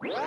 What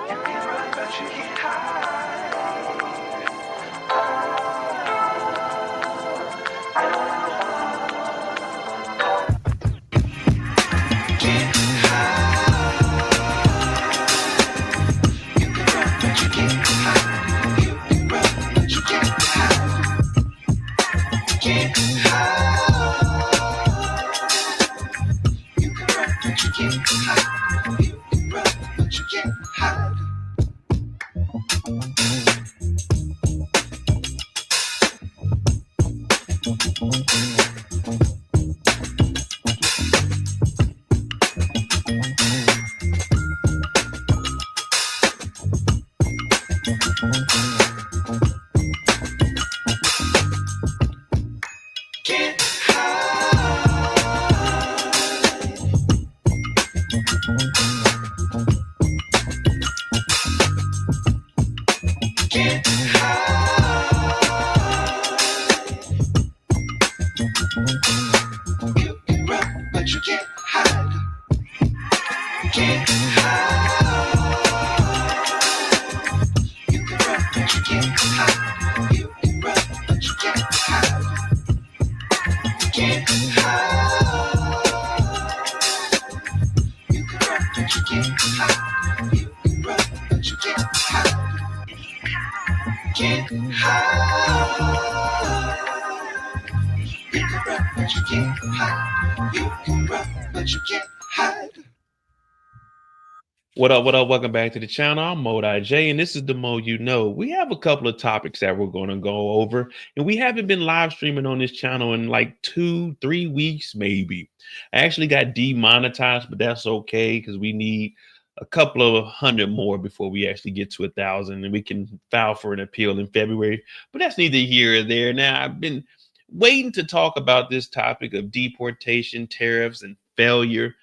up? What up? Welcome back to the channel. I'm Modi J, and this is the Mo You Know. We have a couple of topics that we're going to go over, and we haven't been live streaming on this channel in like 2-3 weeks, maybe. I actually got demonetized, but that's okay because we need a couple of hundred more before we actually get to 1,000, and we can file for an appeal in February. But that's neither here or there. Now, I've been waiting to talk about this topic of deportation, tariffs, and failure.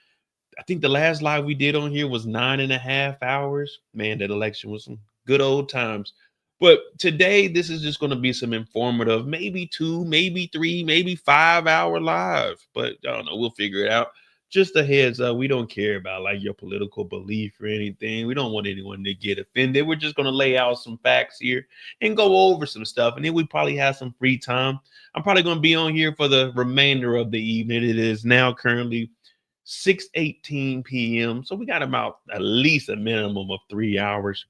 I think the last live we did on here was 9.5 hours. Man, that election was some good old times. But today, this is just going to be some informative, maybe 2, maybe 3, maybe 5 hour live. But I don't know. We'll figure it out. Just a heads up. We don't care about like your political belief or anything. We don't want anyone to get offended. We're just going to lay out some facts here and go over some stuff. And then we probably have some free time. I'm probably going to be on here for the remainder of the evening. It is now currently 6:18 p.m. So we got about at least a minimum of 3 hours.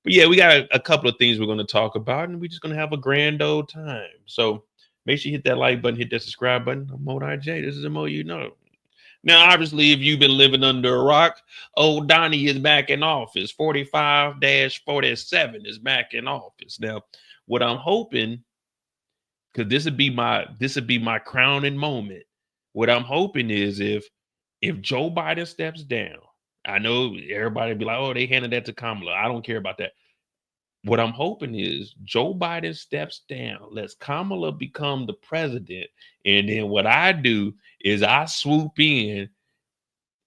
But yeah, we got a couple of things we're going to talk about, and we're just going to have a grand old time. So make sure you hit that like button, hit that subscribe button. I'm Modi J. This is the Mo You Know. Now, obviously, if you've been living under a rock, old Donnie is back in office. 45-47 is back in office. Now, what I'm hoping, because this would be my crowning moment. What I'm hoping is if Joe Biden steps down, I know everybody be like, oh, they handed that to Kamala. I don't care about that. What I'm hoping is Joe Biden steps down, lets Kamala become the president. And then what I do is I swoop in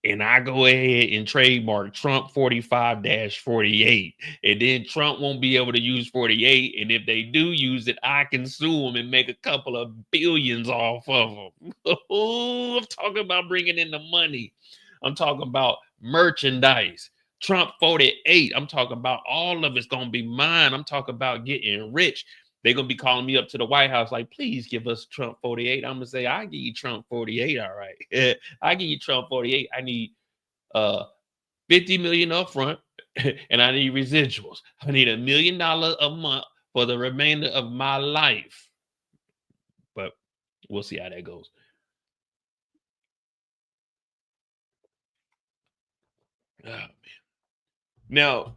and I go ahead and trademark Trump 45-48. And then Trump won't be able to use 48. And if they do use it, I can sue them and make a couple of billions off of them. I'm talking about bringing in the money. I'm talking about merchandise. Trump 48. I'm talking about all of it's going to be mine. I'm talking about getting rich. They're going to be calling me up to the White House like, please give us Trump 48. I'm going to say, I give you Trump 48. All right. I give you Trump 48. I need 50 million up front and I need residuals. I need $1 million a month for the remainder of my life. But we'll see how that goes. Oh, man. Now,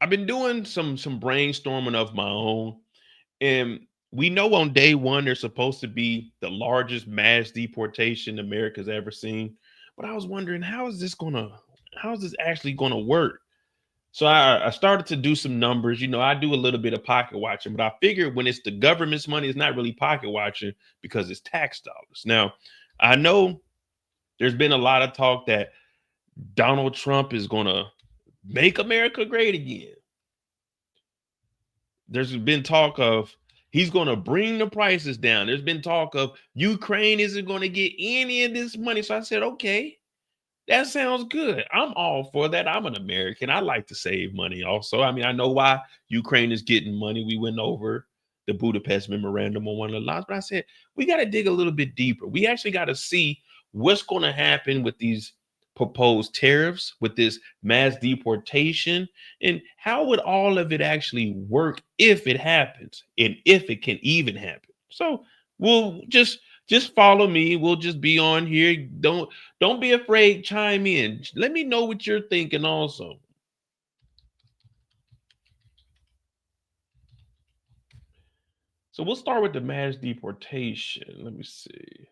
I've been doing some brainstorming of my own. And we know on day one, there's supposed to be the largest mass deportation America's ever seen. But I was wondering, how is this actually gonna work? So I started to do some numbers. You know, I do a little bit of pocket watching, but I figured when it's the government's money, it's not really pocket watching because it's tax dollars. Now, I know there's been a lot of talk that Donald Trump is gonna make America great again. There's been talk of he's going to bring the prices down. There's been talk of Ukraine isn't going to get any of this money. So I said, okay, That sounds good. I'm all for that. I'm an American. I like to save money also. I mean, I know why Ukraine is getting money. We went over the Budapest Memorandum on one of the laws, but I said we got to dig a little bit deeper. We actually got to see what's going to happen with these proposed tariffs, with this mass deportation, and how would all of it actually work if it happens and if it can even happen. So we'll just follow me. We'll just be on here. Don't be afraid. Chime in. Let me know what you're thinking also. So we'll start with the mass deportation. Let me see.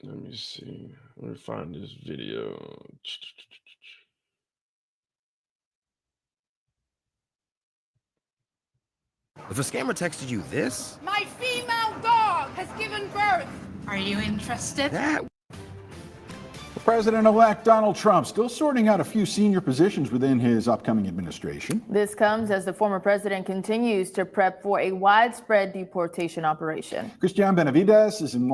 Let me see. Let me find this video. If a scammer texted you this, my female dog has given birth. Are you interested? that President-elect Donald Trump still sorting out a few senior positions within his upcoming administration. This comes as the former president continues to prep for a widespread deportation operation. Christian Benavides is in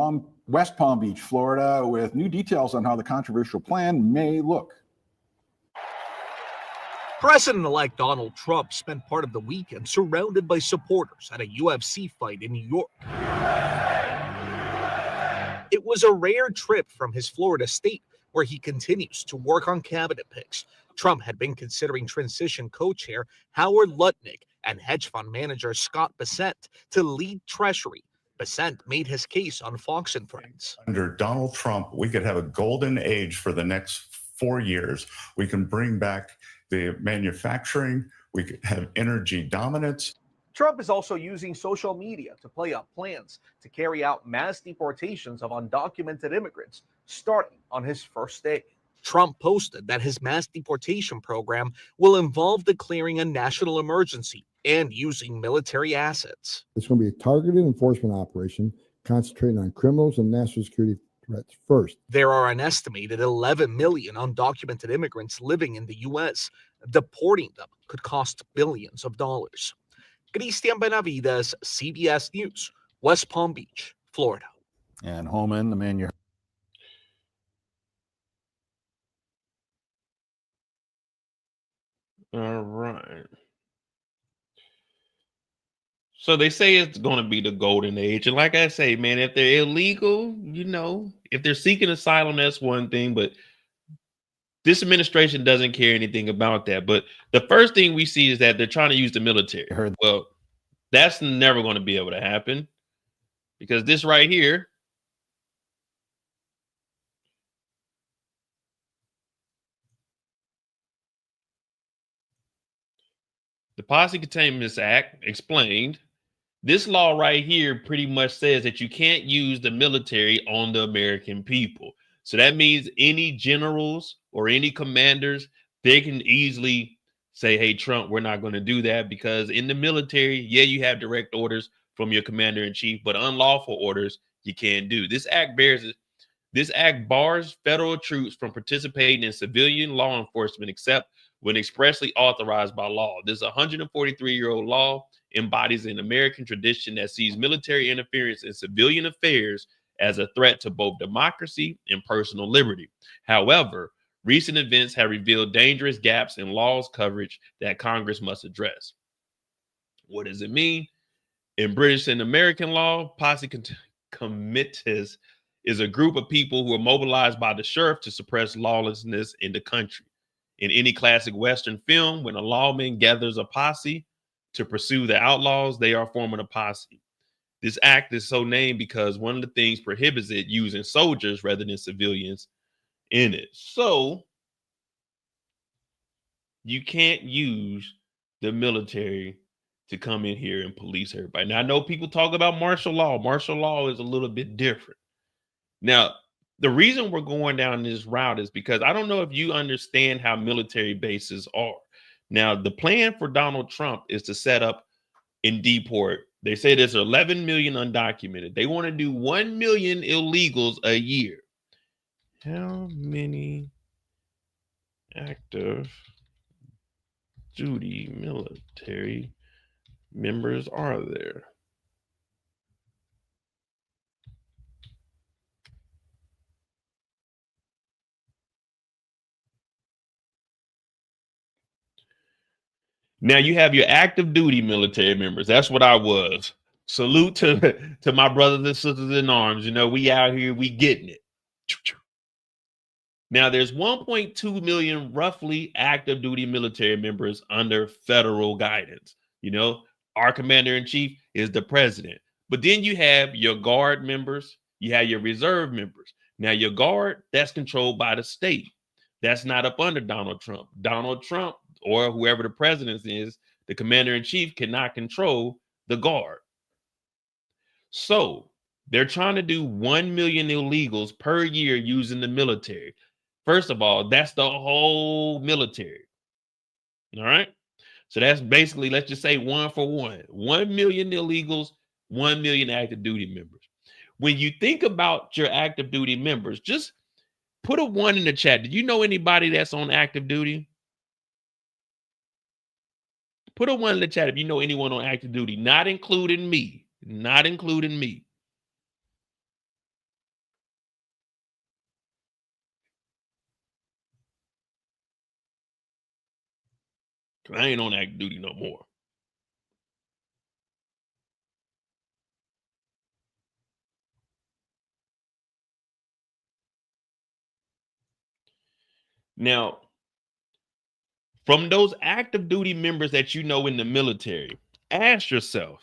West Palm Beach, Florida, with new details on how the controversial plan may look. President-elect Donald Trump spent part of the weekend surrounded by supporters at a UFC fight in New York. It was a rare trip from his Florida state, where he continues to work on cabinet picks. Trump had been considering transition co-chair Howard Lutnick and hedge fund manager Scott Bessent to lead Treasury. Bessent made his case on Fox and Friends. Under Donald Trump, we could have a golden age for the next 4 years. We can bring back the manufacturing. We could have energy dominance. Trump is also using social media to play up plans to carry out mass deportations of undocumented immigrants starting on his first day. Trump posted that his mass deportation program will involve declaring a national emergency and using military assets. It's going to be a targeted enforcement operation concentrating on criminals and national security threats first. There are an estimated 11 million undocumented immigrants living in the U.S. Deporting them could cost billions of dollars. Christian Benavides, CBS News, West Palm Beach, Florida. And Holman, the man All right. So they say it's going to be the golden age. And like I say, man, if they're illegal, if they're seeking asylum, that's one thing. But this administration doesn't care anything about that. But the first thing we see is that they're trying to use the military. Well, that's never going to be able to happen, because this right here, the Posse Containment Act explained, this law right here pretty much says that you can't use the military on the American people. So that means any generals or any commanders, they can easily say, hey, Trump, we're not going to do that, because in the military, yeah, you have direct orders from your commander in chief, but unlawful orders you can't do. This act bars federal troops from participating in civilian law enforcement except when expressly authorized by law. This 143-year-old law embodies an American tradition that sees military interference in civilian affairs as a threat to both democracy and personal liberty. However, recent events have revealed dangerous gaps in law's coverage that Congress must address. What does it mean? In British and American law, posse comitatus is a group of people who are mobilized by the sheriff to suppress lawlessness in the country. In any classic Western film, when a lawman gathers a posse to pursue the outlaws, they are forming a posse. This act is so named because one of the things prohibits it using soldiers rather than civilians in it. So you can't use the military to come in here and police everybody. Now, I know people talk about martial law. Martial law is a little bit different. Now, the reason we're going down this route is because I don't know if you understand how military bases are. Now, the plan for Donald Trump is to set up and deport. They say there's 11 million undocumented. They want to do 1 million illegals a year. How many active duty military members are there? Now you have your active duty military members. That's what I was. Salute to my brothers and sisters in arms. You know, we out here, we getting it. Now there's 1.2 million roughly active duty military members under federal guidance. You know, our commander in chief is the president. But then you have your guard members, you have your reserve members. Now your guard, that's controlled by the state. That's not up under Donald Trump. Donald Trump or whoever the president is, the commander in chief cannot control the guard. So they're trying to do 1 million illegals per year using the military. First of all, that's the whole military. All right. So that's basically, let's just say 1 for 1. 1 million illegals, 1 million active duty members. When you think about your active duty members, just put a 1 in the chat. Do you know anybody that's on active duty? Put a 1 in the chat if you know anyone on active duty, not including me. Not including me. I ain't on active duty no more. Now, from those active duty members that you know in the military, ask yourself.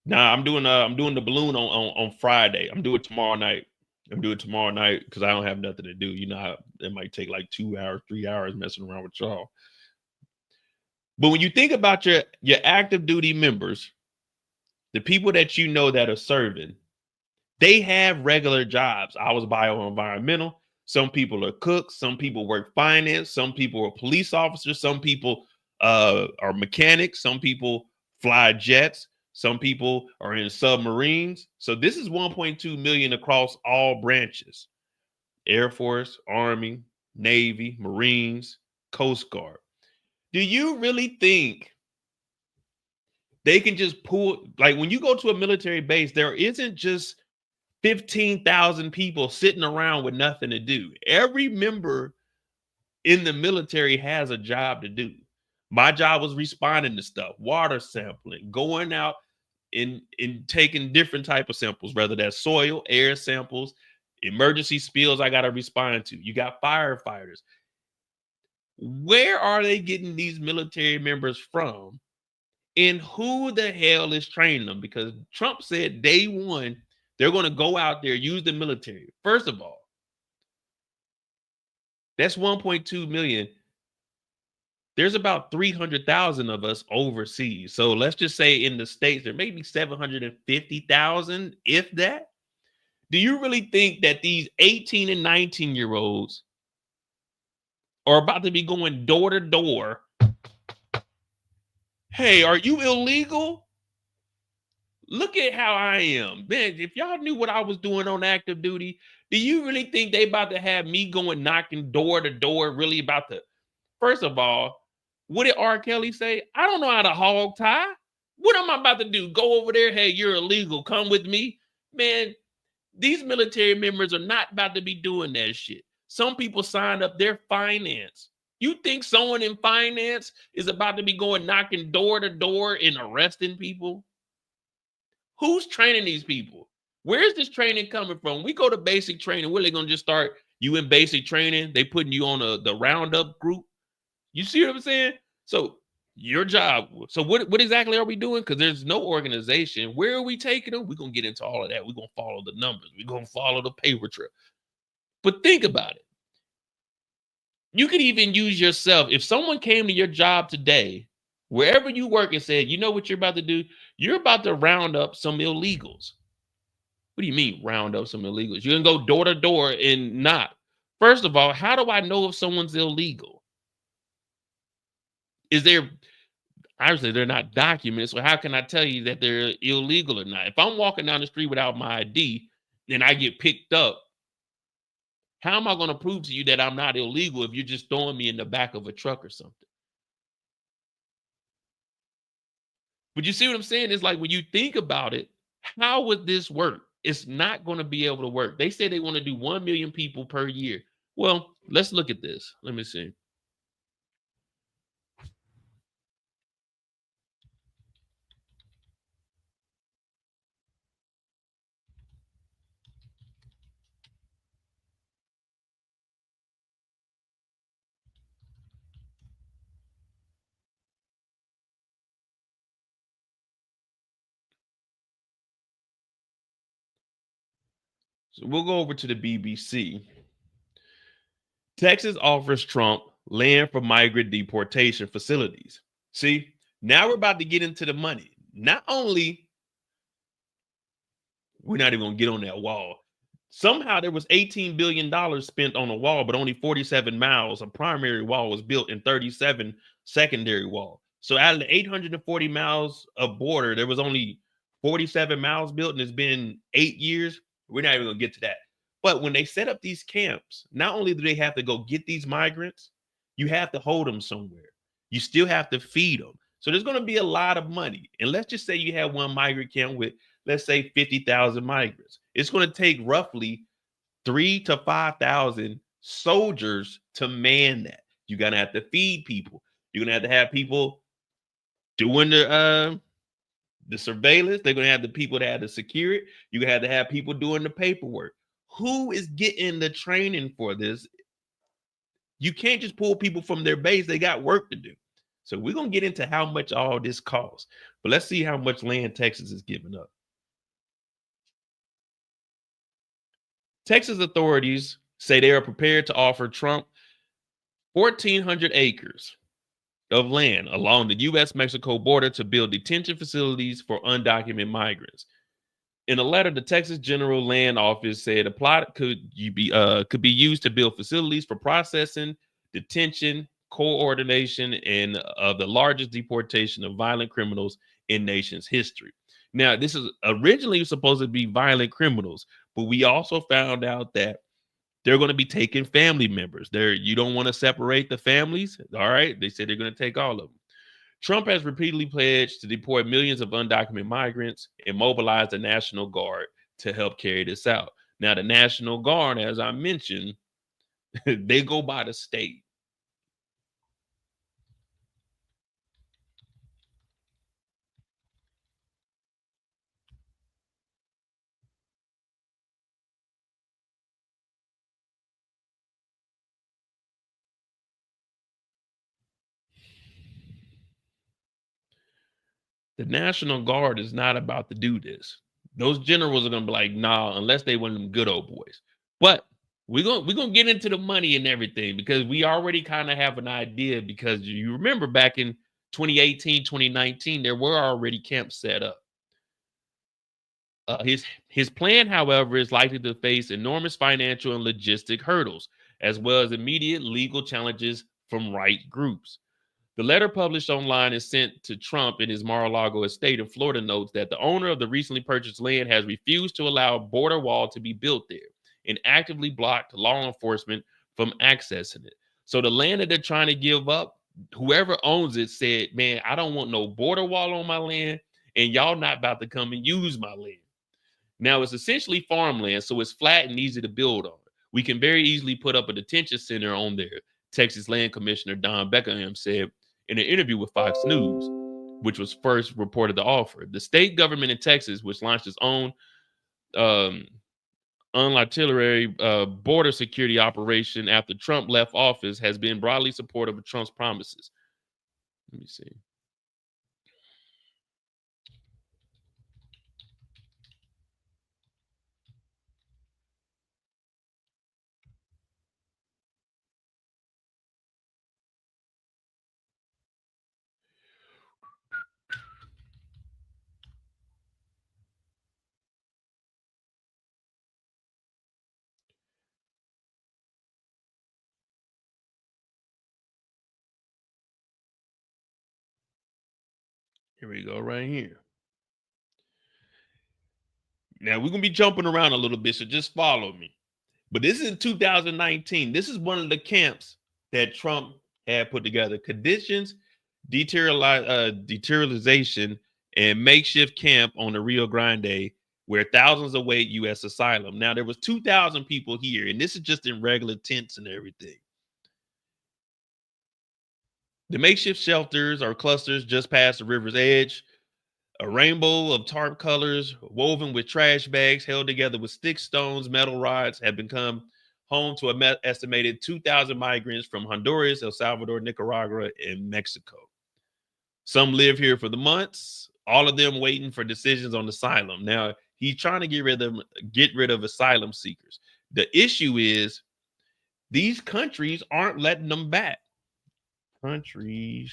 Now, I'm doing the balloon on Friday. I'm doing it tomorrow night. Because I don't have nothing to do. You know, it might take like 2 hours, 3 hours messing around with y'all. But when you think about your active duty members, the people that you know that are serving, they have regular jobs. I was bioenvironmental. Some people are cooks. Some people work finance. Some people are police officers. Some people are mechanics. Some people fly jets. Some people are in submarines. So this is 1.2 million across all branches: Air Force, Army, Navy, Marines, Coast Guard. Do you really think they can just pull, like when you go to a military base, there isn't just 15,000 people sitting around with nothing to do. Every member in the military has a job to do. My job was responding to stuff, water sampling, going out and taking different type of samples, whether that's soil, air samples, emergency spills I got to respond to. You got firefighters. Where are they getting these military members from? And who the hell is training them? Because Trump said day one, they're going to go out there, use the military. First of all, that's 1.2 million. There's about 300,000 of us overseas. So let's just say in the States, there may be 750,000, if that. Do you really think that these 18 and 19-year-olds are about to be going door to door? Hey, are you illegal? Look at how I am. Man, if y'all knew what I was doing on active duty, do you really think they about to have me going knocking door to door, really about to? First of all, what did R. Kelly say? I don't know how to hog tie. What am I about to do? Go over there? Hey, you're illegal. Come with me. Man, these military members are not about to be doing that shit. Some people signed up their finance. You think someone in finance is about to be going knocking door to door and arresting people? Who's training these people? Where's this training coming from? We go to basic training. Where are they going to just start you in basic training? They putting you on the roundup group. You see what I'm saying? So your job. So what exactly are we doing? Because there's no organization. Where are we taking them? We're going to get into all of that. We're going to follow the numbers. We're going to follow the paper trail. But think about it. You could even use yourself. If someone came to your job today, wherever you work, and said, you know what you're about to do? You're about to round up some illegals. What do you mean round up some illegals? You're going to go door to door and knock. First of all, how do I know if someone's illegal? Obviously they're not documented, so how can I tell you that they're illegal or not? If I'm walking down the street without my ID and I get picked up, how am I going to prove to you that I'm not illegal if you're just throwing me in the back of a truck or something? But you see what I'm saying? It's like when you think about it, how would this work? It's not going to be able to work. They say they want to do 1 million people per year. Well, let's look at this. Let me see. So we'll go over to the BBC. Texas offers Trump land for migrant deportation facilities. See, now we're about to get into the money. Not only we're not even gonna get on that wall. Somehow there was $18 billion spent on a wall, but only 47 miles of primary wall was built and 37 secondary wall. So out of the 840 miles of border, there was only 47 miles built, and it's been 8 years. We're not even gonna get to that. But when they set up these camps, not only do they have to go get these migrants, you have to hold them somewhere. You still have to feed them. So there's going to be a lot of money. And let's just say you have one migrant camp with, let's say, 50,000 migrants. It's going to take roughly 3,000 to 5,000 soldiers to man that. You're going to have to feed people. You're going to have people doing the surveillance. They're going to have the people that have to secure it. You're going to have people doing the paperwork. Who is getting the training for this? You can't just pull people from their base. They got work to do. So we're going to get into how much all this costs. But let's see how much land Texas is giving up. Texas authorities say they are prepared to offer Trump 1,400 acres of land along the U.S.-Mexico border to build detention facilities for undocumented migrants. In a letter, the Texas General Land Office said a plot could be used to build facilities for processing, detention, coordination, and of the largest deportation of violent criminals in nation's history. Now, this is originally supposed to be violent criminals, but we also found out that they're going to be taking family members. You don't want to separate the families. All right. They said they're going to take all of them. Trump has repeatedly pledged to deport millions of undocumented migrants and mobilize the National Guard to help carry this out. Now, the National Guard, as I mentioned, they go by the state. The National Guard is not about to do this. Those generals are gonna be like, nah, unless they one of them good old boys. But we're gonna get into the money and everything because we already kind of have an idea, because you remember back in 2018, 2019, there were already camps set up. His plan, however, is likely to face enormous financial and logistic hurdles, as well as immediate legal challenges from right groups. The letter published online and sent to Trump in his Mar-a-Lago estate in Florida notes that the owner of the recently purchased land has refused to allow a border wall to be built there and actively blocked law enforcement from accessing it. So the land that they're trying to give up, whoever owns it said, man, I don't want no border wall on my land, and y'all not about to come and use my land. Now, it's essentially farmland, so it's flat and easy to build on. We can very easily put up a detention center on there, Texas Land Commissioner Don Beckham said in an interview with Fox News, which was first reported to offer. The state government in Texas, which launched its own unilateral border security operation after Trump left office, has been broadly supportive of Trump's promises. Let me see. Here we go, right here. Now, we're going to be jumping around a little bit, so just follow me. But this is in 2019. This is one of the camps that Trump had put together. Conditions, deteriorization, and makeshift camp on the Rio Grande, where thousands await U.S. asylum. Now, there was 2,000 people here, and this is just in regular tents and everything. The makeshift shelters are clusters just past the river's edge. A rainbow of tarp colors woven with trash bags held together with stick stones, metal rods have become home to an estimated 2,000 migrants from Honduras, El Salvador, Nicaragua, and Mexico. Some live here for the months, all of them waiting for decisions on asylum. Now, He's trying to get rid of asylum seekers. The issue is these countries aren't letting them back. Countries.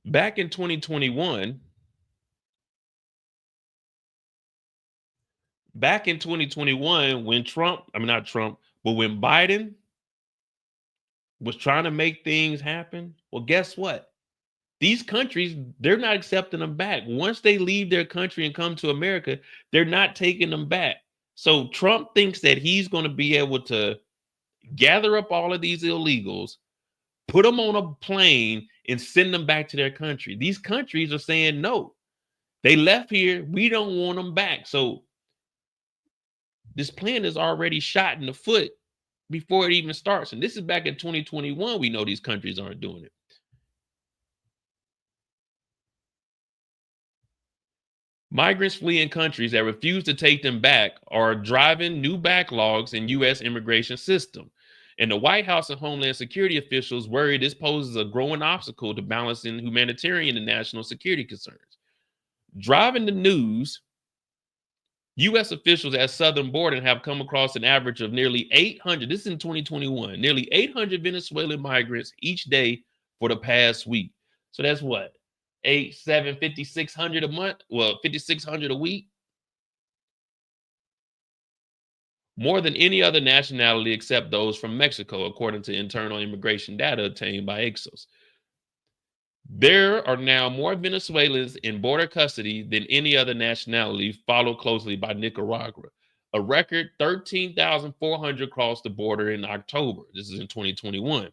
Back in 2021, when when Biden was trying to make things happen, well, guess what? These countries, they're not accepting them back. Once they leave their country and come to America, they're not taking them back. So Trump thinks that he's going to be able to gather up all of these illegals, put them on a plane, and send them back to their country. These countries are saying no. They left here. We don't want them back. So this plan is already shot in the foot before it even starts. And this is back in 2021. We know these countries aren't doing it. Migrants fleeing countries that refuse to take them back are driving new backlogs in U.S. immigration system. And the White House and Homeland Security officials worry this poses a growing obstacle to balancing humanitarian and national security concerns. Driving the news, U.S. officials at southern border have come across an average of nearly 800, this is in 2021, nearly 800 Venezuelan migrants each day for the past week. So that's what? 5,600 a month? Well, 5,600 a week? More than any other nationality except those from Mexico, according to internal immigration data obtained by Ixos. There are now more Venezuelans in border custody than any other nationality, followed closely by Nicaragua. A record 13,400 crossed the border in October. This is in 2021.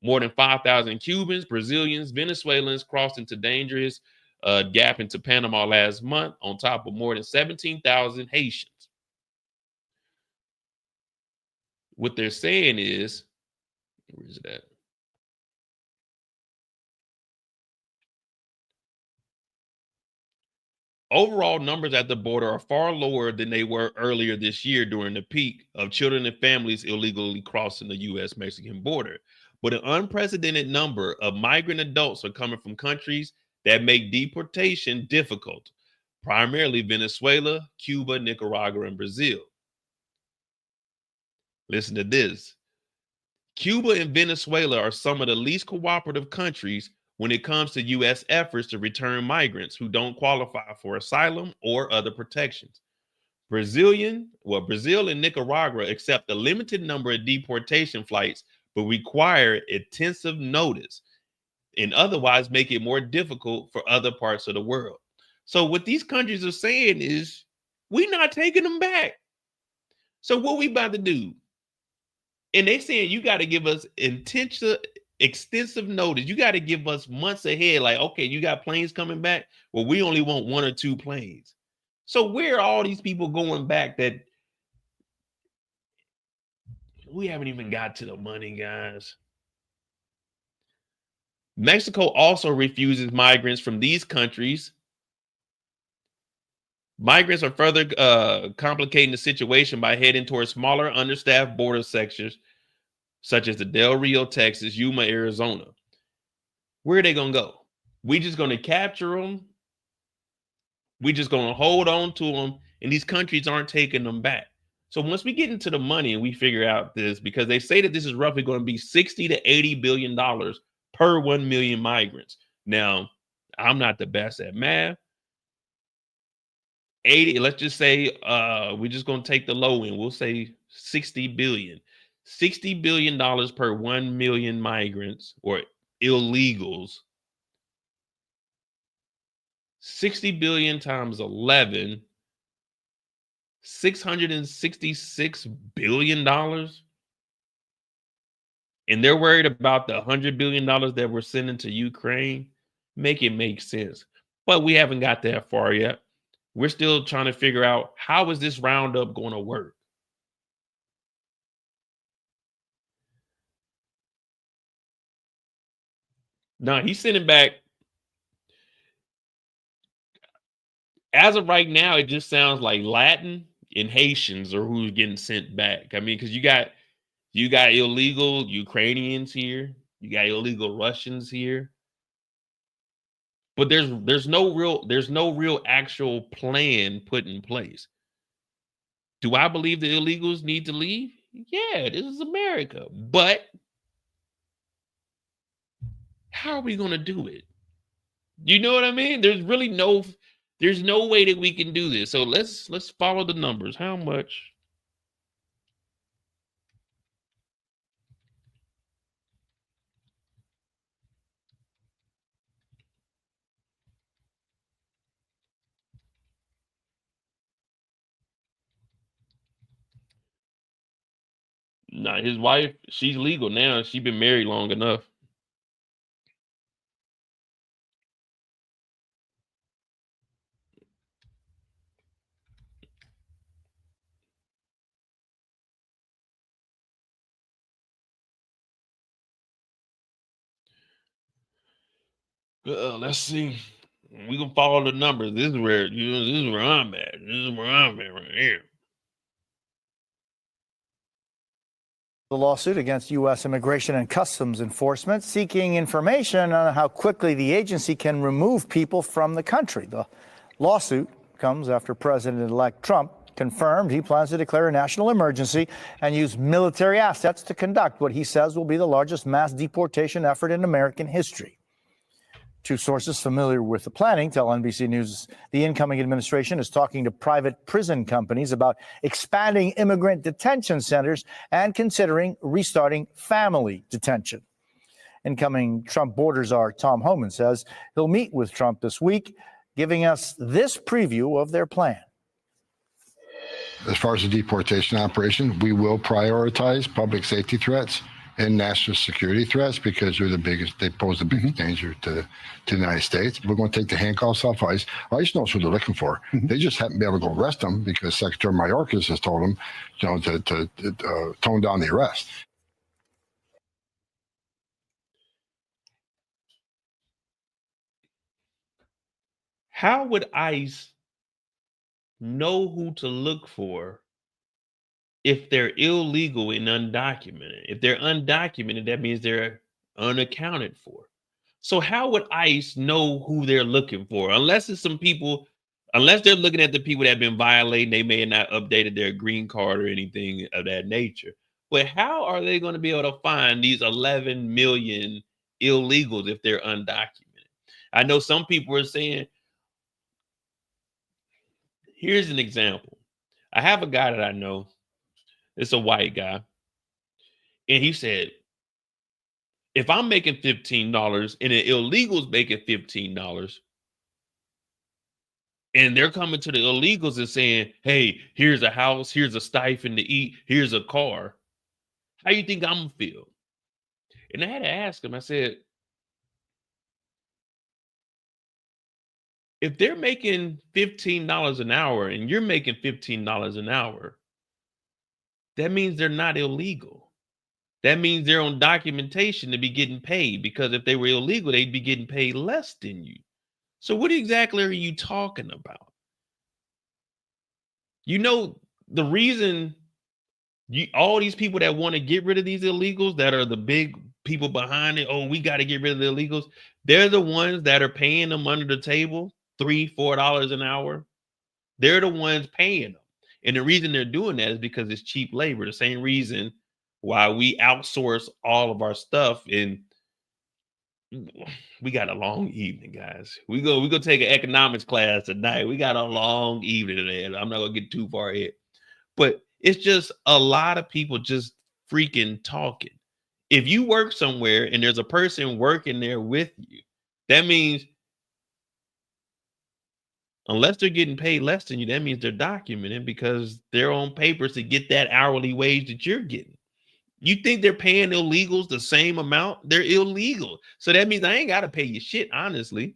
More than 5,000 Cubans, Brazilians, Venezuelans crossed into dangerous gap into Panama last month, on top of more than 17,000 Haitians. What they're saying is, where is it at? Overall numbers at the border are far lower than they were earlier this year during the peak of children and families illegally crossing the U.S.-Mexican border. But an unprecedented number of migrant adults are coming from countries that make deportation difficult, primarily Venezuela, Cuba, Nicaragua, and Brazil. Listen to this. Cuba and Venezuela are some of the least cooperative countries when it comes to U.S. efforts to return migrants who don't qualify for asylum or other protections. Brazil and Nicaragua accept a limited number of deportation flights, but require intensive notice and otherwise make it more difficult for other parts of the world. So what these countries are saying is, we're not taking them back. So what we about to do? And they saying you got to give us extensive notice. You got to give us months ahead. Like, okay, you got planes coming back. Well, we only want 1 or 2 planes. So where are all these people going back that we haven't even got to the money, guys? Mexico also refuses migrants from these countries. Migrants are further complicating the situation by heading towards smaller, understaffed border sections, such as the Del Rio, Texas, Yuma, Arizona. Where are they going to go? We just going to capture them. We just going to hold on to them. And these countries aren't taking them back. So once we get into the money and we figure out this, because they say that this is roughly going to be $60 to $80 billion per 1 million migrants. Now, I'm not the best at math. 80, let's just say we're just going to take the low end. We'll say 60 billion. $60 billion per 1 million migrants or illegals. 60 billion times 11, $666 billion. And they're worried about the $100 billion that we're sending to Ukraine. make it make sense. But we haven't got that far yet. We're still trying to figure out, how is this roundup going to work? Now, he's sending back, as of right now, it just sounds like Latin and Haitians are who's getting sent back. I mean, because you got illegal Ukrainians here, you got illegal Russians here, but there's no real actual plan put in place. Do I believe the illegals need to leave? Yeah, this is America, but how are we going to do it? You know what I mean? There's no way that we can do this. So let's follow the numbers. How much? Nah, his wife, she's legal now. She's been married long enough. Let's see. We can follow the numbers. This is where I'm at. This is where I'm at right here. The lawsuit against U.S. Immigration and Customs Enforcement seeking information on how quickly the agency can remove people from the country. The lawsuit comes after President-elect Trump confirmed he plans to declare a national emergency and use military assets to conduct what he says will be the largest mass deportation effort in American history. Two sources familiar with the planning tell NBC News the incoming administration is talking to private prison companies about expanding immigrant detention centers and considering restarting family detention. Incoming Trump border czar Tom Homan says he'll meet with Trump this week, giving us this preview of their plan. As far as the deportation operation, we will prioritize public safety threats and national security threats because they pose the biggest danger to the United States. We're going to take the handcuffs off ICE. ICE knows who they're looking for. They just haven't been able to go arrest them because Secretary Mayorkas has told them, to tone down the arrest. How would ICE know who to look for if they're illegal and undocumented? If they're undocumented, that means they're unaccounted for. So how would ICE know who they're looking for? Unless they're looking at the people that have been violating, they may have not updated their green card or anything of that nature. But how are they going to be able to find these 11 million illegals if they're undocumented? I know some people are saying, here's an example. I have a guy that I know. It's a white guy. And he said, if I'm making $15 and an illegal's making $15, and they're coming to the illegals and saying, hey, here's a house, here's a stipend to eat, here's a car, how you think I'm gonna feel? And I had to ask him, I said, if they're making $15 an hour and you're making $15 an hour, that means they're not illegal. That means they're on documentation to be getting paid, because if they were illegal, they'd be getting paid less than you. So what exactly are you talking about? You know, the reason all these people that want to get rid of these illegals, that are the big people behind it, oh, we got to get rid of the illegals, they're the ones that are paying them under the table $3, $4 an hour. They're the ones paying them. And the reason they're doing that is because it's cheap labor. The same reason why we outsource all of our stuff. And we got a long evening, guys. We go take an economics class tonight. We got a long evening today. I'm not gonna get too far ahead, but it's just a lot of people just freaking talking. If you work somewhere and there's a person working there with you, that means, unless they're getting paid less than you, that means they're documented because they're on papers to get that hourly wage that you're getting. You think they're paying illegals the same amount? They're illegal. So that means I ain't got to pay you shit, honestly.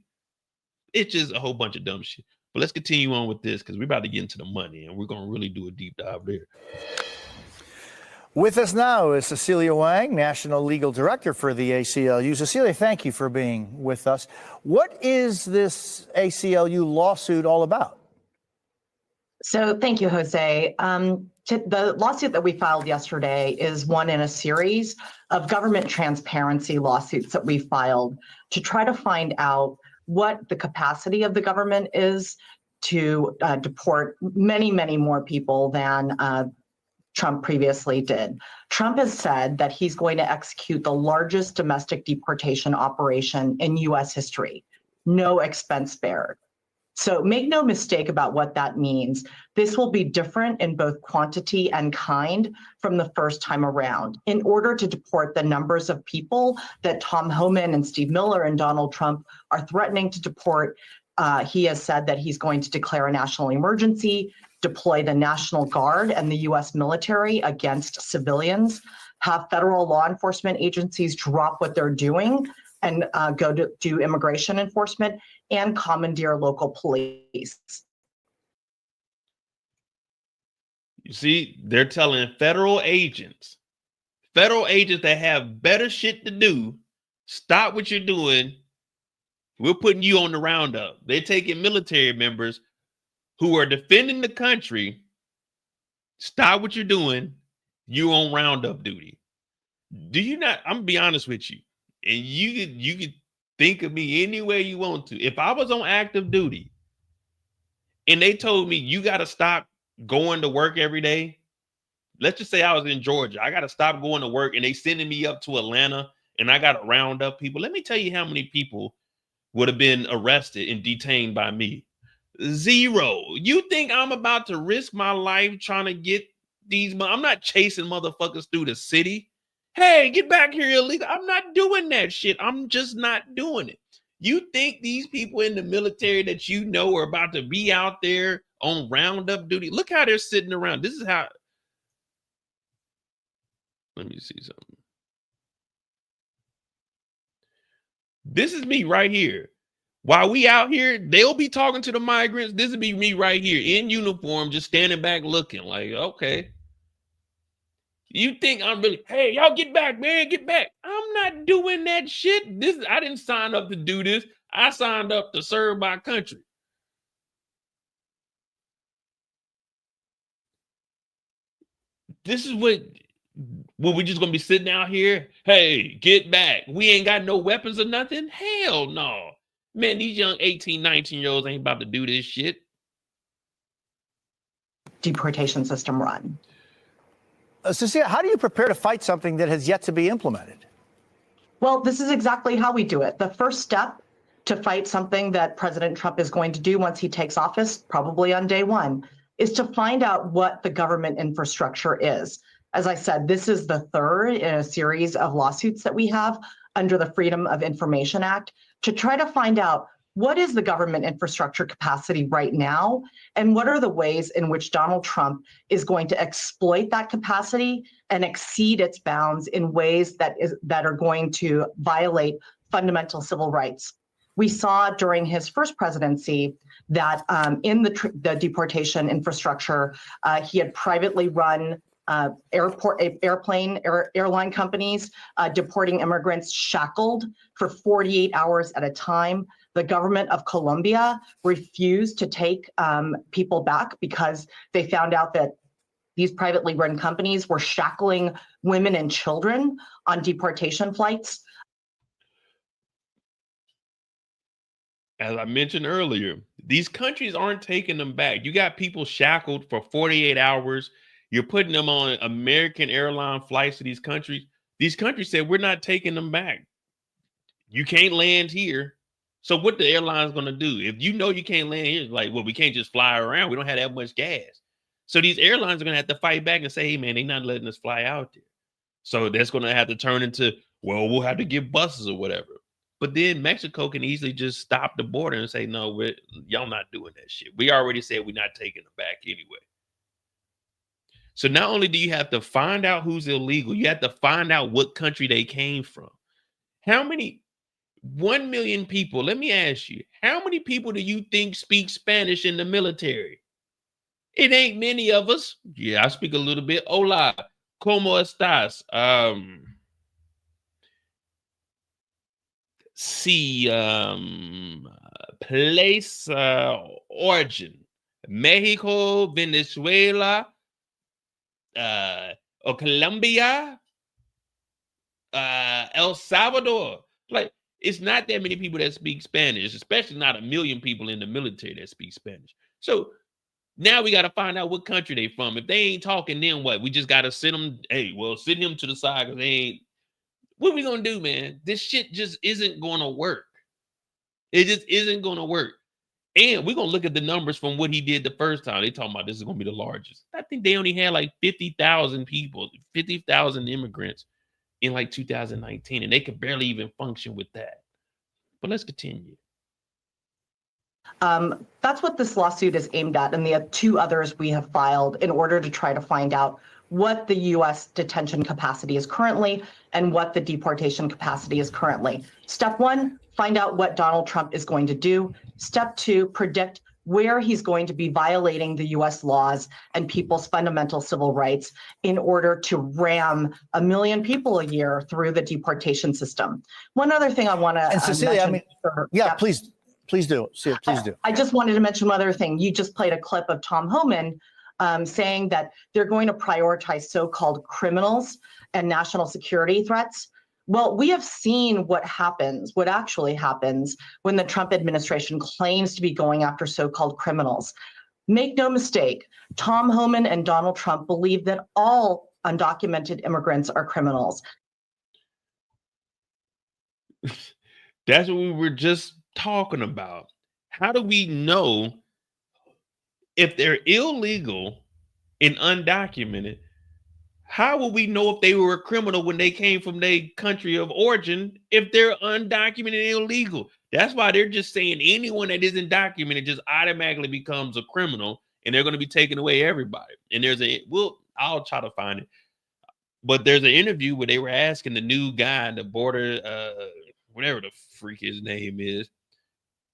It's just a whole bunch of dumb shit. But let's continue on with this because we're about to get into the money and we're going to really do a deep dive there. With us now is Cecilia Wang, National Legal Director for the ACLU. Cecilia, thank you for being with us. What is this ACLU lawsuit all about? So thank you, Jose. The lawsuit that we filed yesterday is one in a series of government transparency lawsuits that we filed to try to find out what the capacity of the government is to deport many, many more people than Trump previously did. Trump has said that he's going to execute the largest domestic deportation operation in U.S. history, no expense spared. So make no mistake about what that means. This will be different in both quantity and kind from the first time around. In order to deport the numbers of people that Tom Homan and Steve Miller and Donald Trump are threatening to deport, he has said that he's going to declare a national emergency, deploy the National Guard and the U.S. military against civilians, have federal law enforcement agencies drop what they're doing and go to do immigration enforcement, and commandeer local police. You see, they're telling federal agents that have better shit to do, stop what you're doing. We're putting you on the roundup. They're taking military members who are defending the country. Stop what you're doing. You on roundup duty. Do you not? I'm gonna be honest with you. And you could think of me any way you want to. If I was on active duty and they told me you got to stop going to work every day, let's just say I was in Georgia, I got to stop going to work and they sending me up to Atlanta and I got to round up people. Let me tell you how many people would have been arrested and detained by me. 0. You think I'm about to risk my life trying to get these? I'm not chasing motherfuckers through the city. Hey, get back here, illegal. I'm not doing that shit. I'm just not doing it. You think these people in the military that you know are about to be out there on roundup duty? Look how they're sitting around. This is how. Let me see something. This is me right here. While we out here, they'll be talking to the migrants. This would be me right here in uniform, just standing back looking like, okay. You think I'm really, hey, y'all get back, man, get back. I'm not doing that shit. I didn't sign up to do this. I signed up to serve my country. This is what we just gonna be sitting out here. Hey, get back. We ain't got no weapons or nothing. Hell no. Man, these young 18, 19-year-olds ain't about to do this shit. Deportation system run. Cecilia, how do you prepare to fight something that has yet to be implemented? Well, this is exactly how we do it. The first step to fight something that President Trump is going to do once he takes office, probably on day one, is to find out what the government infrastructure is. As I said, this is the third in a series of lawsuits that we have under the Freedom of Information Act to try to find out what is the government infrastructure capacity right now, and what are the ways in which Donald Trump is going to exploit that capacity and exceed its bounds in ways that are going to violate fundamental civil rights. We saw during his first presidency that in the deportation infrastructure, he had privately run airline companies deporting immigrants shackled for 48 hours at a time. The government of Colombia refused to take people back because they found out that these privately run companies were shackling women and children on deportation flights. As I mentioned earlier, these countries aren't taking them back. You got people shackled for 48 hours. You're putting them on American airline flights to these countries. These countries said, we're not taking them back. You can't land here. So what the airline's going to do? If you know you can't land here, it's like, well, we can't just fly around. We don't have that much gas. So these airlines are going to have to fight back and say, hey, man, they're not letting us fly out there. So that's going to have to turn into, well, we'll have to get buses or whatever. But then Mexico can easily just stop the border and say, no, y'all not doing that shit. We already said we're not taking them back anyway. So not only do you have to find out who's illegal, you have to find out what country they came from. How many? 1 million people. Let me ask you, how many people do you think speak Spanish in the military? It ain't many of us. Yeah, I speak a little bit. Hola, ¿cómo estás? Place origin. Mexico, Venezuela, or Colombia, El Salvador. Like, it's not that many people that speak Spanish, especially not 1 million people in the military that speak Spanish. So now we got to find out what country they from. If they ain't talking, then what? We just got to send them. Hey, well, send him to the side because they ain't. What we gonna do, man? This shit just isn't gonna work. It just isn't gonna work. And we're gonna look at the numbers from what he did the first time. They talking about this is gonna be the largest. I think they only had like 50,000 people, 50,000 immigrants in like 2019, and they could barely even function with that. But let's continue. That's what this lawsuit is aimed at, and the 2 others we have filed in order to try to find out what the U.S. detention capacity is currently and what the deportation capacity is currently. Step 1, find out what Donald Trump is going to do. Step 2, predict where he's going to be violating the U.S. laws and people's fundamental civil rights in order to ram 1 million people a year through the deportation system. One other thing I want to And Cecilia, please do. Please do. I just wanted to mention one other thing. You just played a clip of Tom Homan saying that they're going to prioritize so-called criminals and national security threats. Well, we have seen what actually happens when the Trump administration claims to be going after so-called criminals. Make no mistake, Tom Homan and Donald Trump believe that all undocumented immigrants are criminals. That's what we were just talking about. How do we know if they're illegal and undocumented? How will we know if they were a criminal when they came from their country of origin if they're undocumented and illegal? That's why they're just saying anyone that isn't documented just automatically becomes a criminal, and they're going to be taking away everybody. And I'll try to find it. But there's an interview where they were asking the new guy, the border, whatever the freak his name is,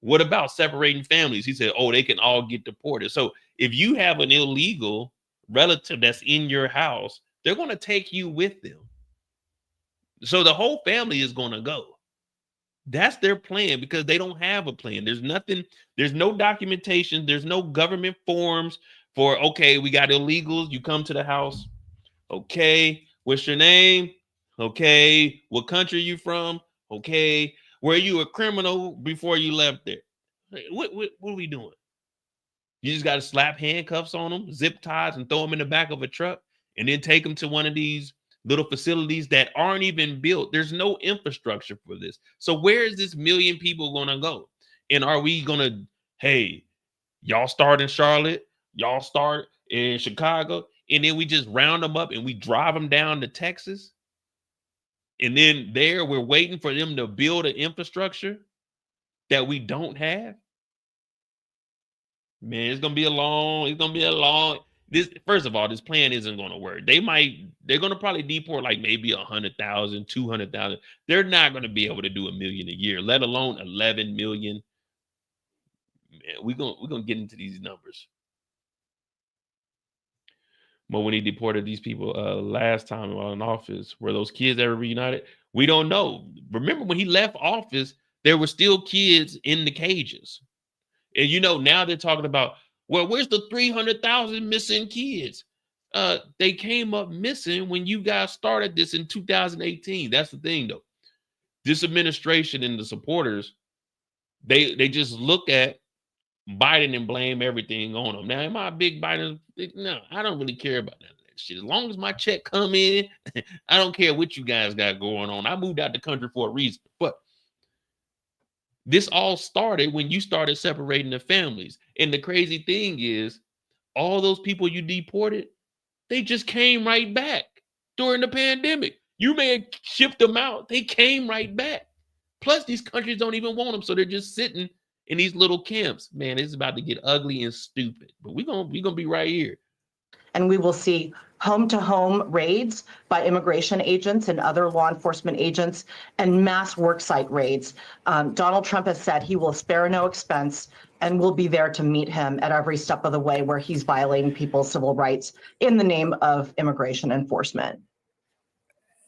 what about separating families? He said, oh, they can all get deported. So if you have an illegal relative that's in your house, they're going to take you with them. So the whole family is going to go. That's their plan because they don't have a plan. There's no documentation. There's no government forms for, okay, we got illegals. You come to the house. Okay, what's your name? Okay, what country are you from? Okay, were you a criminal before you left there? What are we doing? You just got to slap handcuffs on them, zip ties, and throw them in the back of a truck, and then take them to one of these little facilities that aren't even built. There's no infrastructure for this. So where is this 1 million people going to go? And are we going to, hey, y'all start in Charlotte, y'all start in Chicago, and then we just round them up and we drive them down to Texas? And then there we're waiting for them to build an infrastructure that we don't have. Man, it's gonna be a long. First of all, this plan isn't gonna work. They're gonna probably deport like maybe 100,000, 200,000. They're not gonna be able to do 1 million a year, let alone 11 million. Man, we're gonna get into these numbers. But when he deported these people last time while in office, were those kids ever reunited? We don't know. Remember when he left office, there were still kids in the cages. And now they're talking about, well, where's the 300,000 missing kids? They came up missing when you guys started this in 2018. That's the thing, though. This administration and the supporters, they just look at Biden and blame everything on him. Now, am I a big Biden? No, I don't really care about none of that shit. As long as my check come in, I don't care what you guys got going on. I moved out the country for a reason. But this all started when you started separating the families. And the crazy thing is, all those people you deported, they just came right back during the pandemic. You may have shipped them out. They came right back. Plus, these countries don't even want them. So they're just sitting in these little camps. Man, it's about to get ugly and stupid. But we're gonna be right here. And we will see home-to-home raids by immigration agents and other law enforcement agents, and mass worksite raids. Donald Trump has said he will spare no expense and will be there to meet him at every step of the way where he's violating people's civil rights in the name of immigration enforcement.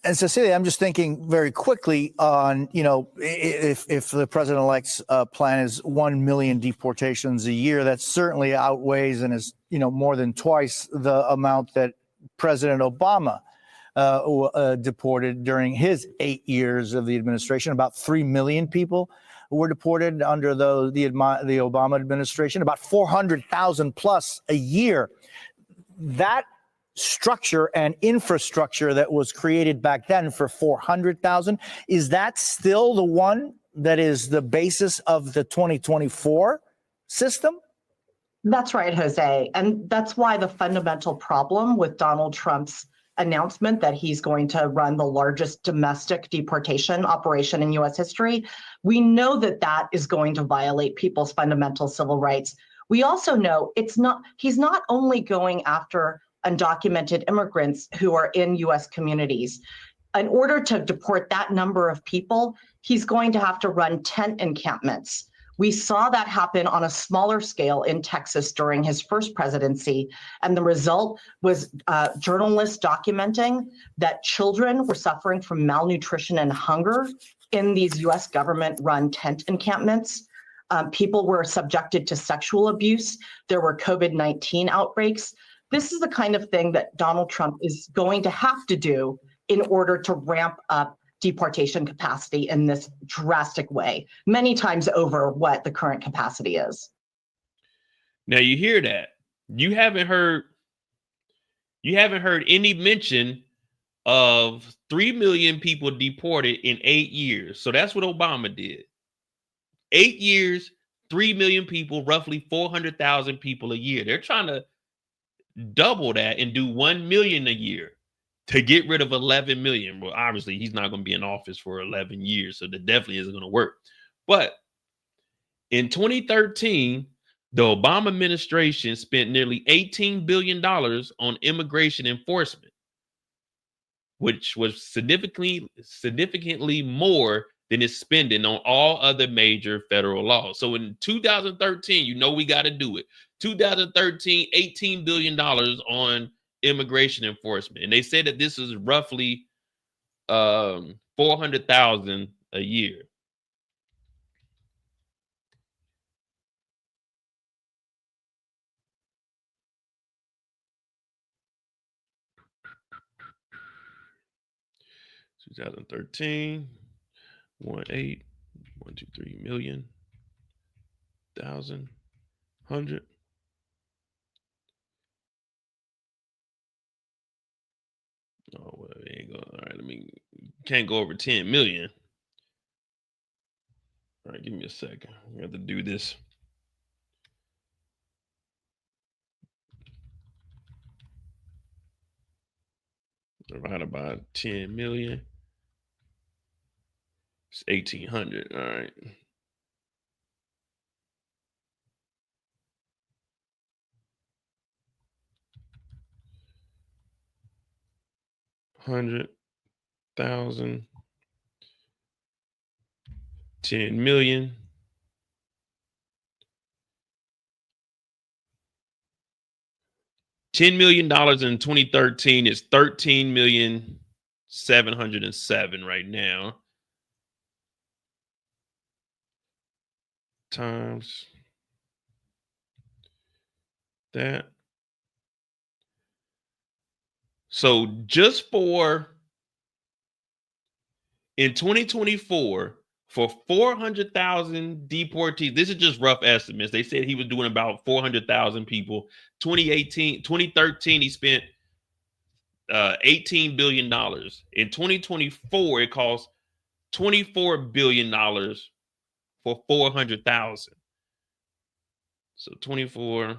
And Cecilia, I'm just thinking very quickly on, if the president-elect's plan is 1 million deportations a year, that certainly outweighs and is, more than twice the amount that President Obama deported during his 8 years of the administration. About 3 million people were deported under the Obama administration, about 400,000 plus a year. That structure and infrastructure that was created back then for 400,000, is that still the one that is the basis of the 2024 system? That's right, Jose. And that's why the fundamental problem with Donald Trump's announcement that he's going to run the largest domestic deportation operation in U.S. history, we know that that is going to violate people's fundamental civil rights. We also know he's not only going after undocumented immigrants who are in U.S. communities. In order to deport that number of people, he's going to have to run tent encampments. We saw that happen on a smaller scale in Texas during his first presidency, and the result was journalists documenting that children were suffering from malnutrition and hunger in these U.S. government-run tent encampments. People were subjected to sexual abuse. There were COVID-19 outbreaks. This is the kind of thing that Donald Trump is going to have to do in order to ramp up deportation capacity in this drastic way, many times over what the current capacity is. Now you hear that. You haven't heard any mention of 3 million people deported in 8 years. So that's what Obama did. 8 years, 3 million people, roughly 400,000 people a year. They're trying to double that and do 1 million a year to get rid of 11 million. Well, obviously he's not going to be in office for 11 years, so that definitely isn't going to work. But in 2013, the Obama administration spent nearly $18 billion on immigration enforcement, which was significantly more than its spending on all other major federal laws. So in 2013, we got to do it. 2013, $18 billion on immigration enforcement. And they said that this is roughly 400,000 a year. $2013, 123 million, 1,000, 100. Oh, well, it ain't going. All right, can't go over 10 million. All right, give me a second. We have to do this. Divided by 10 million. It's 1,800. All right. $100,000, 10 million. $10 million in 2013 is 13,707,000 right now. Times that. So just in 2024, for 400,000 deportees, this is just rough estimates. They said he was doing about 400,000 people. 2013, he spent $18 billion. In 2024, it costs $24 billion for 400,000. So 24.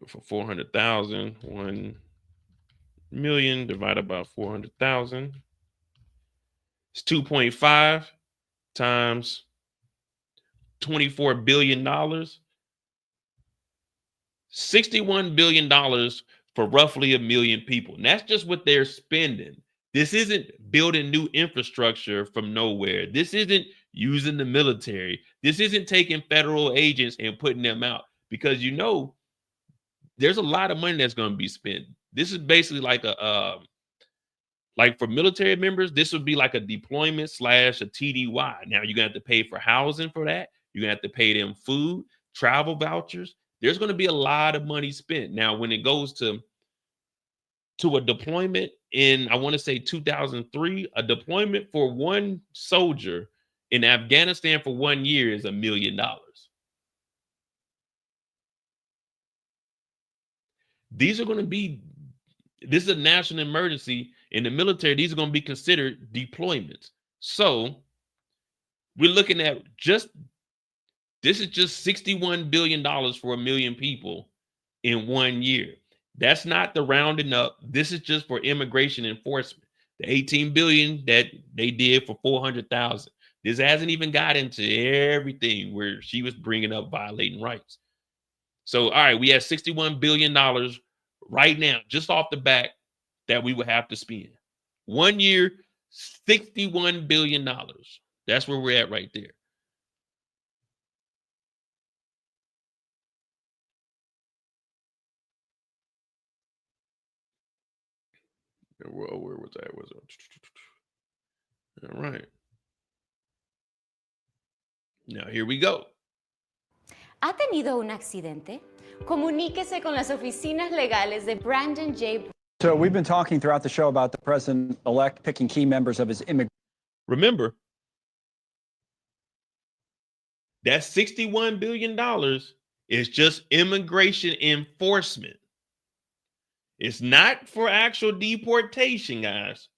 For 400,000, 1 million divided by 400,000. It's 2.5 times $24 billion, $61 billion for roughly 1 million people. And that's just what they're spending. This isn't building new infrastructure from nowhere. This isn't using the military. This isn't taking federal agents and putting them out, because there's a lot of money that's going to be spent. This is basically like like for military members, this would be like a deployment / a TDY. Now you're gonna have to pay for housing for that. You're gonna have to pay them food, travel vouchers. There's going to be a lot of money spent. Now, when it goes to a deployment in, I want to say 2003, a deployment for one soldier in Afghanistan for 1 year is $1 million. This is a national emergency in the military. These are going to be considered deployments. So we're looking at this is just $61 billion for 1 million people in 1 year. That's not the rounding up. This is just for immigration enforcement. The $18 billion that they did for 400,000. This hasn't even got into everything where she was bringing up violating rights. So, all right, we have $61 billion right now, just off the bat, that we would have to spend. 1 year, $61 billion. That's where we're at right there. Well, where was that? All right. Now, here we go. ¿Ha tenido un accidente? Comuníquese con las oficinas legales de Brandon J. So we've been talking throughout the show about the president-elect picking key members of his immigration. Remember, that $61 billion is just immigration enforcement. It's not for actual deportation, guys.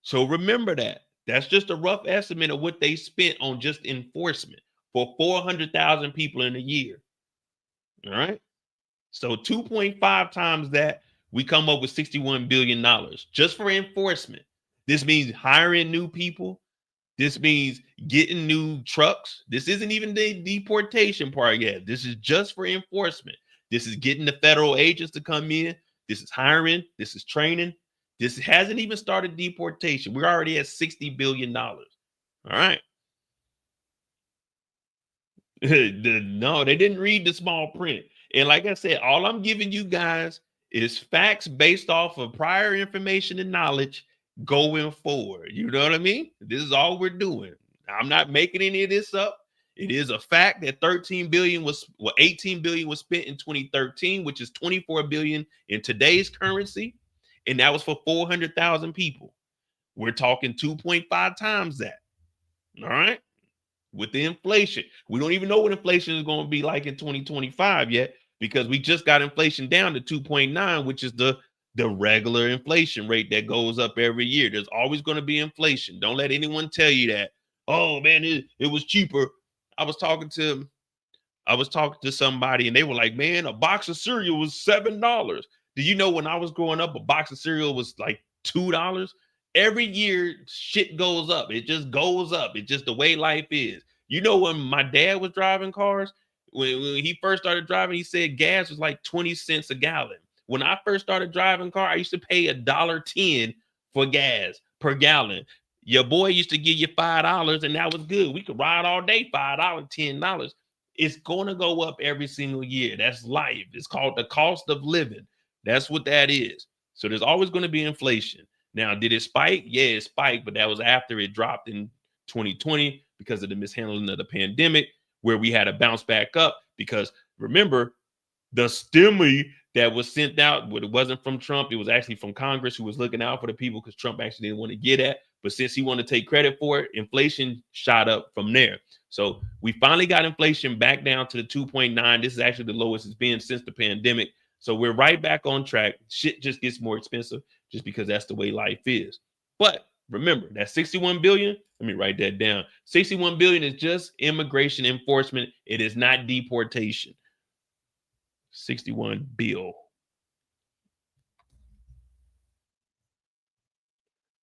So remember that. That's just a rough estimate of what they spent on just enforcement for 400,000 people in a year. All right. So 2.5 times that, we come up with $61 billion just for enforcement. This means hiring new people. This means getting new trucks. This isn't even the deportation part yet. This is just for enforcement. This is getting the federal agents to come in. This is hiring. This is training. This hasn't even started deportation. We're already at $60 billion. All right. No, they didn't read the small print. And like I said, all I'm giving you guys is facts based off of prior information and knowledge going forward. You know what I mean? This is all we're doing. I'm not making any of this up. It is a fact that 18 billion was spent in 2013, which is 24 billion in today's currency. And that was for 400,000 people. We're talking 2.5 times that. All right. With the inflation, we don't even know what inflation is going to be like in 2025 yet, because we just got inflation down to 2.9, which is the regular inflation rate that goes up every year. There's always going to be inflation. Don't let anyone tell you that, oh man, it was cheaper. I was talking to somebody and they were like, man, a box of cereal was $7. Do you know when I was growing up, a box of cereal was like $2? Every year shit goes up. It just goes up. It's just the way life is. You know, when my dad was driving cars, when he first started driving, he said gas was like 20 cents a gallon. When I first started driving car, I used to pay $1.10 for gas per gallon. Your boy used to give you $5 and that was good. We could ride all day, $5, $10. It's going to go up every single year. That's life. It's called the cost of living. That's what that is. So there's always going to be inflation. Now, did it spike? Yeah, it spiked, but that was after it dropped in 2020 because of the mishandling of the pandemic, where we had to bounce back up. Because remember, the stimuli that was sent out, but it wasn't from Trump. It was actually from Congress, who was looking out for the people, because Trump actually didn't want to get at. But since he wanted to take credit for it, inflation shot up from there. So we finally got inflation back down to the 2.9. This is actually the lowest it's been since the pandemic. So we're right back on track. Shit just gets more expensive just because that's the way life is. But remember, that 61 billion, let me write that down. 61 billion is just immigration enforcement. It is not deportation. 61 bill.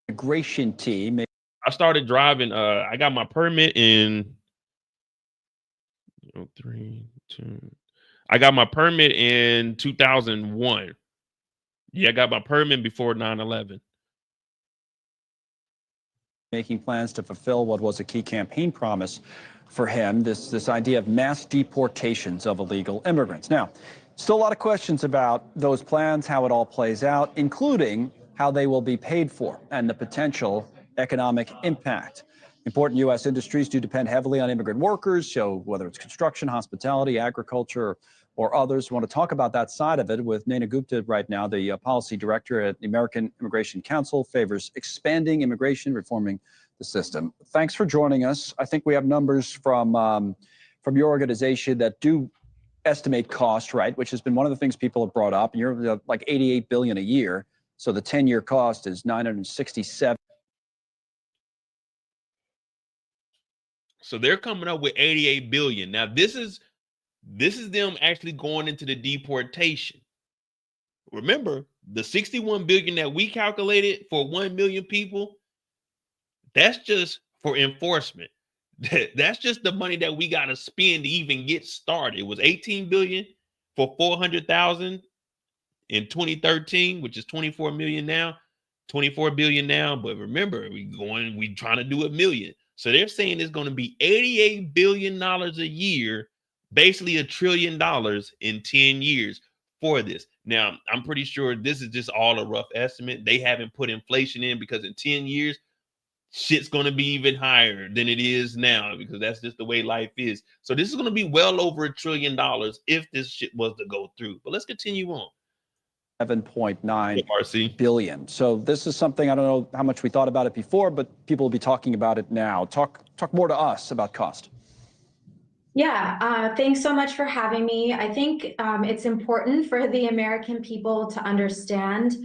Immigration team. I started driving. I got my permit in 3, 2. I got my permit in 2001. Yeah, I got my permit before 9/11. Making plans to fulfill what was a key campaign promise for him, this idea of mass deportations of illegal immigrants. Now, still a lot of questions about those plans, how it all plays out, including how they will be paid for and the potential economic impact. Important U.S. industries do depend heavily on immigrant workers, so whether it's construction, hospitality, agriculture, or others. We want to talk about that side of it with Naina Gupta right now, the policy director at the American Immigration Council, favors expanding immigration, reforming the system. Thanks for joining us. I think we have numbers from your organization that do estimate cost, right, which has been one of the things people have brought up. And you're like $88 billion a year, so the 10-year cost is $967. So they're coming up with 88 billion. Now this is them actually going into the deportation. Remember, the 61 billion that we calculated for 1 million people, that's just for enforcement. That's just the money that we got to spend to even get started. It was 18 billion for 400,000 in 2013, which is 24 million now, 24 billion now. But remember, we trying to do a million. So they're saying it's going to be $88 billion a year, basically $1 trillion in 10 years for this. Now, I'm pretty sure this is just all a rough estimate. They haven't put inflation in because in 10 years, shit's going to be even higher than it is now because that's just the way life is. So this is going to be well over $1 trillion if this shit was to go through. But let's continue on. 7.9 billion. So this is something, I don't know how much we thought about it before, but people will be talking about it now. Talk more to us about cost. Yeah, thanks so much for having me. I think it's important for the American people to understand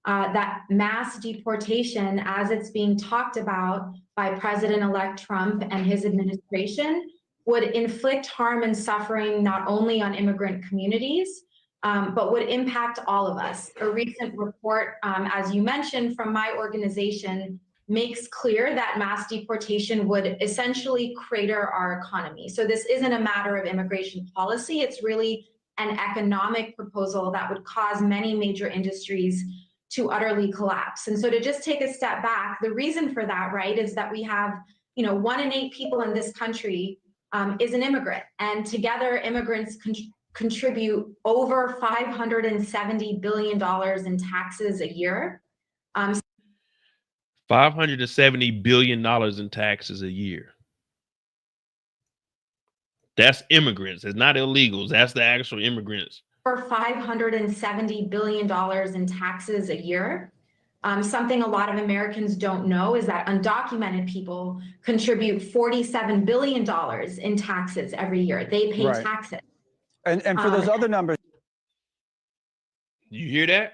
that mass deportation, as it's being talked about by President-elect Trump and his administration, would inflict harm and suffering not only on immigrant communities, but would impact all of us. A recent report, as you mentioned, from my organization makes clear that mass deportation would essentially crater our economy. So this isn't a matter of immigration policy. It's really an economic proposal that would cause many major industries to utterly collapse. And so to just take a step back, the reason for that, right, is that we have, 1 in 8 people in this country is an immigrant. And together, immigrants contribute over $570 billion in taxes a year. $570 billion in taxes a year. That's immigrants. It's not illegals. That's the actual immigrants. For $570 billion in taxes a year. Something a lot of Americans don't know is that undocumented people contribute $47 billion in taxes every year. They pay taxes. And for those other numbers. You hear that?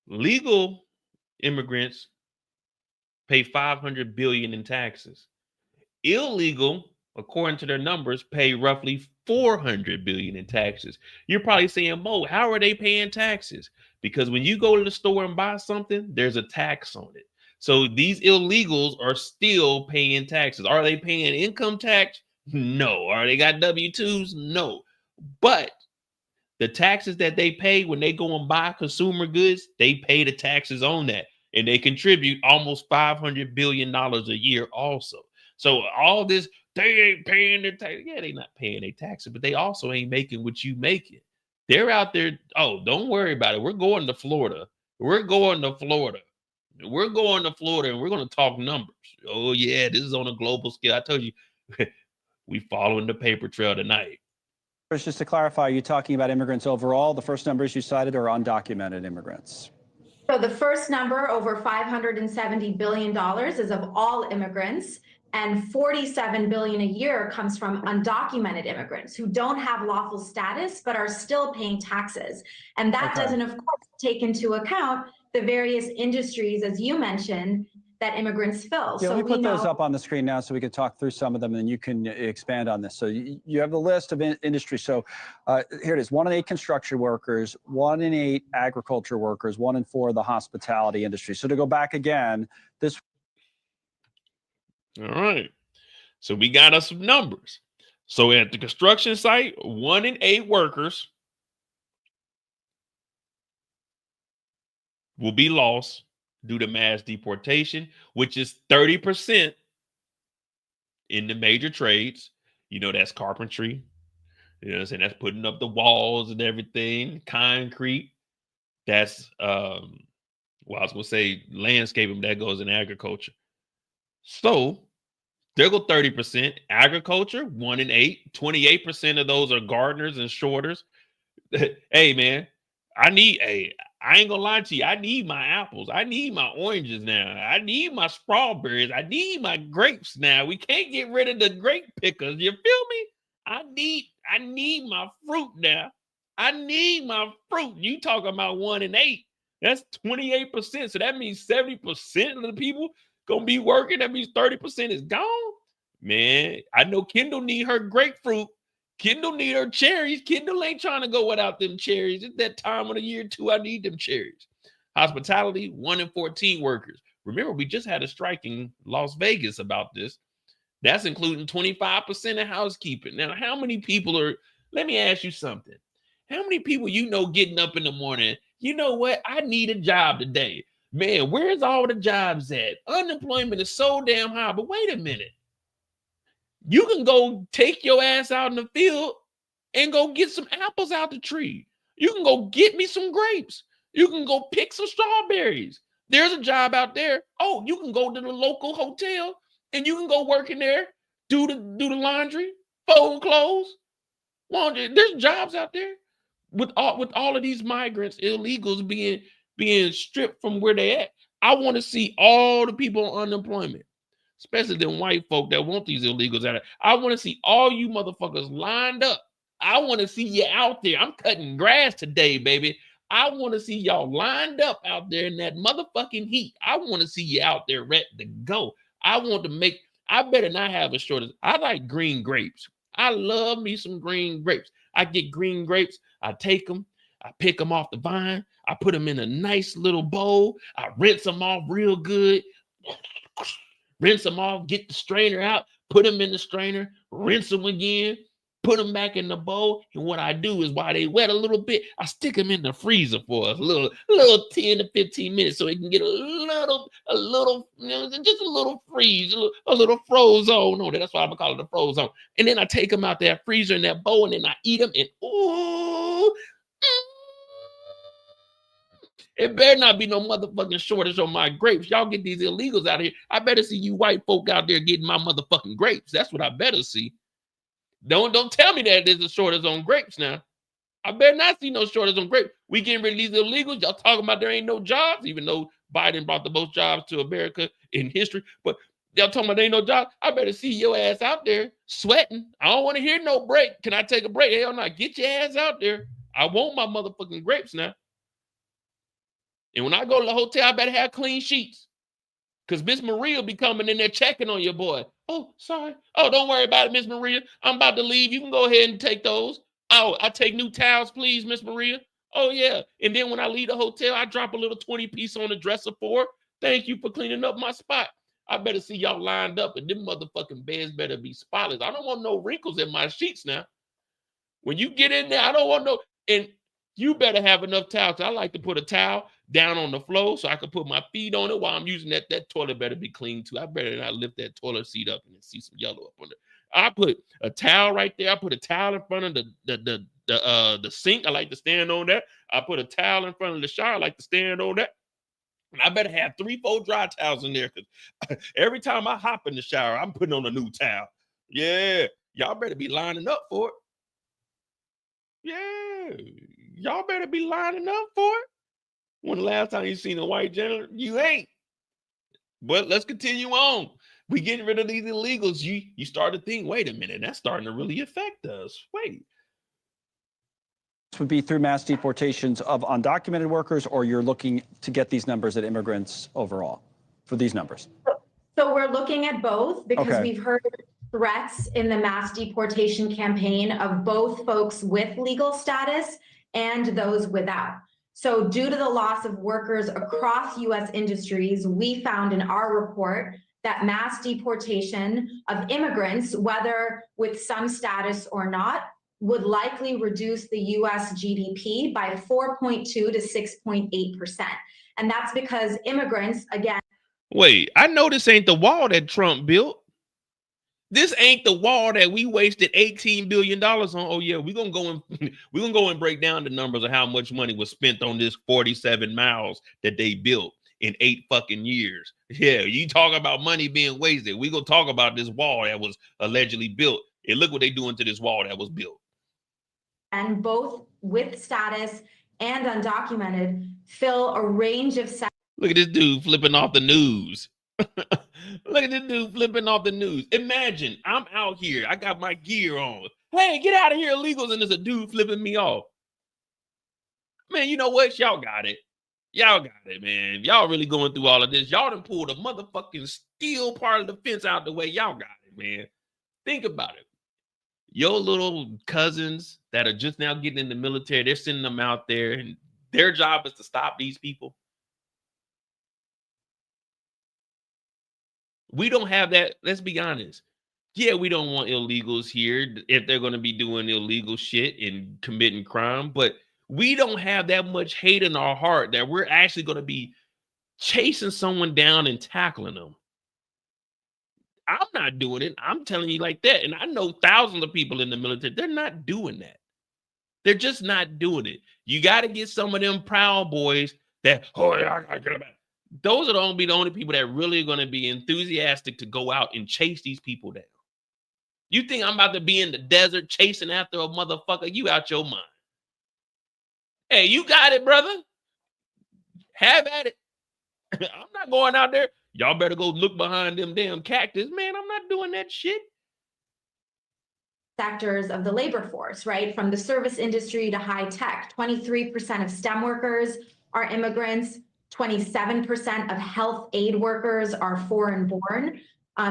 Legal immigrants pay $500 billion in taxes. Illegal, according to their numbers, pay roughly $400 billion in taxes. You're probably saying, Mo, how are they paying taxes? Because when you go to the store and buy something, there's a tax on it. So these illegals are still paying taxes. Are they paying income tax? No. Are they got W-2s? No. But the taxes that they pay when they go and buy consumer goods, they pay the taxes on that. And they contribute almost $500 billion a year also. So all this, they ain't paying their tax. Yeah, they not paying their taxes, but they also ain't making what you making. They're out there. Oh, don't worry about it. We're going to Florida. We're going to Florida. We're going to Florida and we're going to talk numbers. Oh, yeah, this is on a global scale. I told you, we following the paper trail tonight. Just to clarify, are you talking about immigrants overall? The first numbers you cited are undocumented immigrants. So the first number, over $570 billion, is of all immigrants. And $47 billion a year comes from undocumented immigrants who don't have lawful status, but are still paying taxes. And that doesn't, of course, take into account the various industries, as you mentioned, that immigrants fill. Yeah, so let me put those up on the screen now so we can talk through some of them and you can expand on this. So you have the list of industries. So here it is, 1 in 8 construction workers, 1 in 8 agriculture workers, 1 in 4 the hospitality industry. So to go back again, this. All right. So we got us some numbers. So at the construction site, 1 in 8 workers will be lost due to mass deportation, which is 30% in the major trades. You know, that's carpentry. You know what I'm saying? That's putting up the walls and everything, concrete. That's well, I was gonna say landscaping, that goes in agriculture. So there go 30%. Agriculture, 1 in 8. 28% of those are gardeners and shorters. Hey man, I ain't gonna lie to you. I need my apples. I need my oranges now. I need my strawberries. I need my grapes now. We can't get rid of the grape pickers. You feel me? I need my fruit now. I need my fruit. You talking about 1 in 8. That's 28%. So that means 70% of the people gonna be working. That means 30% is gone. Man, I know Kendall need her grapefruit. Kendall need her cherries. Kendall ain't trying to go without them cherries. It's that time of the year too. I need them cherries. Hospitality, 1 in 14 workers. Remember, we just had a strike in Las Vegas about this. That's including 25% of housekeeping. Now, how many people are, let me ask you something. How many people you know getting up in the morning, you know what? I need a job today. Man, where's all the jobs at? Unemployment is so damn high. But wait a minute. You can go take your ass out in the field and go get some apples out the tree. You can go get me some grapes. You can go pick some strawberries. There's a job out there. Oh, you can go to the local hotel and you can go work in there, do the laundry, fold clothes. There's jobs out there with all of these migrants, illegals being stripped from where they at. I want to see all the people on unemployment, especially them white folk that want these illegals out. I want to see all you motherfuckers lined up. I want to see you out there. I'm cutting grass today, baby. I want to see y'all lined up out there in that motherfucking heat. I want to see you out there ready to go. I better not have a shortage. I like green grapes. I love me some green grapes. I get green grapes. I take them. I pick them off the vine. I put them in a nice little bowl. I rinse them off real good. Rinse them off, get the strainer out, put them in the strainer, rinse them again, put them back in the bowl. And what I do is while they wet a little bit, I stick them in the freezer for a little 10 to 15 minutes so it can get a little, you know, just a little freeze, a little froze on. No, that's why I'm gonna call it a froze on. And then I take them out that freezer in that bowl and then I eat them and ooh. It better not be no motherfucking shortage on my grapes. Y'all get these illegals out here. I better see you white folk out there getting my motherfucking grapes. That's what I better see. Don't tell me that there's a shortage on grapes now. I better not see no shortage on grapes. We getting rid of these illegals. Y'all talking about there ain't no jobs, even though Biden brought the most jobs to America in history. But y'all talking about there ain't no jobs. I better see your ass out there sweating. I don't want to hear no break. Can I take a break? Hell no. Get your ass out there. I want my motherfucking grapes now. And when I go to the hotel, I better have clean sheets. Because Miss Maria will be coming in there checking on your boy. Oh, sorry. Oh, don't worry about it, Miss Maria. I'm about to leave. You can go ahead and take those. Oh, I take new towels, please, Miss Maria. Oh, yeah. And then when I leave the hotel, I drop a little 20-piece on the dresser for her. Thank you for cleaning up my spot. I better see y'all lined up, and them motherfucking beds better be spotless. I don't want no wrinkles in my sheets now. When you get in there, I don't want no... And you better have enough towels. I like to put a towel down on the floor so I can put my feet on it while I'm using that. That toilet better be clean too. I better not lift that toilet seat up and see some yellow up on it. I put a towel right there. I put a towel in front of the sink. I like to stand on that. I put a towel in front of the shower. I like to stand on that. And I better have 3-4 dry towels in there because every time I hop in the shower, I'm putting on a new towel. Yeah, y'all better be lining up for it. Yeah, y'all better be lining up for it. When the last time you seen a white gentleman? You ain't. But let's continue on. We getting rid of these illegals. You start to think, wait a minute, that's starting to really affect us. Wait. This would be through mass deportations of undocumented workers, or you're looking to get these numbers at immigrants overall for these numbers? So we're looking at both because we've heard threats in the mass deportation campaign of both folks with legal status and those without. So due to the loss of workers across U.S. industries, we found in our report that mass deportation of immigrants, whether with some status or not, would likely reduce the US GDP by 4.2 to 6.8%. And that's because immigrants, again. Wait, I know this ain't the wall that Trump built. This ain't the wall that we wasted $18 billion on. Oh yeah, we're gonna go and break down the numbers of how much money was spent on this 47 miles that they built in 8 fucking years. Yeah, you talk about money being wasted. We gonna talk about this wall that was allegedly built. And look what they doing to this wall that was built. And both with status and undocumented fill a range of. Look at this dude flipping off the news. Look at this dude flipping off the news. Imagine I'm out here. I got my gear on. Hey, get out of here, illegals. And there's a dude flipping me off. Man, you know what? Y'all got it. Y'all got it, man. Y'all really going through all of this. Y'all done pulled a motherfucking steel part of the fence out the way. Y'all got it, man. Think about it. Your little cousins that are just now getting in the military, they're sending them out there, and their job is to stop these people. We don't have that. Let's be honest. Yeah, we don't want illegals here if they're going to be doing illegal shit and committing crime, but we don't have that much hate in our heart that we're actually going to be chasing someone down and tackling them. I'm not doing it. I'm telling you like that. And I know thousands of people in the military. They're not doing that. They're just not doing it. You got to get some of them Proud Boys that, oh, yeah, I got to get them out. Those are the only people that really are going to be enthusiastic to go out and chase these people down. You think I'm about to be in the desert chasing after a motherfucker? You out your mind. Hey, you got it, brother. Have at it. I'm not going out there. Y'all better go look behind them damn cactus. Man, I'm not doing that shit. Sectors of the labor force, right? From the service industry to high tech. 23% of STEM workers are immigrants. 27% of health aid workers are foreign born.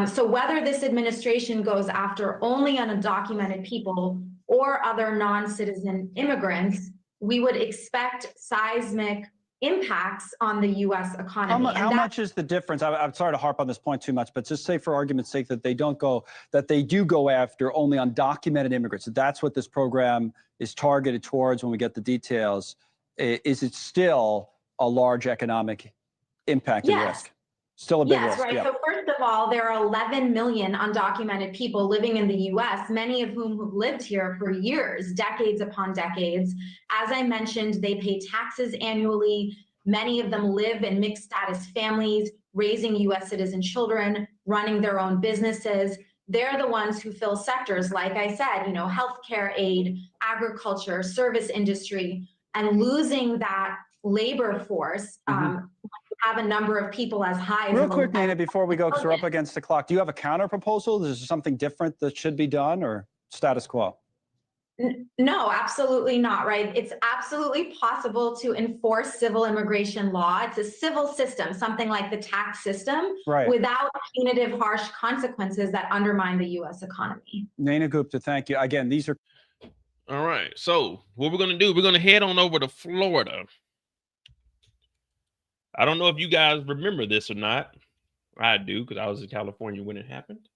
So whether this administration goes after only undocumented people or other non-citizen immigrants, we would expect seismic impacts on the U.S. economy. How much is the difference? I'm sorry to harp on this point too much, but just say for argument's sake that they do go after only undocumented immigrants. That's what this program is targeted towards when we get the details. Is it still a large economic impact and risk? Still a big risk. Right. Yeah. So first of all, there are 11 million undocumented people living in the U.S., many of whom have lived here for years, decades upon decades. As I mentioned, they pay taxes annually. Many of them live in mixed status families, raising U.S. citizen children, running their own businesses. They're the ones who fill sectors, like I said, healthcare aid, agriculture, service industry, and losing that labor force. Have a number of people as high as real quick, Nina, before we go, because we're up against the clock. Do you have a counter proposal? Is there something different that should be done, or status quo? No, absolutely not, right? It's absolutely possible to enforce civil immigration law. It's a civil system, something like the tax system, without punitive, harsh consequences that undermine the U.S. economy. Nina Gupta, thank you. Again, these are... All right, so what we're going to do, we're going to head on over to Florida. I don't know if you guys remember this or not. I do, because I was in California when it happened.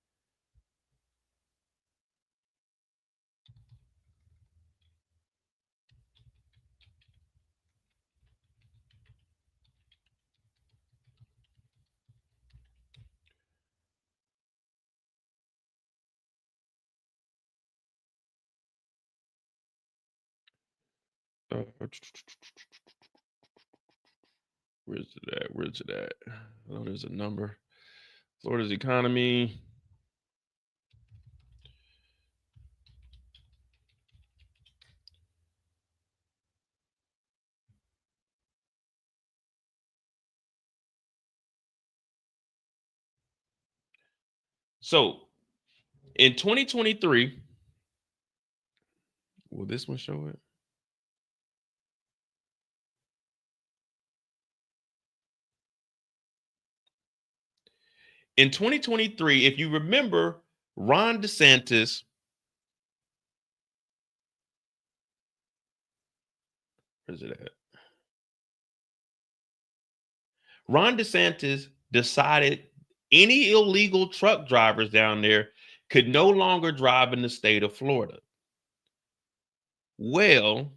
Where's it at? Where's it at? Oh, there's a number. Florida's economy. So in 2023, will this one show it? In 2023, if you remember, Ron DeSantis where's it at? Ron DeSantis decided any illegal truck drivers down there could no longer drive in the state of Florida. Well,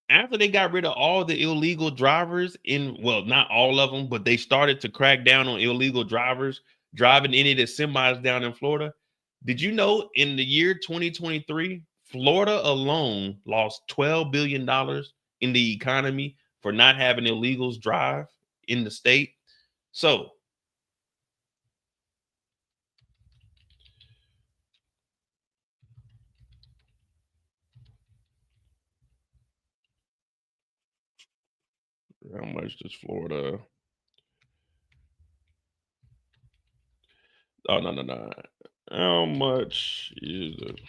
after they got rid of all the illegal drivers well, not all of them, but they started to crack down on illegal drivers driving any of the semis down in Florida. Did you know in the year 2023, Florida alone lost $12 billion in the economy for not having illegals drive in the state? So how much does Florida? Oh, no. How much is it?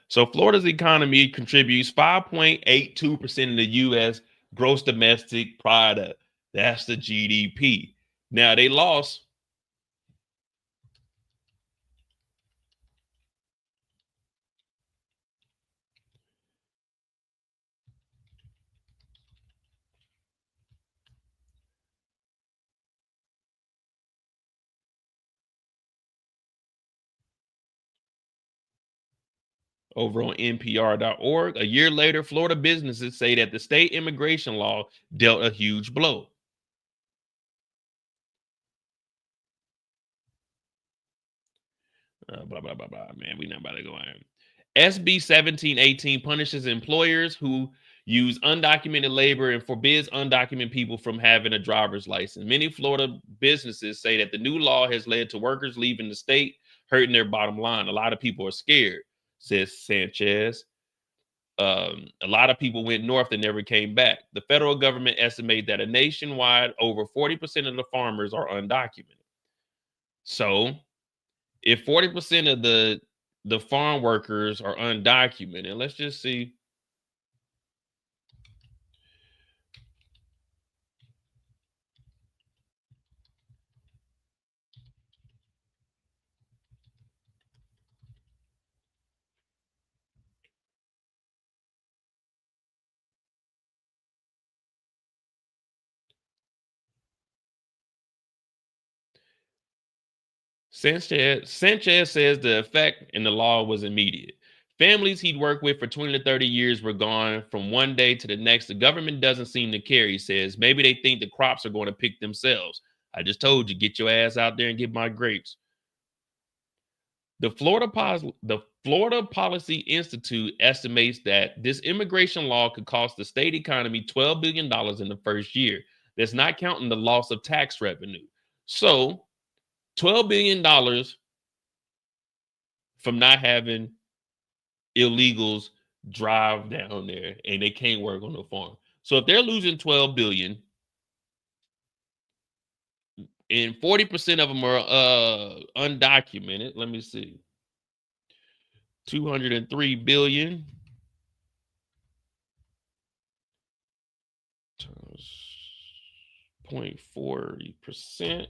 So Florida's economy contributes 5.82% of the U.S. gross domestic product. That's the GDP. Now they lost over on NPR.org. A year later, Florida businesses say that the state immigration law dealt a huge blow. Blah, blah, blah, blah. Man, we not about to go in. SB 1718 punishes employers who use undocumented labor and forbids undocumented people from having a driver's license. Many Florida businesses say that the new law has led to workers leaving the state, hurting their bottom line. A lot of people are scared, says Sanchez. A lot of people went north and never came back. The federal government estimates that nationwide, over 40% of the farmers are undocumented. So if 40% of the farm workers are undocumented, let's just see. Sanchez says the effect in the law was immediate. Families he'd worked with for 20 to 30 years were gone from one day to the next. The government doesn't seem to care, he says. Maybe they think the crops are going to pick themselves. I just told you, get your ass out there and get my grapes. The Florida Policy Institute estimates that this immigration law could cost the state economy $12 billion in the first year. That's not counting the loss of tax revenue. So $12 billion from not having illegals drive down there and they can't work on the farm. So if they're losing 12 billion and 40% of them are undocumented, let me see. 203 billion times 0.40%.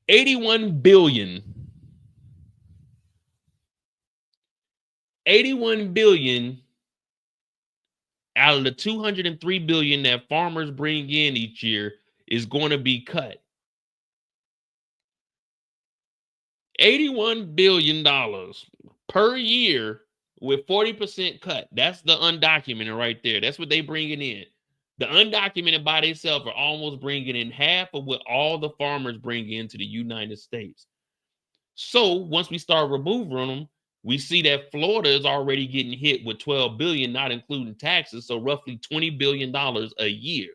$81 billion out of the 203 billion that farmers bring in each year is going to be cut. $81 billion per year with 40% cut. That's the undocumented right there. That's what they bringing in. The undocumented by themselves are almost bringing in half of what all the farmers bring into the United States. So once we start removing them, we see that Florida is already getting hit with 12 billion, not including taxes. So roughly $20 billion a year.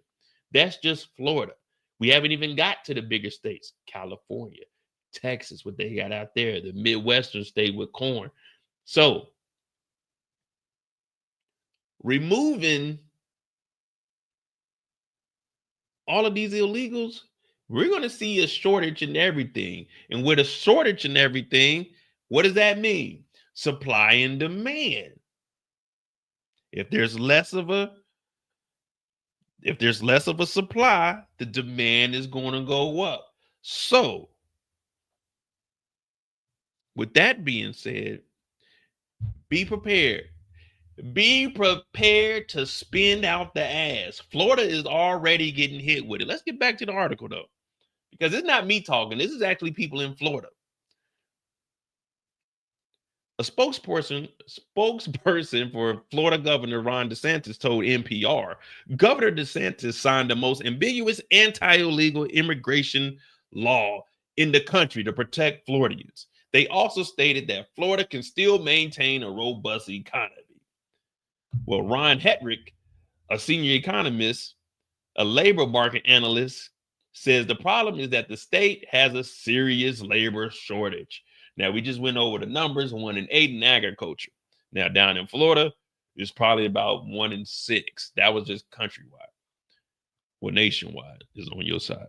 That's just Florida. We haven't even got to the bigger states, California, Texas, what they got out there, the Midwestern state with corn. So removing all of these illegals, we're going to see a shortage in everything. And with a shortage in everything, what does that mean? Supply and demand. If there's less of a If there's less of a supply, the demand is going to go up. So, with that being said, be prepared. Be prepared to spend out the ass. Florida is already getting hit with it. Let's get back to the article, though, because it's not me talking. This is actually people in Florida. A spokesperson for Florida Governor Ron DeSantis told NPR, Governor DeSantis signed the most ambiguous anti-illegal immigration law in the country to protect Floridians. They also stated that Florida can still maintain a robust economy. Well, Ron Hetrick, a senior economist, a labor market analyst, says the problem is that the state has a serious labor shortage. Now, we just went over the numbers, 1 in 8 in agriculture. Now, down in Florida, it's probably about 1 in 6. That was just countrywide. Well, nationwide is on your side.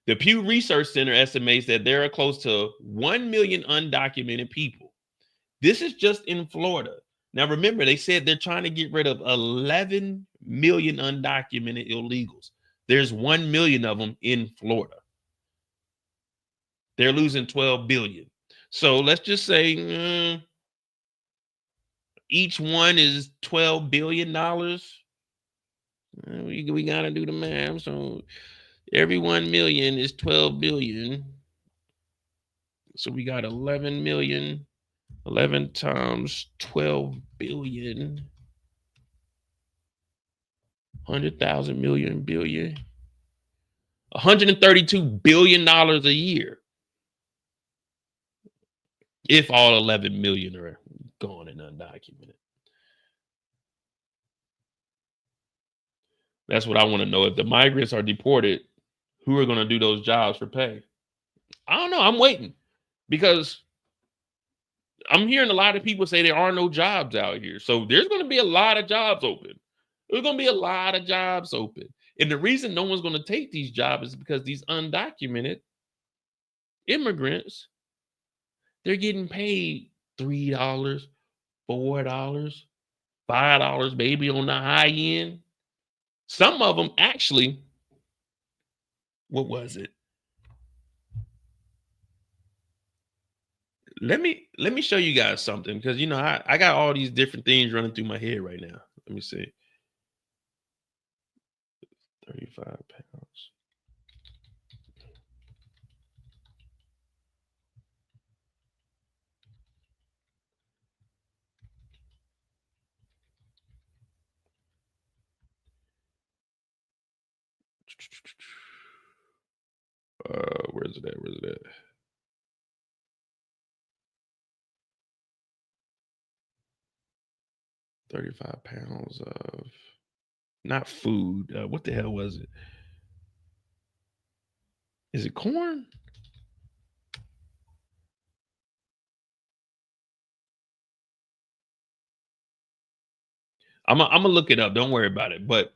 The Pew Research Center estimates that there are close to 1 million undocumented people. This is just in Florida. Now, remember, they said they're trying to get rid of 11 million undocumented illegals. There's 1 million of them in Florida. They're losing $12 billion. So let's just say each one is $12 billion. We got to do the math. So every 1 million is 12 billion. So we got 11 million. 11 times 12 billion. 100,000 million billion. $132 billion a year. If all 11 million are gone and undocumented. That's what I want to know. If the migrants are deported, who are going to do those jobs for pay? I don't know. I'm waiting because I'm hearing a lot of people say there are no jobs out here. So there's going to be a lot of jobs open. There's going to be a lot of jobs open. And the reason no one's going to take these jobs is because these undocumented immigrants, they're getting paid $3, $4, $5, maybe on the high end. Some of them actually, what was it? Let me show you guys something because you know I got all these different things running through my head right now. Let me see. 35 pounds. Where's it at? Where's it at? £35 of not food. What the hell was it? Is it corn? I'm gonna look it up. Don't worry about it. But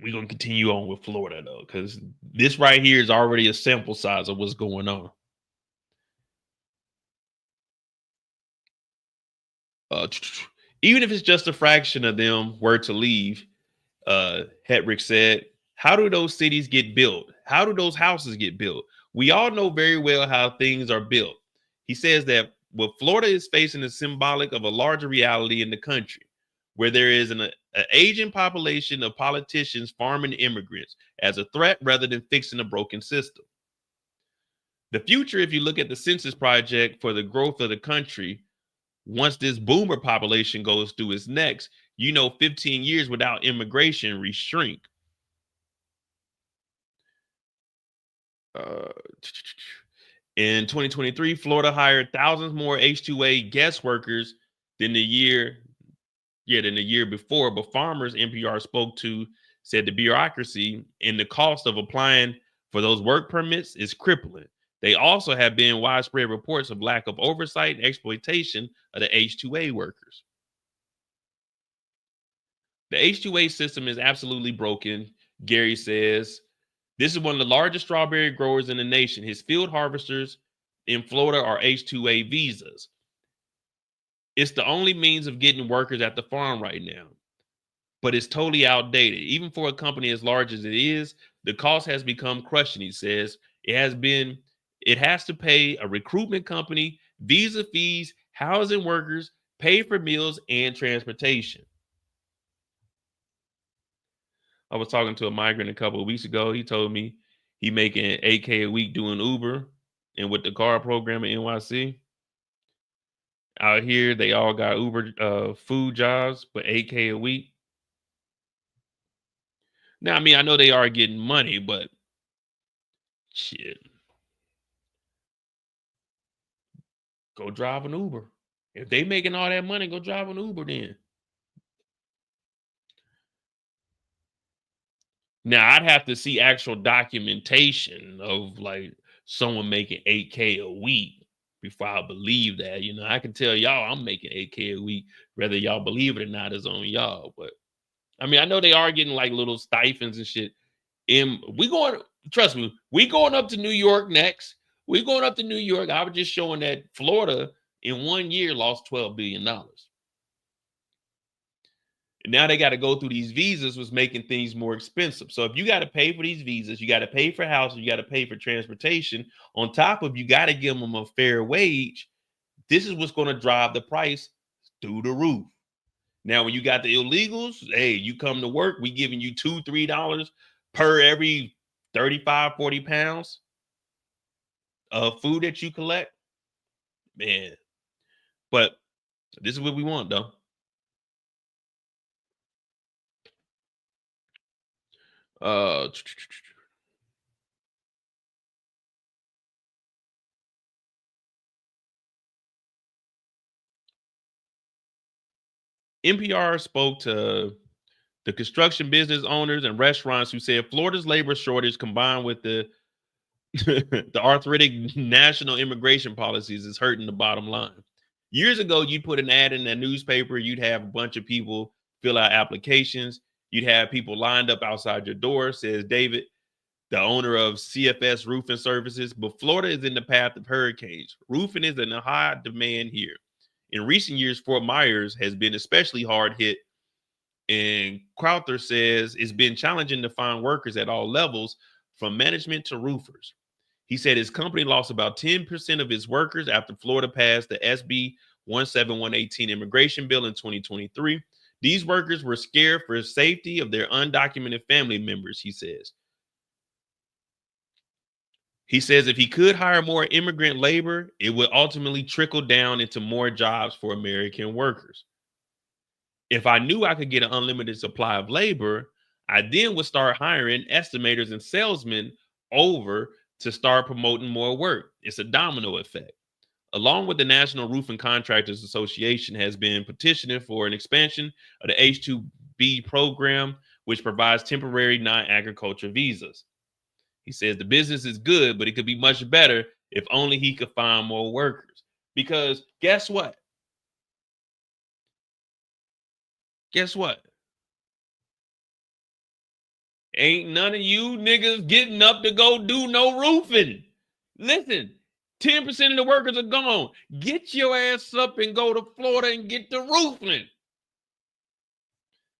we're gonna continue on with Florida though, because this right here is already a sample size of what's going on. Even if it's just a fraction of them were to leave, Hetrick said, how do those cities get built? How do those houses get built? We all know very well how things are built. He says that what Florida is facing is symbolic of a larger reality in the country, where there is an aging population of politicians farming immigrants as a threat rather than fixing a broken system. The future, if you look at the census project for the growth of the country, once this boomer population goes through its next, 15 years without immigration shrink. In 2023, Florida hired thousands more H-2A guest workers than the year before. But farmers NPR spoke to said the bureaucracy and the cost of applying for those work permits is crippling. They also have been widespread reports of lack of oversight and exploitation of the H-2A workers. The H-2A system is absolutely broken, Gary says. This is one of the largest strawberry growers in the nation. His field harvesters in Florida are H-2A visas. It's the only means of getting workers at the farm right now. but it's totally outdated. Even for a company as large as it is, the cost has become crushing, he says. It has to pay a recruitment company, visa fees, housing workers, pay for meals and transportation. I was talking to a migrant a couple of weeks ago. He told me he making $8K a week doing Uber and with the car program at NYC. Out here, they all got Uber food jobs, but $8K a week. Now, I mean, I know they are getting money, but shit. Go drive an Uber. If they making all that money, go drive an Uber then. Now, I'd have to see actual documentation of like someone making $8K a week before I believe that. You know, I can tell y'all I'm making $8K a week. Whether y'all believe it or not is on y'all. But I mean, I know they are getting like little stipends and shit. Trust me, we going up to New York next. We going up to New York. I was just showing that Florida in 1 year lost $12 billion. And now they got to go through these visas, was making things more expensive. So if you got to pay for these visas, you got to pay for housing, you got to pay for transportation. On top of, you got to give them a fair wage. This is what's going to drive the price through the roof. Now, when you got the illegals, hey, you come to work, we giving you $2, $3 per every 35, 40 pounds of food that you collect. Man, but this is what we want, though. NPR spoke to the construction business owners and restaurants who said Florida's labor shortage combined with the the arthritic national immigration policies is hurting the bottom line. Years ago, you'd put an ad in the newspaper, you'd have a bunch of people fill out applications, you'd have people lined up outside your door, says David, the owner of CFS Roofing Services. But Florida is in the path of hurricanes. Roofing is in a high demand here. In recent years, Fort Myers has been especially hard hit. And Crowther says it's been challenging to find workers at all levels, from management to roofers. He said his company lost about 10% of its workers after Florida passed the SB 17118 immigration bill in 2023. These workers were scared for the safety of their undocumented family members, he says. He says if he could hire more immigrant labor, it would ultimately trickle down into more jobs for American workers. If I knew I could get an unlimited supply of labor, I then would start hiring estimators and salesmen over to start promoting more work. It's a domino effect. Along with the National Roofing Contractors Association has been petitioning for an expansion of the H-2B program, which provides temporary non-agriculture visas. He says the business is good, but it could be much better if only he could find more workers. Because guess what? Guess what? Ain't none of you niggas getting up to go do no roofing. Listen, 10% of the workers are gone. Get your ass up and go to Florida and get the roofing.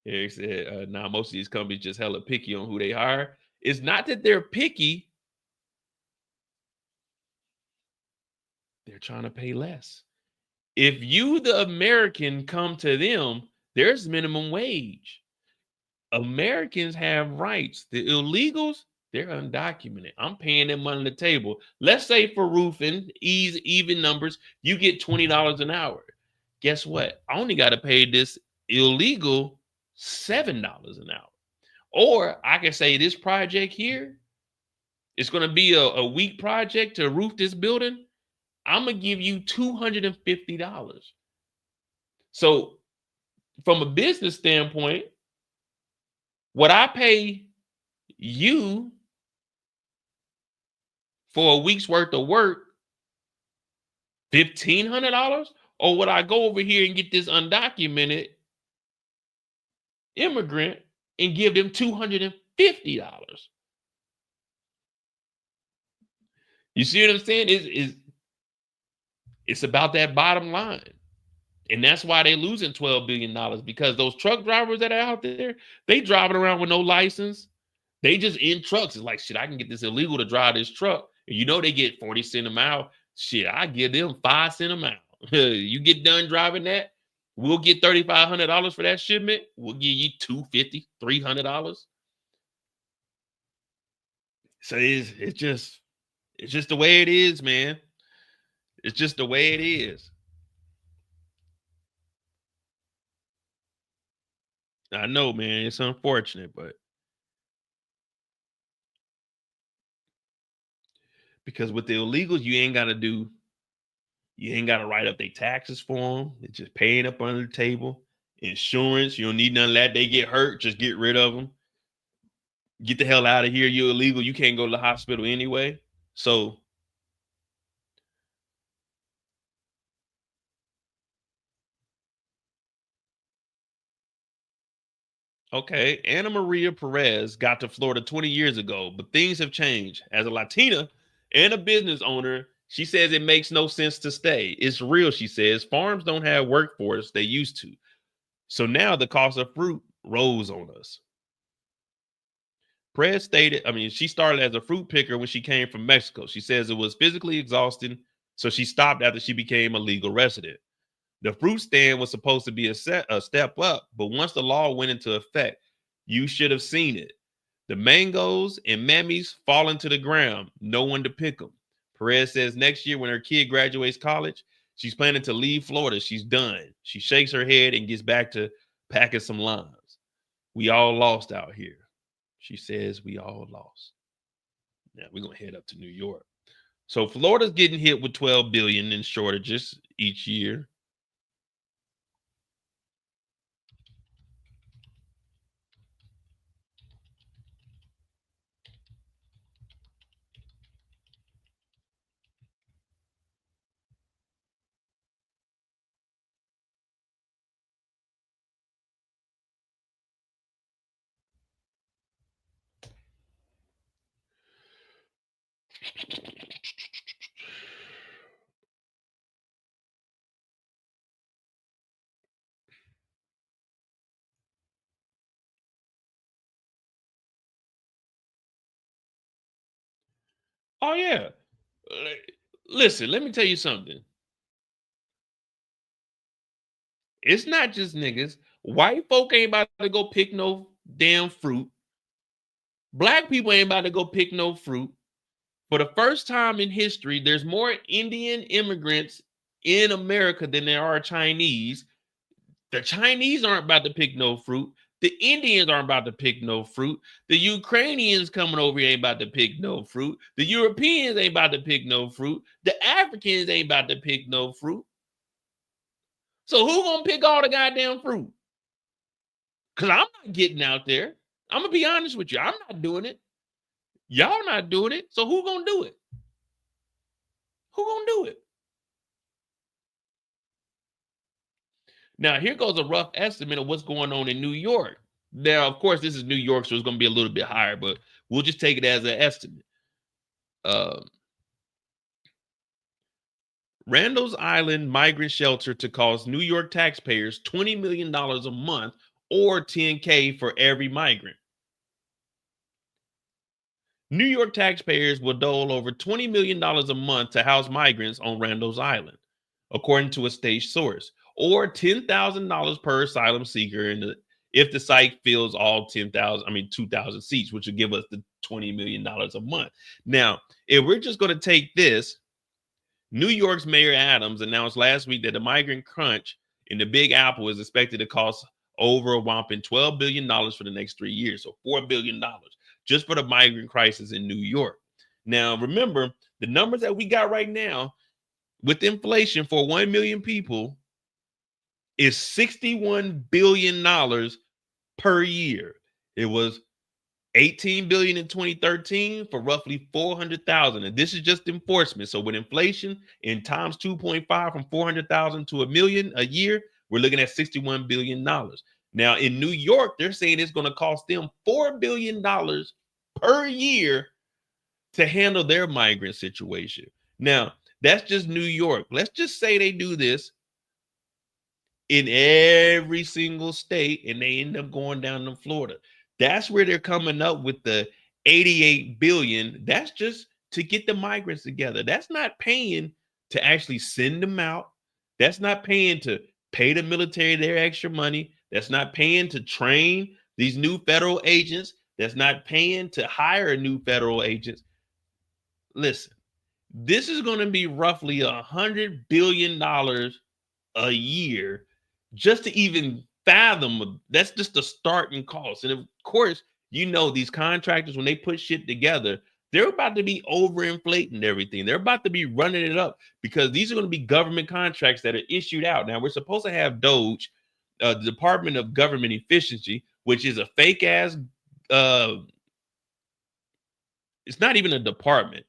Eric said, now most of these companies just hella picky on who they hire. It's not that they're picky. They're trying to pay less. If you, the American, come to them, there's minimum wage. Americans have rights. The illegals, they're undocumented. I'm paying them money on the table. Let's say for roofing, even numbers, you get $20 an hour. Guess what? I only got to pay this illegal $7 an hour. Or I can say this project here, it's going to be a week project to roof this building. I'm going to give you $250. So from a business standpoint, what I pay you for a week's worth of work, $1,500, or would I go over here and get this undocumented immigrant and give them $250? You see what I'm saying? It's about that bottom line. And that's why they're losing $12 billion, because those truck drivers that are out there, they driving around with no license. They just in trucks. It's like, shit, I can get this illegal to drive this truck. And you know they get 40 cents a mile. Shit, I give them 5 cents a mile. You get done driving that, we'll get $3,500 for that shipment. We'll give you $250, $300. So it's just the way it is, man. It's just the way it is. I know, man. It's unfortunate, but because with the illegals, you ain't got to write up their taxes for them. It's just paying up under the table. Insurance, you don't need none of that. They get hurt, just get rid of them. Get the hell out of here. You're illegal. You can't go to the hospital anyway. So okay, Ana Maria Perez got to Florida 20 years ago, but things have changed. As a Latina and a business owner, she says it makes no sense to stay. It's real, she says. Farms don't have workforce they used to. So now the cost of fruit rose on us. Perez stated, she started as a fruit picker when she came from Mexico. She says it was physically exhausting, so she stopped after she became a legal resident. The fruit stand was supposed to be a step up, but once the law went into effect, you should have seen it. The mangoes and mammies falling to the ground, no one to pick them. Perez says next year when her kid graduates college, she's planning to leave Florida. She's done. She shakes her head and gets back to packing some limes. We all lost out here. She says we all lost. Now we're going to head up to New York. So Florida's getting hit with $12 billion in shortages each year. Oh, yeah. Listen, let me tell you something. It's not just niggas. White folk ain't about to go pick no damn fruit. Black people ain't about to go pick no fruit. For the first time in history, there's more Indian immigrants in America than there are Chinese. The Chinese aren't about to pick no fruit. The Indians aren't about to pick no fruit. The Ukrainians coming over here ain't about to pick no fruit. The Europeans ain't about to pick no fruit. The Africans ain't about to pick no fruit. So who gonna pick all the goddamn fruit? Because I'm not getting out there. I'm gonna be honest with you. I'm not doing it. Y'all not doing it. So who gonna do it? Who gonna do it? Now, here goes a rough estimate of what's going on in New York. Now, of course, this is New York, so it's going to be a little bit higher, but we'll just take it as an estimate. Randall's Island migrant shelter to cost New York taxpayers $20 million a month or $10K for every migrant. New York taxpayers will dole over $20 million a month to house migrants on Randall's Island, according to a state source, or $10,000 per asylum seeker if the site fills all 2,000 seats, which would give us the $20 million a month. Now, if we're just going to take this, New York's Mayor Adams announced last week that the migrant crunch in the Big Apple is expected to cost over a whopping $12 billion for the next 3 years. So $4 billion just for the migrant crisis in New York. Now, remember, the numbers that we got right now with inflation for 1 million people is $61 billion per year. It was $18 billion in 2013 for roughly 400,000. And this is just enforcement. So with inflation in times 2.5 from 400,000 to a million a year, we're looking at $61 billion. Now in New York, they're saying it's going to cost them $4 billion per year to handle their migrant situation. Now, that's just New York. Let's just say they do this in every single state, and they end up going down to Florida. That's where they're coming up with the 88 billion. That's just to get the migrants together. That's not paying to actually send them out. That's not paying to pay the military their extra money. That's not paying to train these new federal agents. That's not paying to hire new federal agents. Listen, this is going to be roughly $100 billion a year just to even fathom. That's just the starting cost. And of course, you know, these contractors, when they put shit together, they're about to be overinflating everything. They're about to be running it up because these are going to be government contracts that are issued out. Now, we're supposed to have DOGE, the Department of Government Efficiency, which is a fake ass, it's not even a department.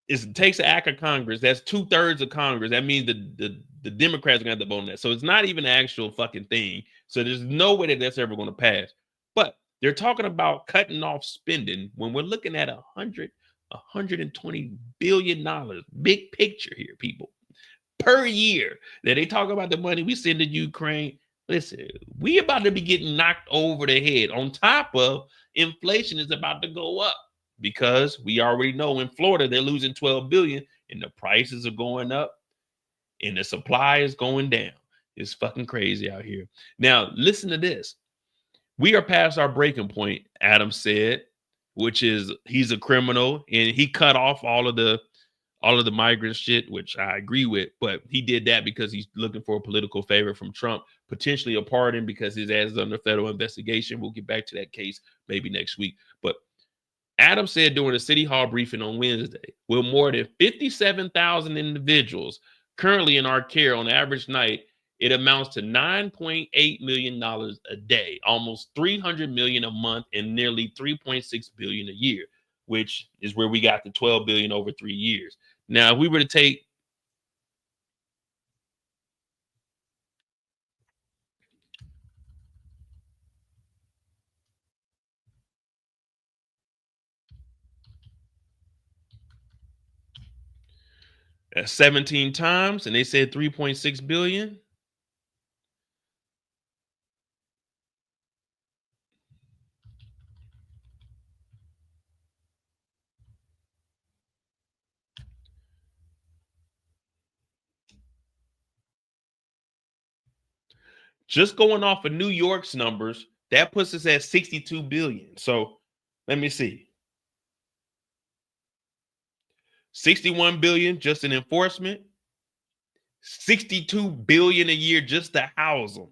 It takes an act of Congress. That's 2/3 of Congress. That means the Democrats are going to have to vote on that. So it's not even an actual fucking thing. So there's no way that that's ever going to pass. But they're talking about cutting off spending when we're looking at $120 billion. Big picture here, people, per year. That they talk about the money we send to Ukraine. Listen, we about to be getting knocked over the head. On top of inflation is about to go up. Because we already know in Florida, they're losing 12 billion and the prices are going up and the supply is going down. It's fucking crazy out here. Now, listen to this. We are past our breaking point, Adam said, which is he's a criminal and he cut off all of the migrant shit, which I agree with, but he did that because he's looking for a political favor from Trump, potentially a pardon because his ass is under federal investigation. We'll get back to that case maybe next week. But Adam said during a city hall briefing on Wednesday, with more than 57,000 individuals currently in our care on average night, it amounts to $9.8 million a day, almost $300 million a month, and nearly $3.6 billion a year, which is where we got the $12 billion over 3 years. Now, if we were to take that's 17 times, and they said 3.6 billion. Just going off of New York's numbers, that puts us at 62 billion. So let me see. 61 billion just in enforcement, 62 billion a year just to house them.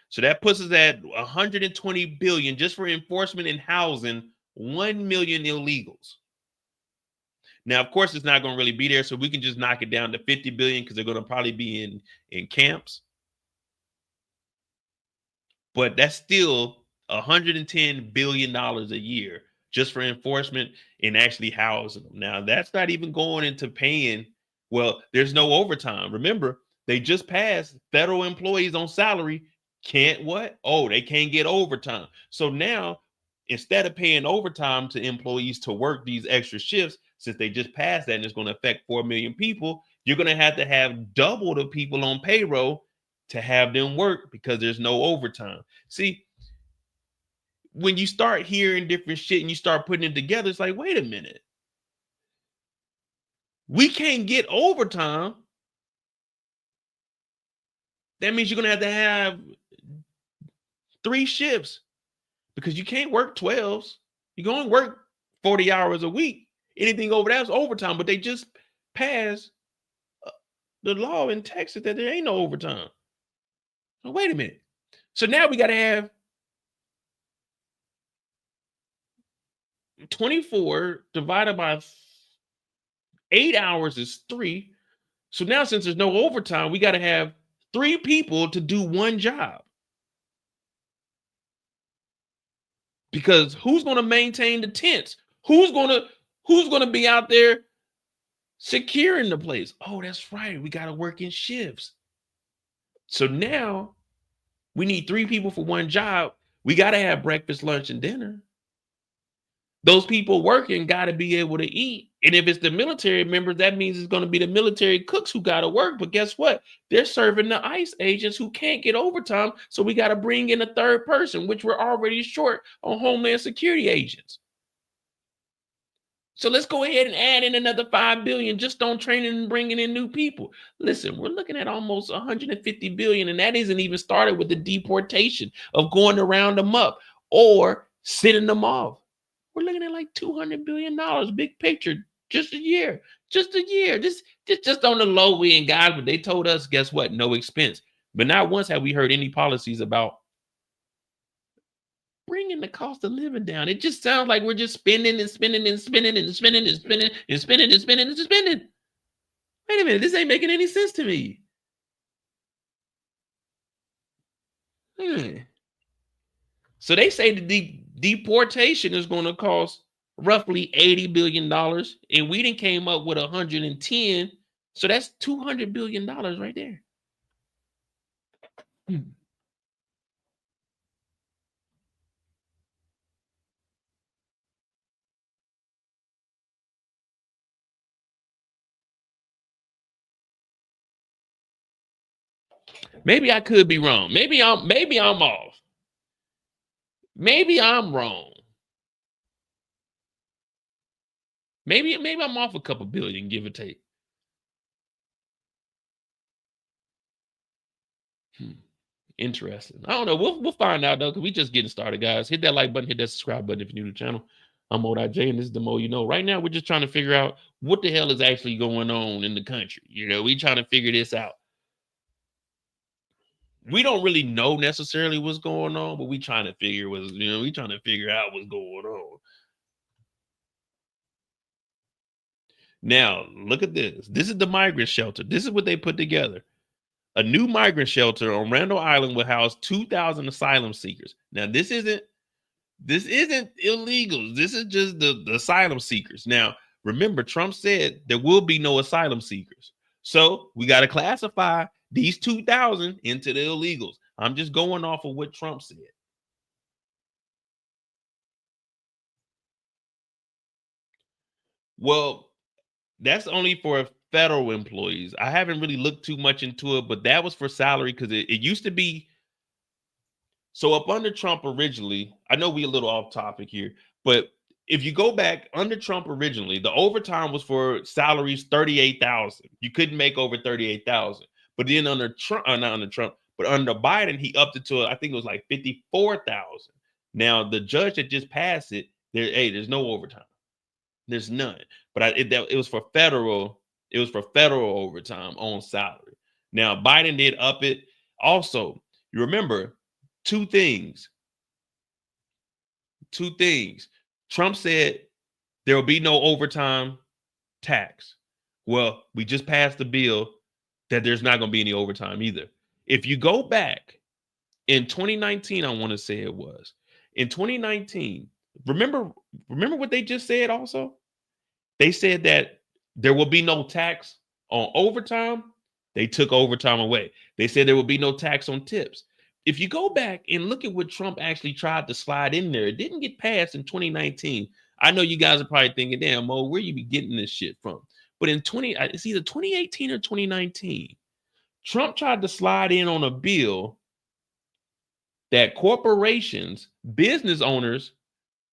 So that puts us at 120 billion just for enforcement and housing 1 million illegals. Now, of course, it's not going to really be there, so we can just knock it down to 50 billion because they're going to probably be in camps. But that's still $110 billion a year just for enforcement and actually housing them. Now, that's not even going into paying. Well, there's no overtime. Remember, they just passed federal employees on salary can't what? Oh, they can't get overtime. So now, instead of paying overtime to employees to work these extra shifts, since they just passed that and it's going to affect 4 million people, you're going to have double the people on payroll to have them work because there's no overtime. See, when you start hearing different shit and you start putting it together, it's like, wait a minute. We can't get overtime. That means you're going to have 3 shifts because you can't work 12s. You can only work 40 hours a week. Anything over that is overtime, but they just passed the law in Texas that there ain't no overtime. So wait a minute. So now we got to have 24 divided by 8 hours is 3. So now since there's no overtime, we got to have 3 people to do one job. Because who's going to maintain the tents? Who's going to be out there securing the place? Oh, that's right. We got to work in shifts. So now we need 3 people for one job. We got to have breakfast, lunch, and dinner. Those people working got to be able to eat And if it's the military members, that means it's going to be the military cooks who got to work. But guess what? They're serving the ICE agents who can't get overtime. So we got to bring in a third person, which we're already short on Homeland Security agents. So let's go ahead and add in another $5 billion just on training and bringing in new people. Listen, we're looking at almost $150 billion, and that isn't even started with the deportation of going to round them up or sending them off. We're looking at like $200 billion, big picture, just a year. This just on the low end, guys. But they told us, guess what? No expense. But not once have we heard any policies about bringing the cost of living down. It just sounds like we're just spending and spending and spending and spending and spending and spending and spending and spending. Wait a minute, this ain't making any sense to me. So they say the deportation is going to cost roughly $80 billion, and we done came up with 110. So that's $200 billion right there. Maybe I could be wrong. Maybe I'm off. Maybe I'm wrong. Maybe I'm off a couple billion, give or take. Interesting. I don't know. We'll find out though, because we just getting started, guys. Hit that like button, hit that subscribe button if you're new to the channel. I'm Mo.J, and this is the Mo You Know. Right now, we're just trying to figure out what the hell is actually going on in the country. You know, we trying to figure this out. We don't really know necessarily what's going on, but we trying to figure we trying to figure out what's going on. Now, look at this. This is the migrant shelter. This is what they put together. A new migrant shelter on Randall Island will house 2,000 asylum seekers. Now, this isn't illegals. This is just the asylum seekers. Now, remember, Trump said there will be no asylum seekers. So we got to classify these 2,000 into the illegals. I'm just going off of what Trump said. Well, that's only for federal employees. I haven't really looked too much into it, but that was for salary because it used to be. So up under Trump originally, I know we a little off topic here, but if you go back under Trump originally, the overtime was for salaries 38,000. You couldn't make over 38,000. But then under Trump, not under Trump, but under Biden, he upped it to I think it was like 54,000. Now the judge that just passed it, there's no overtime. There's none. But it was for federal. It was for federal overtime on salary. Now Biden did up it. Also, you remember two things. Trump said there will be no overtime tax. Well, we just passed the bill that there's not going to be any overtime either. If you go back in 2019, I want to say it was in 2019. Remember what they just said also? They said that there will be no tax on overtime. They took overtime away. They said there will be no tax on tips. If you go back and look at what Trump actually tried to slide in there, it didn't get passed in 2019. I know you guys are probably thinking, damn, Mo, where you be getting this shit from? But in it's either 2018 or 2019, Trump tried to slide in on a bill that corporations, business owners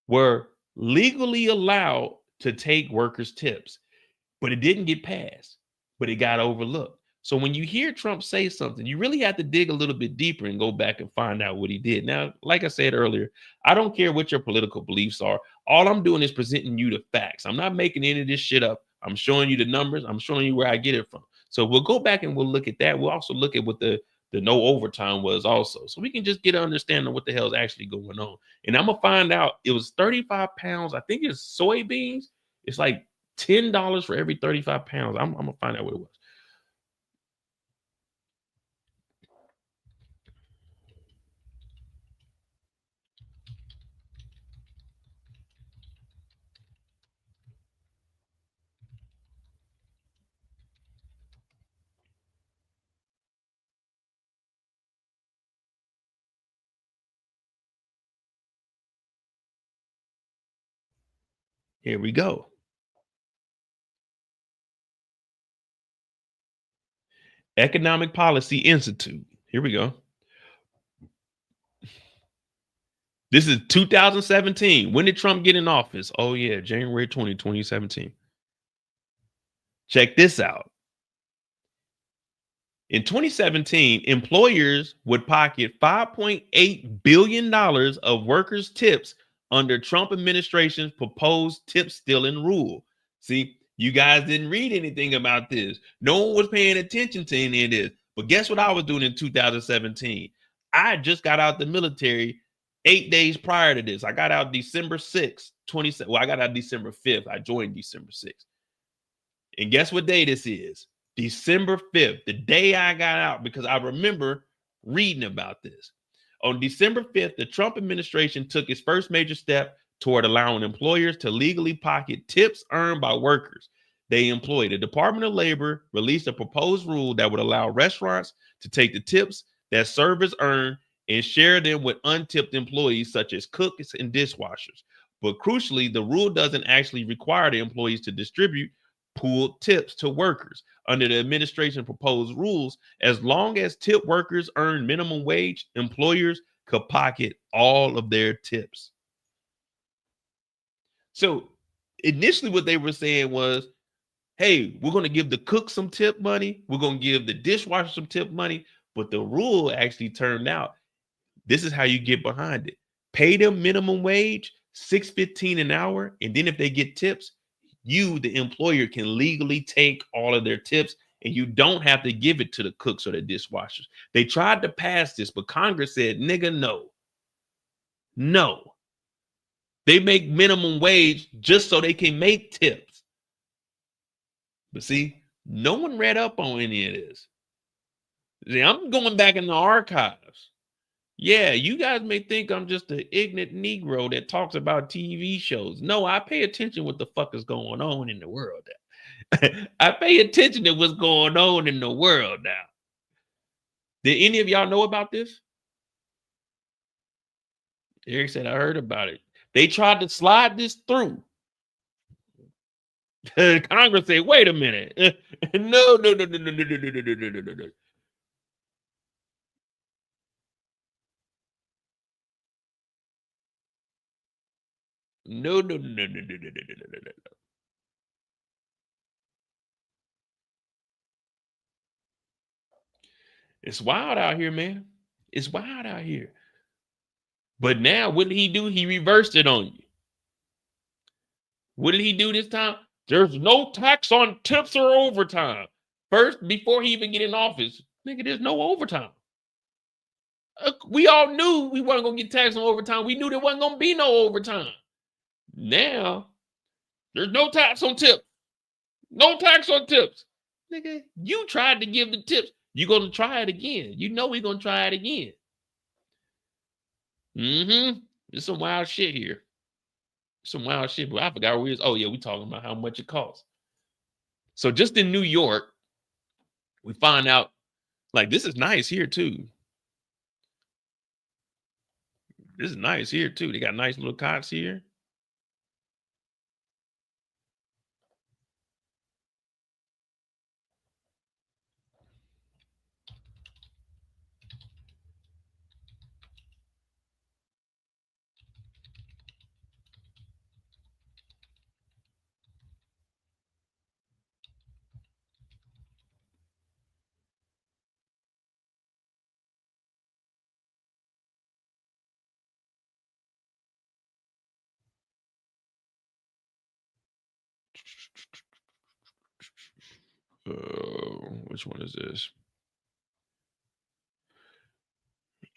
were legally allowed to take workers' tips, but it didn't get passed, but it got overlooked. So when you hear Trump say something, you really have to dig a little bit deeper and go back and find out what he did. Now, like I said earlier, I don't care what your political beliefs are. All I'm doing is presenting you the facts. I'm not making any of this shit up. I'm showing you the numbers. I'm showing you where I get it from. So we'll go back and we'll look at that. We'll also look at what the no overtime was also. So we can just get an understanding of what the hell is actually going on. And I'm going to find out it was 35 pounds. I think it's soybeans. It's like $10 for every 35 pounds. I'm going to find out what it was. Here we go. Economic Policy Institute. Here we go. This is 2017. When did Trump get in office? Oh, yeah, January 20, 2017. Check this out. In 2017, employers would pocket $5.8 billion of workers' tips under Trump administration's proposed tip stealing rule. See, you guys didn't read anything about this. No one was paying attention to any of this. But guess what I was doing in 2017? I just got out the military 8 days prior to this. I got out December 6th, I got out December 5th. I joined December 6th. And guess what day this is? December 5th, the day I got out, because I remember reading about this. On December 5th, the Trump administration took its first major step toward allowing employers to legally pocket tips earned by workers they employ. The Department of Labor released a proposed rule that would allow restaurants to take the tips that servers earn and share them with untipped employees such as cooks and dishwashers. But crucially, the rule doesn't actually require the employees to distribute pooled tips to workers. Under the administration proposed rules, as long as tip workers earn minimum wage, employers could pocket all of their tips. So initially what they were saying was, hey, we're going to give the cook some tip money. We're going to give the dishwasher some tip money. But the rule actually turned out, this is how you get behind it. Pay them minimum wage, $6.15 an hour. And then if they get tips, you, the employer, can legally take all of their tips, and you don't have to give it to the cooks or the dishwashers. They tried to pass this, but Congress said, nigga, no. No. They make minimum wage just so they can make tips. But see, no one read up on any of this. See, I'm going back in the archives. Yeah, you guys may think I'm just an ignorant Negro that talks about TV shows. No, I pay attention what the fuck is going on in the world. I pay attention to what's going on in the world now. Did any of y'all know about this? Eric said, I heard about it. They tried to slide this through. Congress said, wait a minute. No. No. It's wild out here, man. It's wild out here. But now, what did he do? He reversed it on you. What did he do this time? There's no tax on tips or overtime. First, before he even get in office, nigga, there's no overtime. We all knew we weren't going to get taxed on overtime. We knew there wasn't going to be no overtime. Now, there's no tax on tips. No tax on tips. Nigga, you tried to give the tips. You're going to try it again. You know we're going to try it again. There's some wild shit here. Some wild shit, but I forgot where we is. Oh, yeah, we talking about how much it costs. So just in New York, we find out, like, this is nice here, too. This is nice here, too. They got nice little cots here. Which one is this?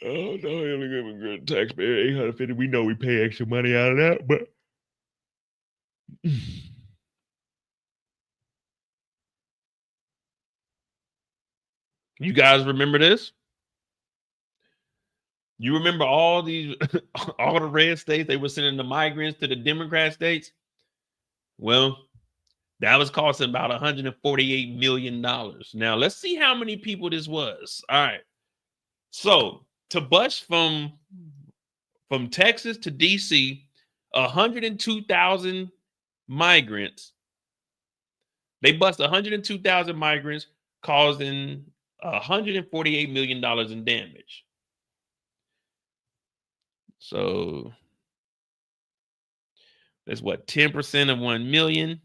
Oh no, only immigrant taxpayer $850. We know we pay extra money out of that, but you guys remember this? You remember all these, all the red states, they were sending the migrants to the Democrat states? Well, that was costing about $148 million. Now, let's see how many people this was. All right. So, to bus from Texas to D.C., 102,000 migrants. They bust 102,000 migrants, causing $148 million in damage. So that's what, 10% of 1 million.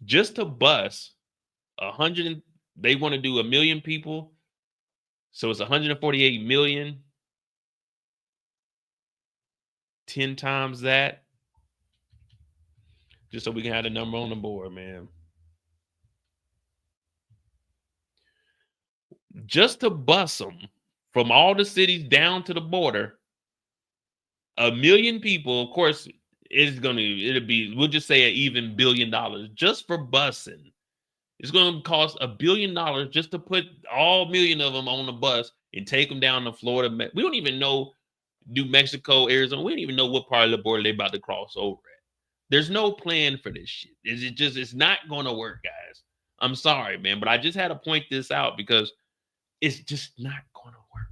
Just to bus 100, they want to do 1 million people. So it's 148 million. 10 times that. Just so we can have the number on the board, man. Just to bus them from all the cities down to the border, 1 million people, of course, it'll be, we'll just say an even $1 billion just for busing. It's going to cost $1 billion just to put all 1 million of them on the bus and take them down to Florida. We don't even know New Mexico, Arizona. We don't even know what part of the border they're about to cross over at. There's no plan for this shit. It's not going to work, guys. I'm sorry, man, but I just had to point this out because it's just not going to work.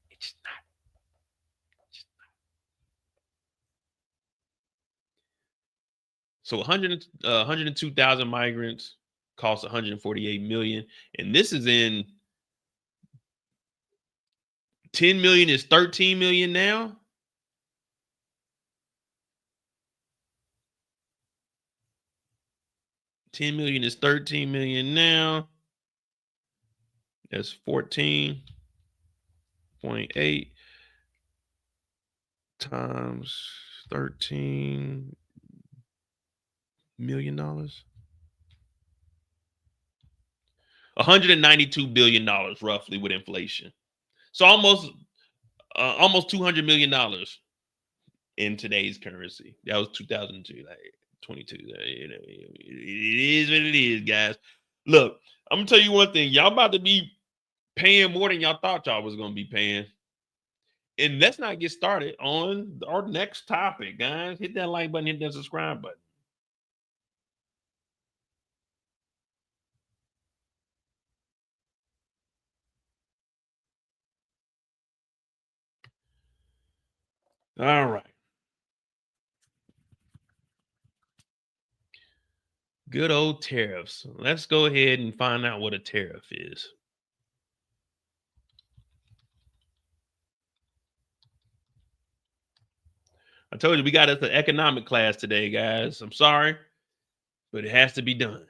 It's just not. So 102,000 migrants cost 148 million. And this is in 10 million is 13 million now. $10 million is 13 million now. That's 14.8 times $13 million. $192 billion roughly with inflation. So almost $200 million in today's currency. That was 2002, like 22. It is what it is, guys. Look, I'm gonna tell you one thing. Y'all about to be paying more than y'all thought y'all was gonna be paying. And let's not get started on our next topic, guys. Hit that like button, hit that subscribe button. All right. Good old tariffs. Let's go ahead and find out what a tariff is. I told you we got us an economic class today, guys. I'm sorry, but it has to be done.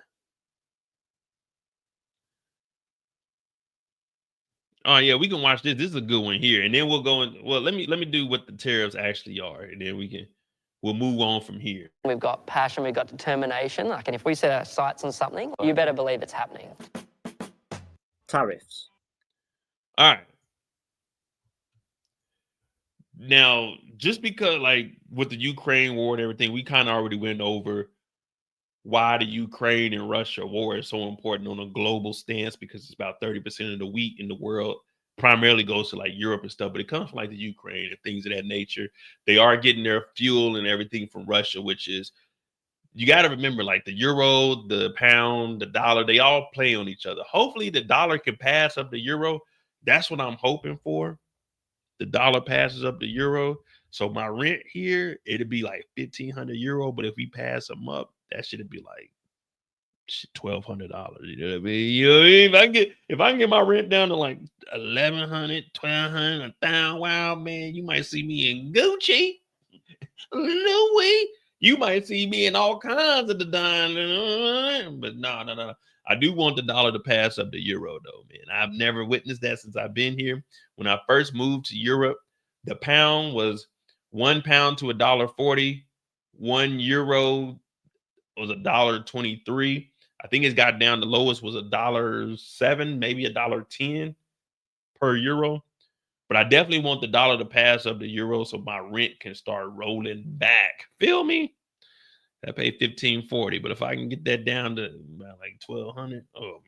Oh yeah, we can watch this. This is a good one here, and then we'll go in. Well, let me do what the tariffs actually are, and then we'll move on from here. We've got passion, we've got determination. Like, and if we set our sights on something, you better believe it's happening. Tariffs. All right. Now, just because, like, with the Ukraine war and everything, we kind of already went over why the Ukraine and Russia war is so important on a global stance, because it's about 30% of the wheat in the world primarily goes to like Europe and stuff, but it comes from like the Ukraine and things of that nature. They are getting their fuel and everything from Russia, which is, you got to remember, like the euro, the pound, the dollar, they all play on each other. Hopefully the dollar can pass up the euro. That's what I'm hoping for. The dollar passes up the euro. So my rent here, it'd be like 1,500 euro. But if we pass them up, that should be like $1,200. You know what I mean? You know, if I can get my rent down to like 1,100, 1,200, 1,000, wow, man, you might see me in Gucci. No way. You might see me in all kinds of the dime. But no. I do want the dollar to pass up the euro, though, man. I've never witnessed that since I've been here. When I first moved to Europe, the pound was £1 to $1.40. 1 euro was $1.23. I think it's got down, the lowest was $1.07, maybe $1.10 per euro. But I definitely want the dollar to pass up the euro so my rent can start rolling back. Feel me? I pay $1,540, but if I can get that down to about like $1,200, oh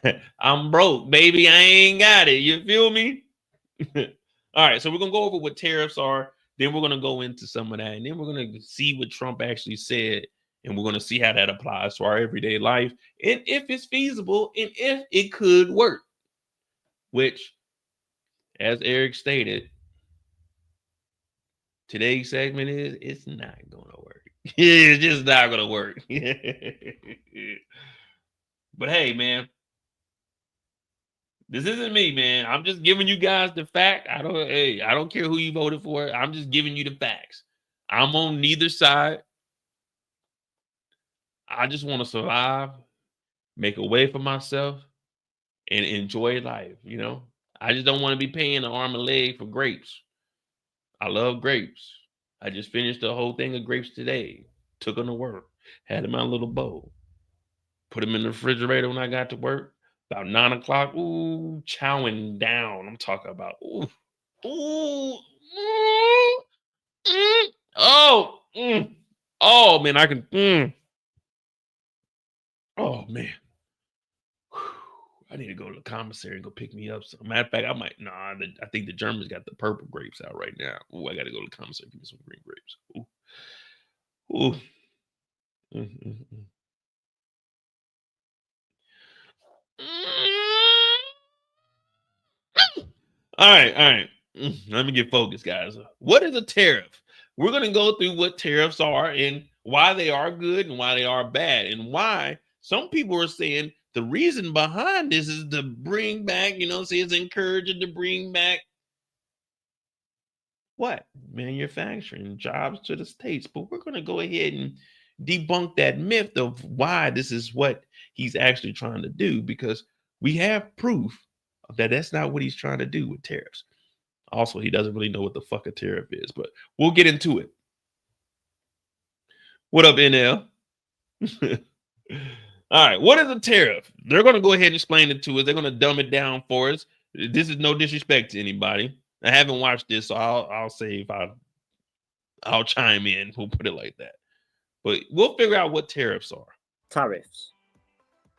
man, I'm broke, baby. I ain't got it. You feel me? All right, so we're gonna go over what tariffs are. Then we're gonna go into some of that, and then we're gonna see what Trump actually said, and we're gonna see how that applies to our everyday life, and if it's feasible, and if it could work. Which as Eric stated, today's segment is it's not gonna work. It's just not gonna work. But hey, man, this isn't me, man. I'm just giving you guys the fact. I don't care who you voted for. I'm just giving you the facts. I'm on neither side. I just want to survive, make a way for myself, and enjoy life, you know? I just don't want to be paying an arm and leg for grapes. I love grapes. I just finished the whole thing of grapes today. Took them to work. Had them in my little bowl. Put them in the refrigerator when I got to work. About 9 o'clock, ooh, chowing down. I'm talking about, ooh, oh, man, I can, oh, man. I need to go to the commissary and go pick me up some. Matter of fact, I might, I think the Germans got the purple grapes out right now. Ooh, I got to go to the commissary and get me some green grapes. Ooh. All right. Let me get focused, guys. What is a tariff? We're going to go through what tariffs are and why they are good and why they are bad, and why some people are saying the reason behind this is to bring back, it's encouraging to bring back what? Manufacturing jobs to the States. But we're going to go ahead and debunk that myth of why this is what he's actually trying to do, because we have proof that that's not what he's trying to do with tariffs. Also, he doesn't really know what the fuck a tariff is, but we'll get into it. What up, NL? All right, what is a tariff? They're going to go ahead and explain it to us. They're going to dumb it down for us. This is no disrespect to anybody. I haven't watched this, so I'll say if I'll chime in. We'll put it like that. But we'll figure out what tariffs are. Tariffs.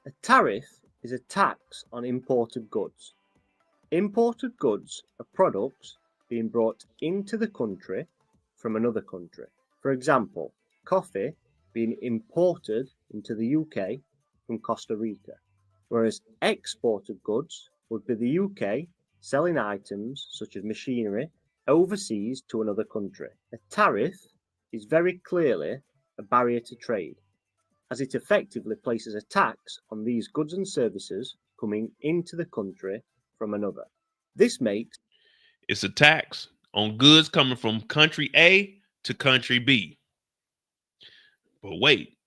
A tariff is a tax on imported goods. Imported goods are products being brought into the country from another country. For example, coffee being imported into the UK from Costa Rica, whereas exported goods would be the UK selling items such as machinery overseas to another country. A tariff is very clearly a barrier to trade, as it effectively places a tax on these goods and services coming into the country from another. This makes it's a tax on goods coming from country A to country B. But wait,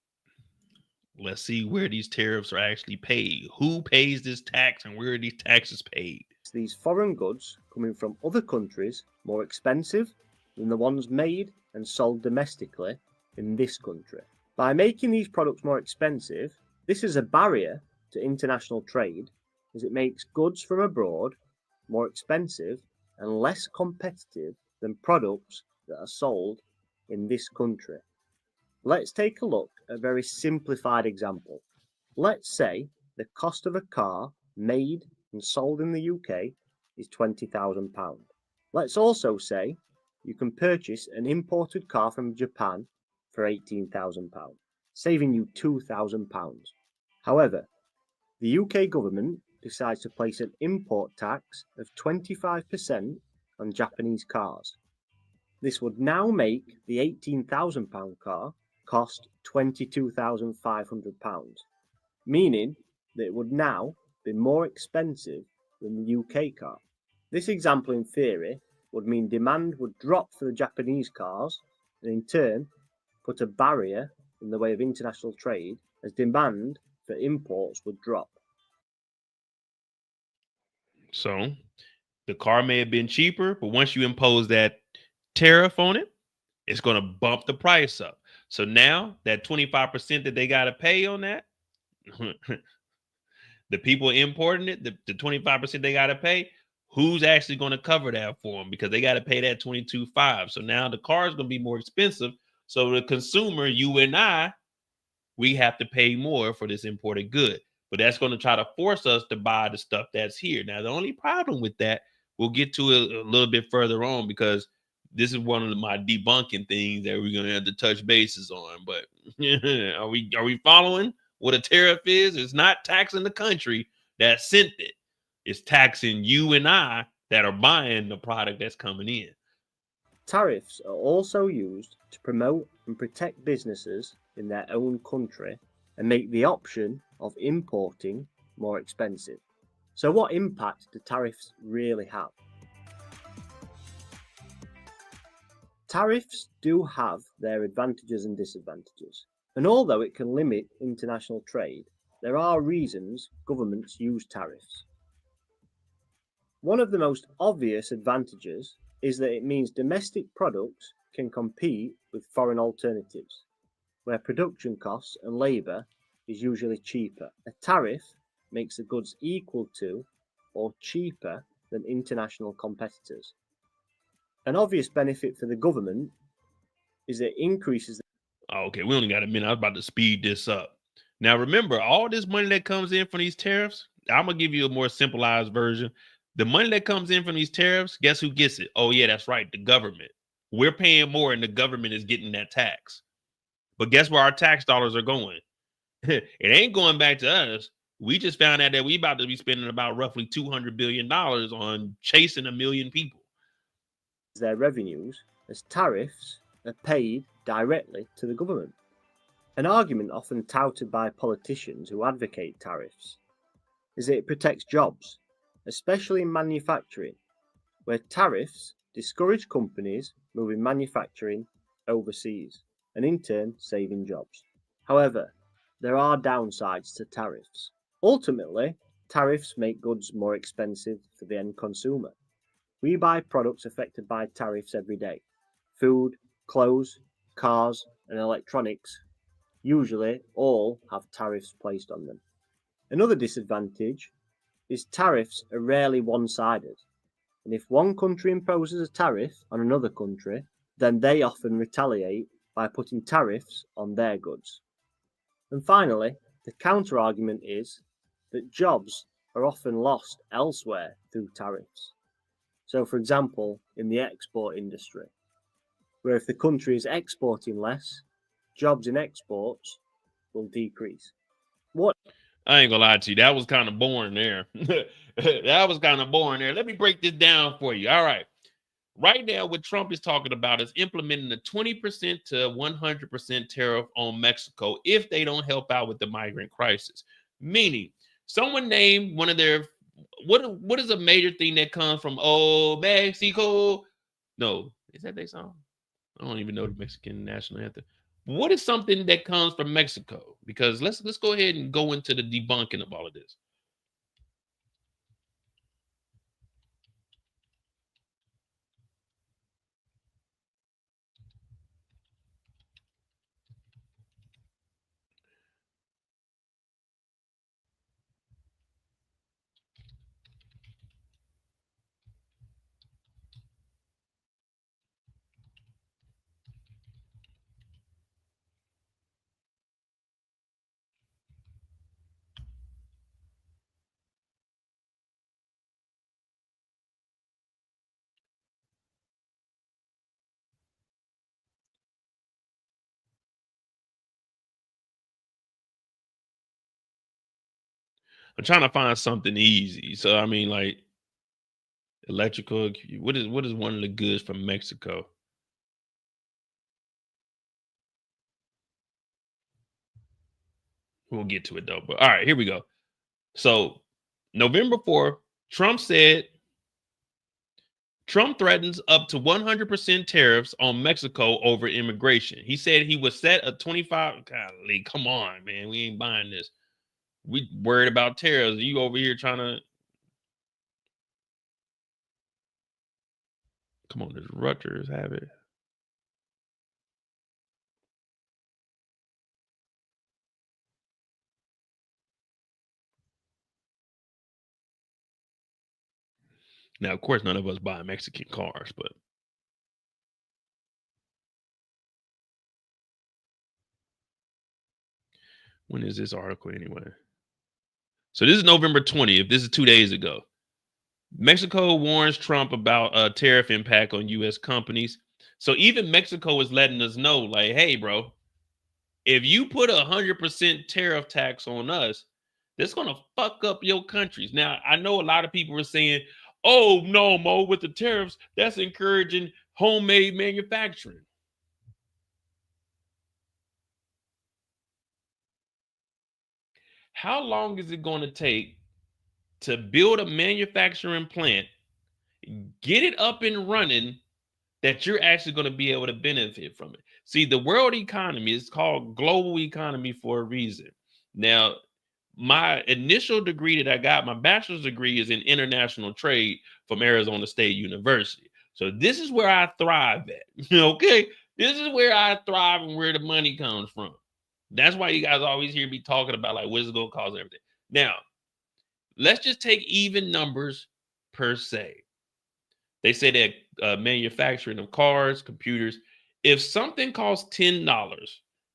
let's see where these tariffs are actually paid. Who pays this tax and where are these taxes paid? These foreign goods coming from other countries more expensive than the ones made and sold domestically in this country. By making these products more expensive, this is a barrier to international trade, as it makes goods from abroad more expensive and less competitive than products that are sold in this country. Let's take a look at a very simplified example. Let's say the cost of a car made and sold in the UK is £20,000. Let's also say you can purchase an imported car from Japan for £18,000, saving you £2,000. However, the UK government decides to place an import tax of 25% on Japanese cars. This would now make the £18,000 car cost £22,500, meaning that it would now be more expensive than the UK car. This example in theory would mean demand would drop for the Japanese cars, and in turn put a barrier in the way of international trade, as demand for imports would drop. So the car may have been cheaper, but once you impose that tariff on it, it's going to bump the price up. So now that 25% that they got to pay on that, the people importing it, the 25% they got to pay, who's actually going to cover that for them? Because they got to pay that $22,500. So now the car is going to be more expensive. So the consumer, you and I, we have to pay more for this imported good. But that's going to try to force us to buy the stuff that's here. Now, the only problem with that, we'll get to it a little bit further on, because this is one of my debunking things that we're going to have to touch bases on. But are we following what a tariff is? It's not taxing the country that sent it. It's taxing you and I that are buying the product that's coming in. Tariffs are also used to promote and protect businesses in their own country and make the option of importing more expensive. So what impact do tariffs really have? Tariffs do have their advantages and disadvantages, and although it can limit international trade, there are reasons governments use tariffs. One of the most obvious advantages is that it means domestic products can compete with foreign alternatives, where production costs and labour is usually cheaper. A tariff makes the goods equal to or cheaper than international competitors. An obvious benefit for the government is that it increases. Okay, we only got a minute. I was about to speed this up. Now, remember, all this money that comes in from these tariffs, I'm going to give you a more simplified version. The money that comes in from these tariffs, guess who gets it? Oh, yeah, that's right, the government. We're paying more and the government is getting that tax. But guess where our tax dollars are going? It ain't going back to us. We just found out that we about to be spending about roughly $200 billion on chasing 1 million people. Their revenues as tariffs are paid directly to the government. An argument often touted by politicians who advocate tariffs is that it protects jobs, especially in manufacturing, where tariffs discourage companies moving manufacturing overseas and in turn saving jobs. However, there are downsides to tariffs. Ultimately, tariffs make goods more expensive for the end consumer. We buy products affected by tariffs every day. Food, clothes, cars, and electronics usually all have tariffs placed on them. Another disadvantage is tariffs are rarely one-sided, and if one country imposes a tariff on another country, then they often retaliate by putting tariffs on their goods. And finally, the counter-argument is that jobs are often lost elsewhere through tariffs. So, for example, in the export industry, where if the country is exporting less, jobs in exports will decrease. What? I ain't gonna lie to you. That was kind of boring there. That was kind of boring there. Let me break this down for you. All right. Right now, what Trump is talking about is implementing a 20% to 100% tariff on Mexico if they don't help out with the migrant crisis. Meaning, someone named one of their, what is a major thing that comes from Mexico? No, is that their song? I don't even know the Mexican national anthem. What is something that comes from Mexico? Because let's go ahead and go into the debunking of all of this. I'm trying to find something easy. So I mean, like electrical. What is one of the goods from Mexico? We'll get to it though. But all right, here we go. So November 4th, Trump said Trump threatens up to 100% tariffs on Mexico over immigration. He said he would set a 25. Golly, come on, man. We ain't buying this. We worried about tariffs. You over here trying to. Come on, does Rutgers have it? Now, of course, none of us buy Mexican cars, but when is this article anyway? So this is November 20th. This is 2 days ago. Mexico warns Trump about a tariff impact on U.S. companies. So even Mexico is letting us know, like, hey, bro, if you put 100% tariff tax on us, that's going to fuck up your countries. Now, I know a lot of people are saying, Oh, no, Mo, with the tariffs, that's encouraging homemade manufacturing. How long is it going to take to build a manufacturing plant, get it up and running, that you're actually going to be able to benefit from it? See, the world economy is called global economy for a reason. Now, my initial degree that I got, my bachelor's degree, is in international trade from Arizona State University. So this is where I thrive at. Okay, this is where I thrive and where the money comes from. That's why you guys always hear me talking about like what's it gonna cost everything. Now, let's just take even numbers per se. They say that manufacturing of cars, computers, if something costs $10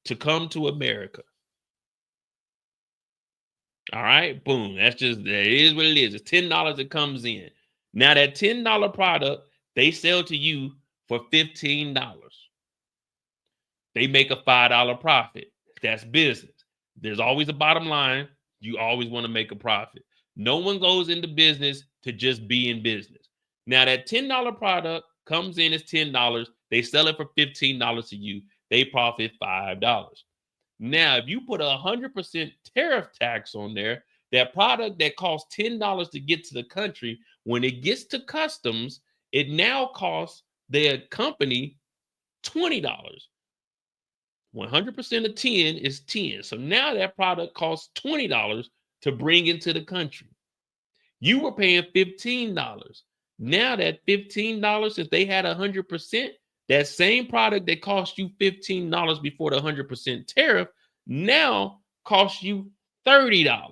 to come to America, all right, boom, that's just, that is what it is. It's $10 that comes in. Now that $10 product, they sell to you for $15. They make a $5 profit. That's business. There's always a bottom line. You always want to make a profit. No one goes into business to just be in business. Now that $10 product comes in as $10. They sell it for $15 to you. They profit $5. Now, if you put 100% tariff tax on there, that product that costs $10 to get to the country, when it gets to customs, it now costs the company $20. 100% of 10 is 10. So now that product costs $20 to bring into the country. You were paying $15. Now that $15, if they had 100%, that same product that cost you $15 before the 100% tariff now costs you $30.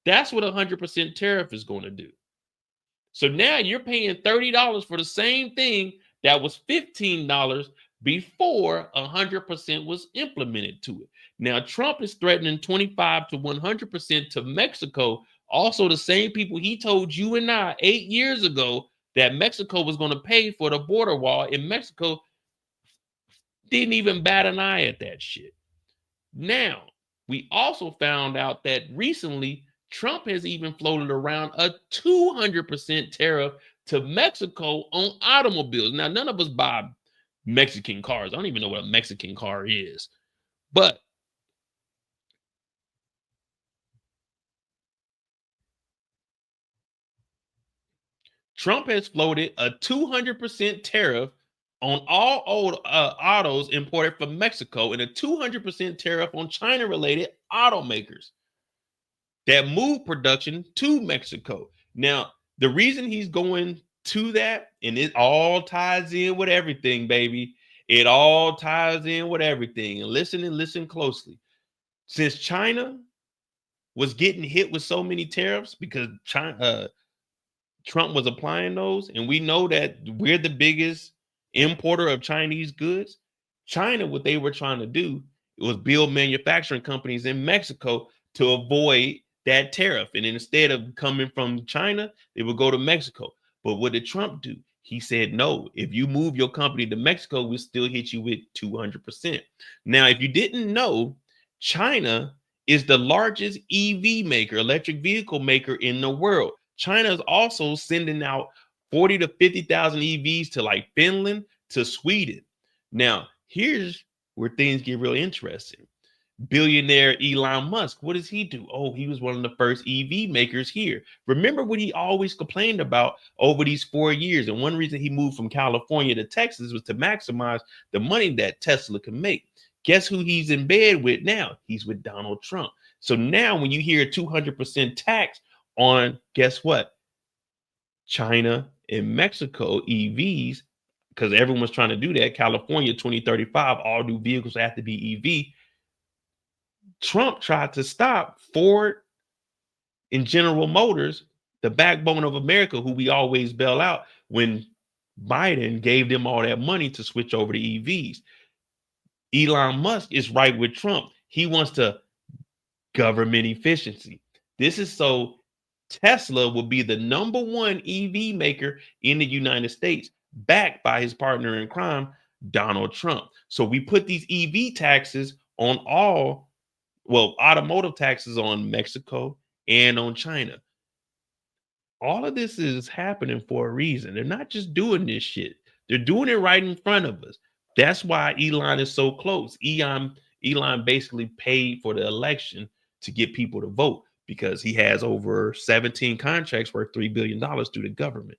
That's what 100% tariff is going to do. So now you're paying $30 for the same thing that was $15 before 100% was implemented to it. Now, Trump is threatening 25 to 100% to Mexico. Also, the same people he told you and I 8 years ago that Mexico was going to pay for the border wall, and Mexico didn't even bat an eye at that shit. Now, we also found out that recently Trump has even floated around a 200% tariff to Mexico on automobiles. Now, none of us buy Mexican cars. I don't even know what a Mexican car is. But Trump has floated a 200% tariff on all old autos imported from Mexico and a 200% tariff on China-related automakers that move production to Mexico. Now, the reason he's going to that, and it all ties in with everything, baby. It all ties in with everything. And listen closely. Since China was getting hit with so many tariffs because Trump was applying those, and we know that we're the biggest importer of Chinese goods. China, what they were trying to do was build manufacturing companies in Mexico to avoid that tariff. And instead of coming from China, they would go to Mexico. But what did Trump do? He said, no, if you move your company to Mexico, we'll still hit you with 200%. Now, if you didn't know, China is the largest EV maker, electric vehicle maker in the world. China is also sending out 40 to 50,000 EVs to like Finland, to Sweden. Now, here's where things get real interesting. Billionaire Elon Musk, what does he do? Oh, he was one of the first EV makers here. Remember what he always complained about over these 4 years. And one reason he moved from California to Texas was to maximize the money that Tesla can make. Guess who he's in bed with now? He's with Donald Trump. So now when you hear 200% tax on, guess what? China and Mexico EVs, because everyone's trying to do that. California 2035, all new vehicles have to be EV. Trump tried to stop Ford and General Motors, the backbone of America, who we always bail out, when Biden gave them all that money to switch over to EVs. Elon Musk is right with Trump. He wants to government efficiency. This is so Tesla will be the #1 EV maker in the United States, backed by his partner in crime, Donald Trump. So we put these EV taxes on all, well, automotive taxes on Mexico and on China. All of this is happening for a reason. They're not just doing this shit. They're doing it right in front of us. That's why Elon is so close. Elon basically paid for the election to get people to vote because he has over 17 contracts worth $3 billion through the government.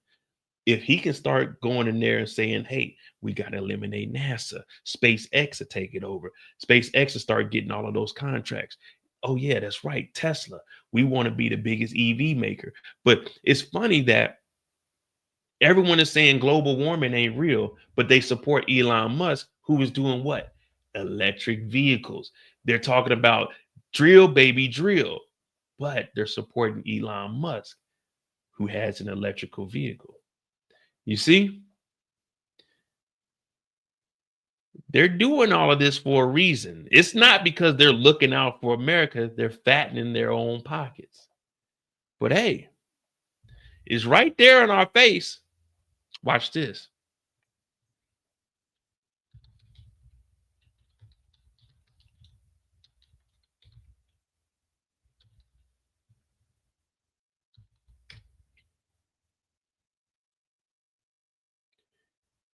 If he can start going in there and saying, hey, we got to eliminate NASA, SpaceX to take it over. SpaceX to start getting all of those contracts. Oh, yeah, that's right. Tesla. We want to be the biggest EV maker. But it's funny that everyone is saying global warming ain't real, but they support Elon Musk, who is doing what? Electric vehicles. They're talking about drill, baby, drill. But they're supporting Elon Musk, who has an electrical vehicle. You see? They're doing all of this for a reason. It's not because they're looking out for America. They're fattening their own pockets. But hey, it's right there in our face. Watch this.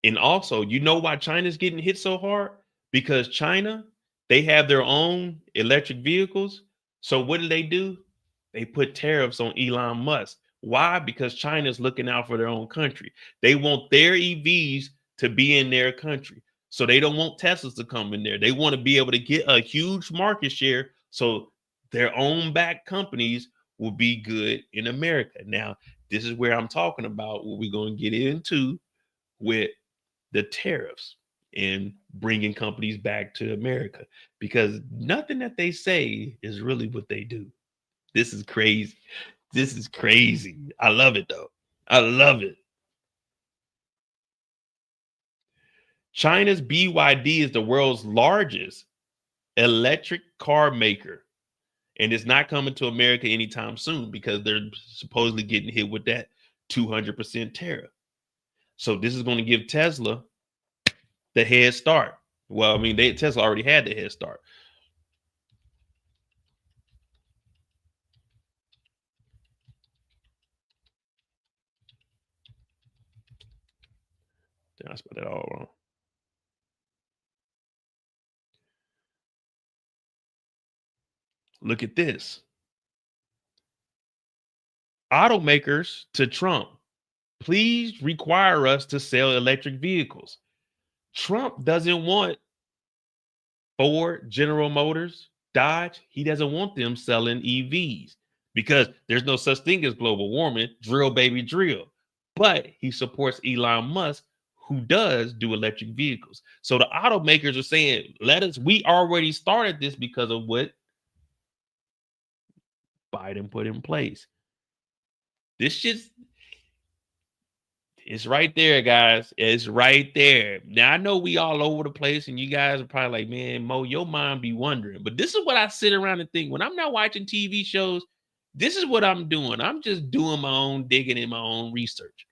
And also, you know why China's getting hit so hard? Because China, they have their own electric vehicles. So what do? They put tariffs on Elon Musk. Why? Because China's looking out for their own country. They want their EVs to be in their country. So they don't want Teslas to come in there. They want to be able to get a huge market share so their own back companies will be good in America. Now, this is where I'm talking about what we're going to get into with the tariffs and bringing companies back to America, because nothing that they say is really what they do. This is crazy. This is crazy. I love it though. I love it. China's BYD is the world's largest electric car maker, and it's not coming to America anytime soon because they're supposedly getting hit with that 200% tariff. So this is going to give Tesla the head start. Well, I mean, Tesla already had the head start. Did I spell that all wrong? Look at this. Automakers to Trump, please require us to sell electric vehicles. Trump doesn't want Ford, General Motors, Dodge. He doesn't want them selling EVs because there's no such thing as global warming. Drill, baby, drill. But he supports Elon Musk, who does do electric vehicles. So the automakers are saying, we already started this because of what Biden put in place. This shit's it's right there, guys. It's right there. Now I know we all over the place, and you guys are probably like, man, Mo, your mind be wondering. But this is what I sit around and think when I'm not watching TV shows. This is what I'm doing. I'm just doing my own digging in my own research.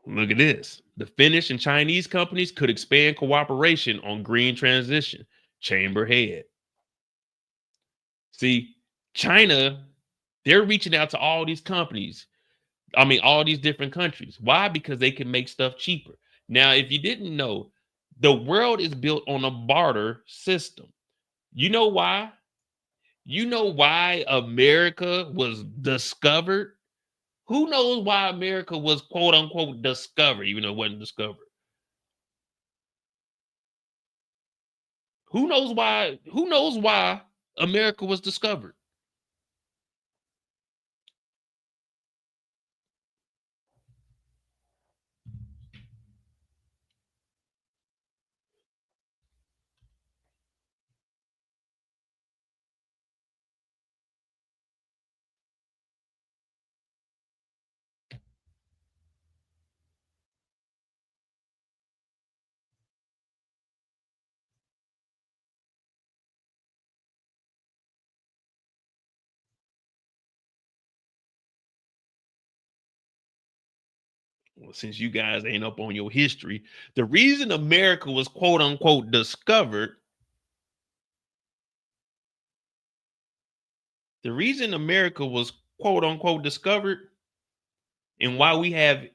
Look at this. The Finnish and Chinese companies could expand cooperation on green transition. Chamber head. See, China, they're reaching out to all these companies. I mean, all these different countries. Why? Because they can make stuff cheaper. Now, if you didn't know, the world is built on a barter system. You know why? You know why America was discovered? Who knows why America was quote unquote discovered, even though it wasn't discovered? Who knows why? Who knows why America was discovered? well, since you guys ain't up on your history, the reason America was quote unquote discovered, the reason America was quote unquote discovered, and why we have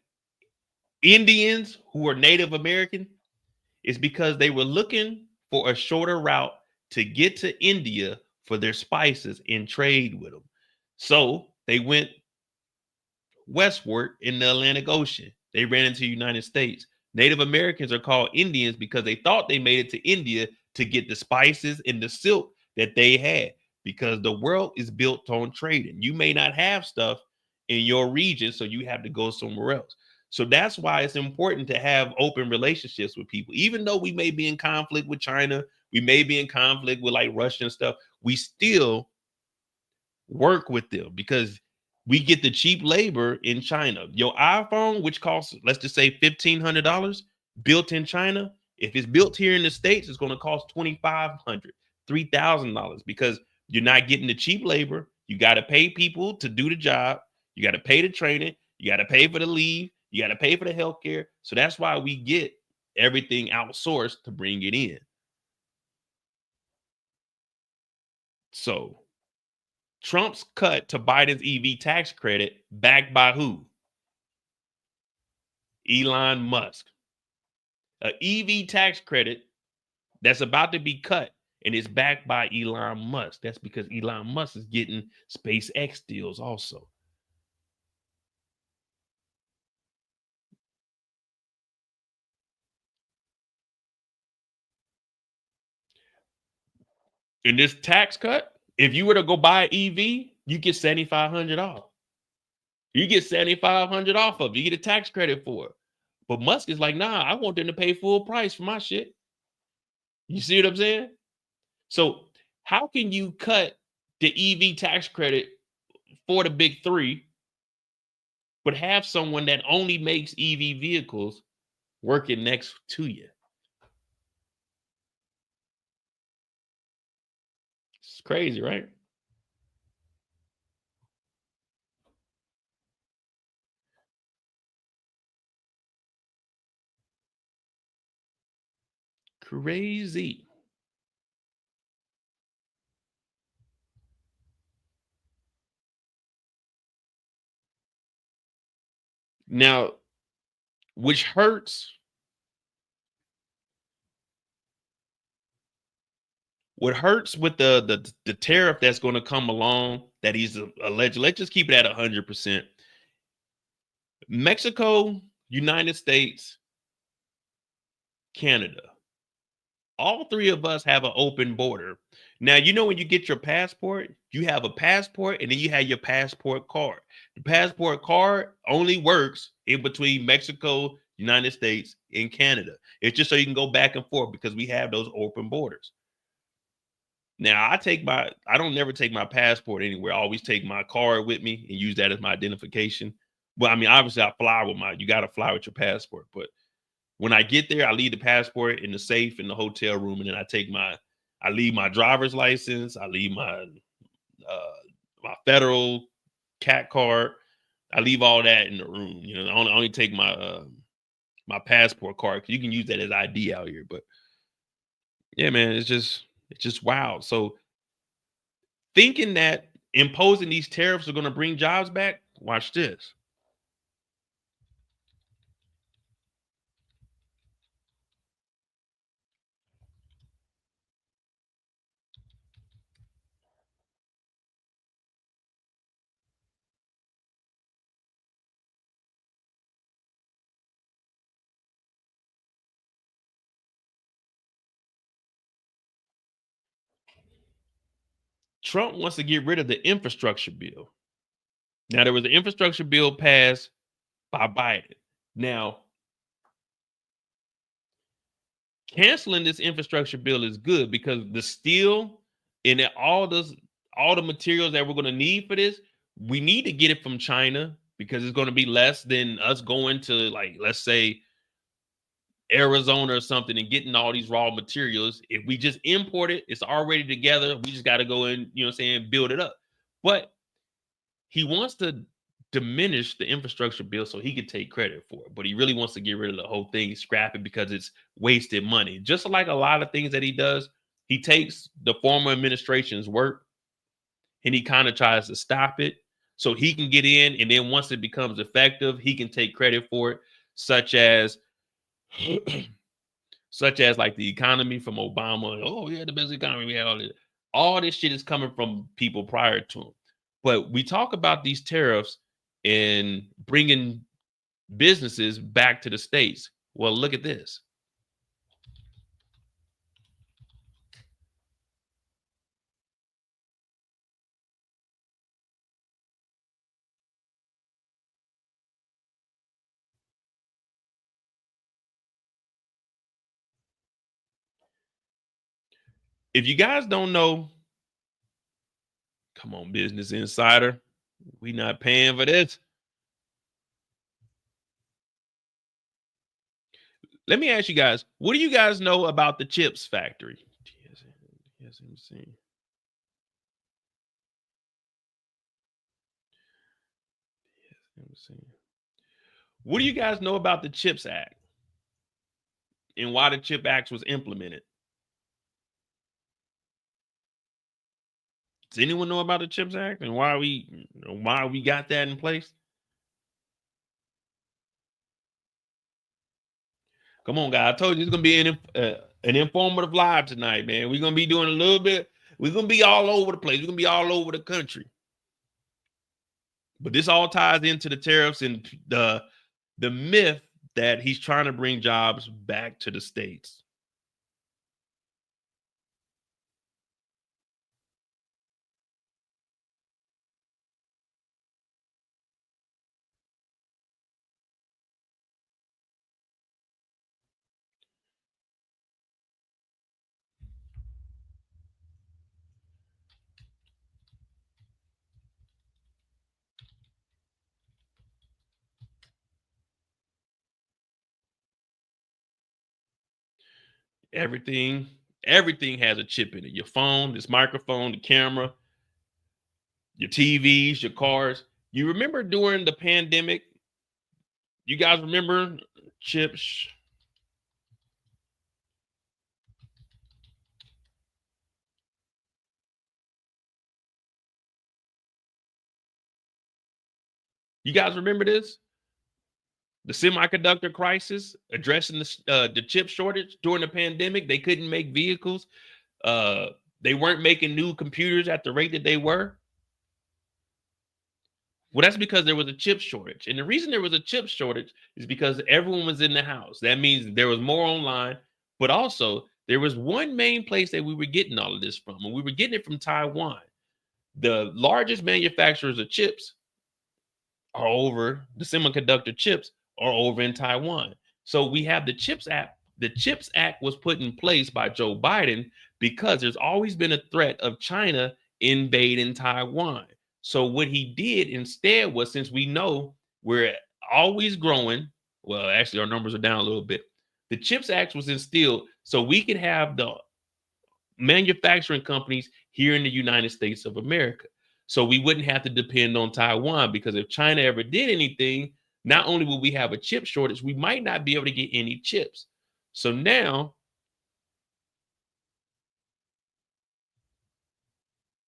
Indians who are Native American, is because they were looking for a shorter route to get to India for their spices and trade with them. So they went westward in the Atlantic Ocean. They ran into the United States. Native Americans are called Indians because they thought they made it to India to get the spices and the silk that they had, because the world is built on trading. You may not have stuff in your region, so you have to go somewhere else. So that's why it's important to have open relationships with people. Even though we may be in conflict with China, we may be in conflict with like Russia and stuff, we still work with them because we get the cheap labor in China. Your iPhone, which costs, let's just say $1,500, built in China, if it's built here in the States, it's going to cost $2,500, $3,000, because you're not getting the cheap labor. You got to pay people to do the job. You got to pay the training. You got to pay for the leave. You got to pay for the healthcare. So that's why we get everything outsourced to bring it in. So Trump's cut to Biden's EV tax credit, backed by who? Elon Musk. An EV tax credit that's about to be cut, and it's backed by Elon Musk. That's because Elon Musk is getting SpaceX deals also. In this tax cut, if you were to go buy an EV, you get $7,500 off. You get $7,500 off of it. You get a tax credit for it. But Musk is like, nah, I want them to pay full price for my shit. You see what I'm saying? So how can you cut the EV tax credit for the big three, but have someone that only makes EV vehicles working next to you? It's crazy, right? Crazy. Now, which hurts, what hurts with the tariff that's going to come along that he's alleged, let's just keep it at 100%. Mexico, United States, Canada. All three of us have an open border. Now, you know, when you get your passport, you have a passport and then you have your passport card. The passport card only works in between Mexico, United States, and Canada. It's just so you can go back and forth because we have those open borders. Now, I don't never take my passport anywhere. I always take my card with me and use that as my identification. Well, I mean, obviously I fly with you got to fly with your passport, but when I get there, I leave the passport in the safe in the hotel room, and then I leave my driver's license, I leave my federal CAT card, I leave all that in the room. You know, I only take my my passport card, because you can use that as ID out here. But yeah, man, it's just wild. So thinking that imposing these tariffs are going to bring jobs back, watch this. Trump wants to get rid of the infrastructure bill. Now, there was an infrastructure bill passed by Biden. Now, canceling this infrastructure bill is good because the steel and all the materials that we're going to need for this, we need to get it from China because it's going to be less than us going to, like, let's say Arizona or something and getting all these raw materials. If we just import it, it's already together. We just got to go and, you know what I'm saying, build it up. But he wants to diminish the infrastructure bill so he could take credit for it. But he really wants to get rid of the whole thing, scrap it, because it's wasted money. Just like a lot of things that he does, he takes the former administration's work and he kind of tries to stop it so he can get in. And then once it becomes effective, he can take credit for it, such as like the economy from Obama. Oh, yeah, the best economy we had. All this shit is coming from people prior to him. But we talk about these tariffs and bringing businesses back to the States. Well, look at this. If you guys don't know, come on, Business Insider, we not paying for this. Let me ask you guys, what do you guys know about the chips factory? TSMC. What do you guys know about the CHIPS Act and why the CHIPS Act was implemented? Does anyone know about the CHIPS Act and why we got that in place? Come on, guys. I told you it's gonna be an informative live tonight, man. We're gonna be doing a little bit. We're gonna be all over the place. We're gonna be all over the country. But this all ties into the tariffs and the myth that he's trying to bring jobs back to the States. Everything has a chip in it. Your phone, this microphone, the camera, your TVs, your cars. You remember during the pandemic, you guys remember chips? You guys remember this? The semiconductor crisis, addressing the chip shortage during the pandemic. They couldn't make vehicles. They weren't making new computers at the rate that they were. Well, that's because there was a chip shortage. And the reason there was a chip shortage is because everyone was in the house. That means there was more online, but also there was one main place that we were getting all of this from, and we were getting it from Taiwan. The largest manufacturers of chips are over, the semiconductor chips are over in Taiwan. So we have the CHIPS Act. The CHIPS Act was put in place by Joe Biden because there's always been a threat of China invading Taiwan. So what he did instead was, since we know we're always growing, well, actually our numbers are down a little bit. The CHIPS Act was instilled so we could have the manufacturing companies here in the United States of America. So we wouldn't have to depend on Taiwan, because if China ever did anything, not only will we have a chip shortage, we might not be able to get any chips. So now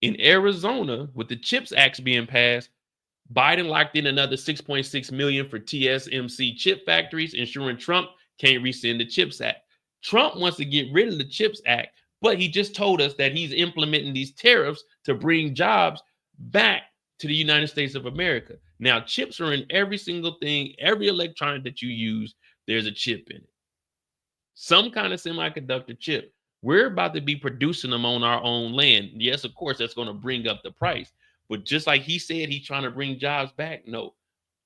in Arizona, with the CHIPS Act being passed, Biden locked in another $6.6 million for TSMC chip factories, ensuring Trump can't rescind the CHIPS Act. Trump wants to get rid of the CHIPS Act, but he just told us that he's implementing these tariffs to bring jobs back to the United States of America. Now, chips are in every single thing, every electronic that you use, there's a chip in it. Some kind of semiconductor chip. We're about to be producing them on our own land. Yes, of course, that's going to bring up the price. But just like he said, he's trying to bring jobs back. No,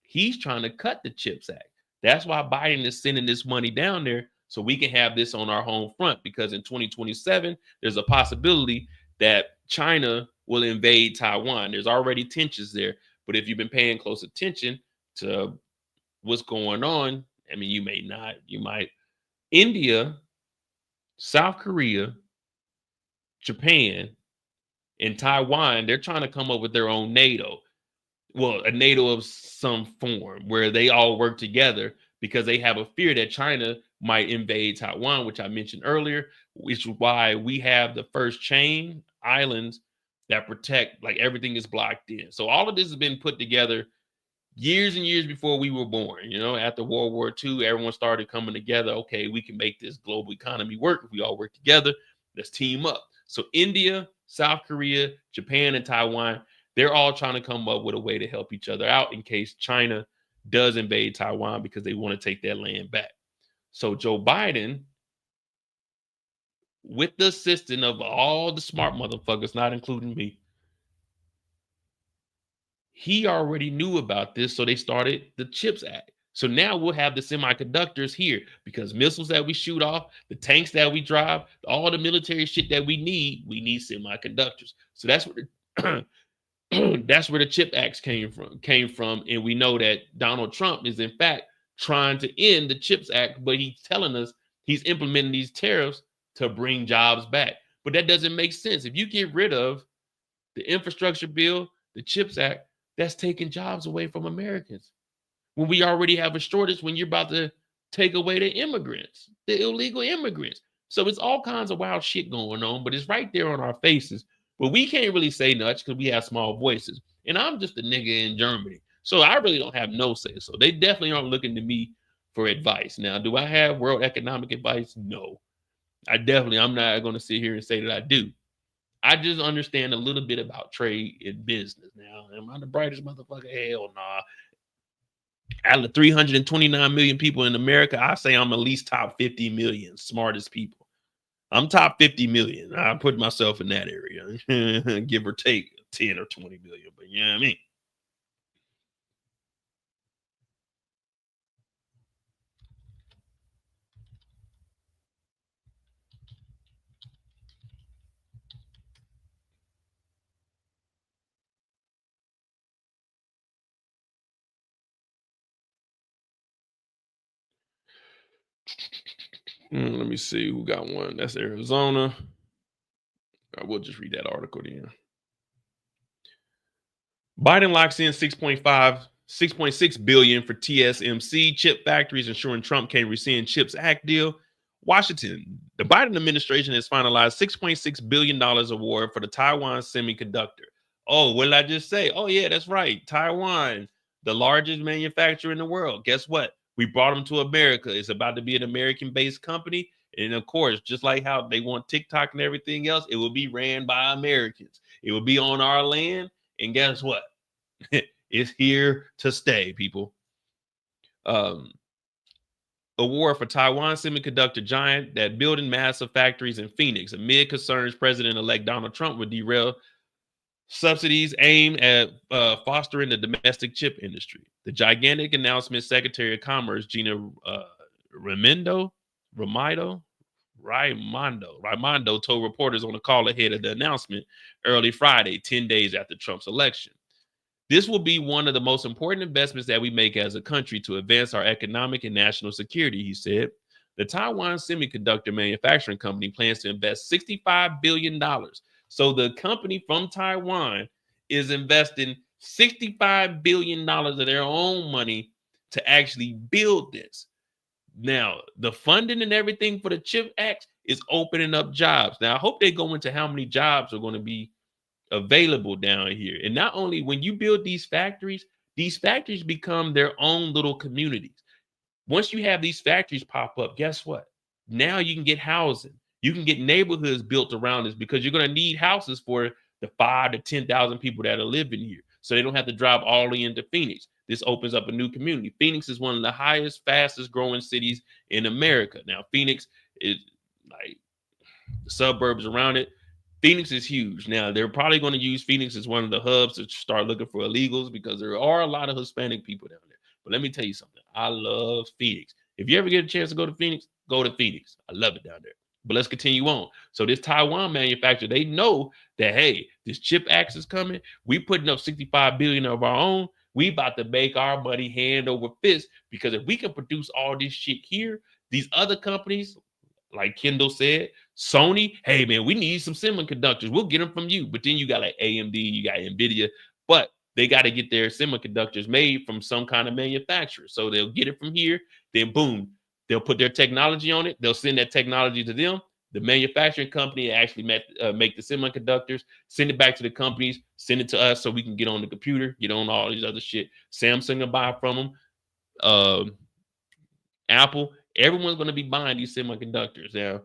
he's trying to cut the CHIPS Act. That's why Biden is sending this money down there so we can have this on our home front, because in 2027, there's a possibility that China will invade Taiwan. There's already tensions there. But if you've been paying close attention to what's going on, I mean, you may not, you might. India, South Korea, Japan, and Taiwan, they're trying to come up with their own NATO. a NATO of some form where they all work together because they have a fear that China might invade Taiwan, which I mentioned earlier, which is why we have the first chain islands that protect, like everything is blocked in. So all of this has been put together years and years before we were born. You know, after World War II, everyone started coming together. Okay, we can make this global economy work if we all work together. Let's team up. So India, South Korea, Japan, and Taiwan, they're all trying to come up with a way to help each other out in case China does invade Taiwan because they want to take that land back. So Joe Biden, with the assistance of all the smart motherfuckers, not including me, he already knew about this, so they started the CHIPS Act. So now we'll have the semiconductors here because missiles that we shoot off, the tanks that we drive, all the military shit that we need semiconductors. So that's what that's where the CHIPS Act came from. And we know that Donald Trump is in fact trying to end the CHIPS Act, but he's telling us he's implementing these tariffs to bring jobs back. But that doesn't make sense. If you get rid of the infrastructure bill, the CHIPS Act, that's taking jobs away from Americans. When we already have a shortage, when you're about to take away the immigrants, the illegal immigrants. So it's all kinds of wild shit going on, but it's right there on our faces. But we can't really say much because we have small voices. And I'm just a nigga in Germany. So I really don't have no say. So they definitely aren't looking to me for advice. Now, do I have world economic advice? No. I'm not going to sit here and say that I do. I just understand a little bit about trade and business. Now, am I the brightest motherfucker? Hell nah. Out of 329 million people in America, I say I'm at least top 50 million smartest people. I'm top 50 million. I put myself in that area, give or take 10 or 20 million, but you know what I mean? Let me see who got one. That's Arizona. I will just read that article then. Biden locks in 6.6 billion for TSMC chip factories, ensuring Trump can't rescind CHIPS Act deal. Washington, the Biden administration has finalized $6.6 billion award for the Taiwan semiconductor. Oh, what did I just say? Oh, yeah, that's right. Taiwan, the largest manufacturer in the world. Guess what? We brought them to America. It's about to be an American-based company. And of course, just like how they want TikTok and everything else, it will be ran by Americans. It will be on our land. And guess what? It's here to stay, people. Award for Taiwan semiconductor giant that building massive factories in Phoenix amid concerns President-elect Donald Trump would derail subsidies aimed at fostering the domestic chip industry. The gigantic announcement, Secretary of Commerce Gina Raimondo told reporters on a call ahead of the announcement early Friday, 10 days after Trump's election. This will be one of the most important investments that we make as a country to advance our economic and national security, he said. The Taiwan Semiconductor Manufacturing Company plans to invest $65 billion. So the company from Taiwan is investing $65 billion of their own money to actually build this. Now, the funding and everything for the CHIPS Act is opening up jobs. Now, I hope they go into how many jobs are going to be available down here. And not only when you build these factories become their own little communities. Once you have these factories pop up, guess what? Now you can get housing. You can get neighborhoods built around this because you're going to need houses for the 5,000 to 10,000 people that are living here. So they don't have to drive all the way into Phoenix. This opens up a new community. Phoenix is one of the highest, fastest growing cities in America. Now, Phoenix is like the suburbs around it. Phoenix is huge. Now, they're probably going to use Phoenix as one of the hubs to start looking for illegals because there are a lot of Hispanic people down there. But let me tell you something. I love Phoenix. If you ever get a chance to go to Phoenix, go to Phoenix. I love it down there. But let's continue on. So this Taiwan manufacturer, they know that, hey, this CHIPS Act is coming. We putting up $65 billion of our own. We about to make our money hand over fist because if we can produce all this shit here, these other companies, like Kendall said, Sony, hey, man, we need some semiconductors. We'll get them from you. But then you got like AMD, you got NVIDIA. But they got to get their semiconductors made from some kind of manufacturer. So they'll get it from here, then boom, they'll put their technology on it. They'll send that technology to them. The manufacturing company actually make the semiconductors, send it back to the companies, send it to us so we can get on the computer, get on all these other shit. Samsung will buy from them. Apple, everyone's going to be buying these semiconductors. Now,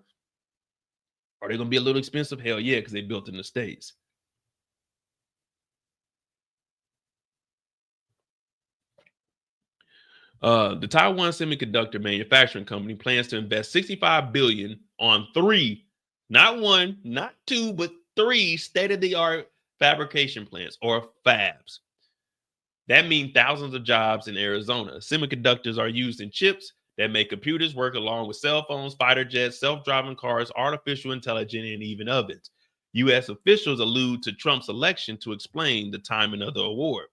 are they going to be a little expensive? Hell yeah, because they built in the States. The Taiwan Semiconductor Manufacturing Company plans to invest $65 billion on 3, not 1, not 2, but 3 state-of-the-art fabrication plants or fabs. That means thousands of jobs in Arizona. Semiconductors are used in chips that make computers work along with cell phones, fighter jets, self-driving cars, artificial intelligence, and even ovens. U.S. officials allude to Trump's election to explain the timing of the award.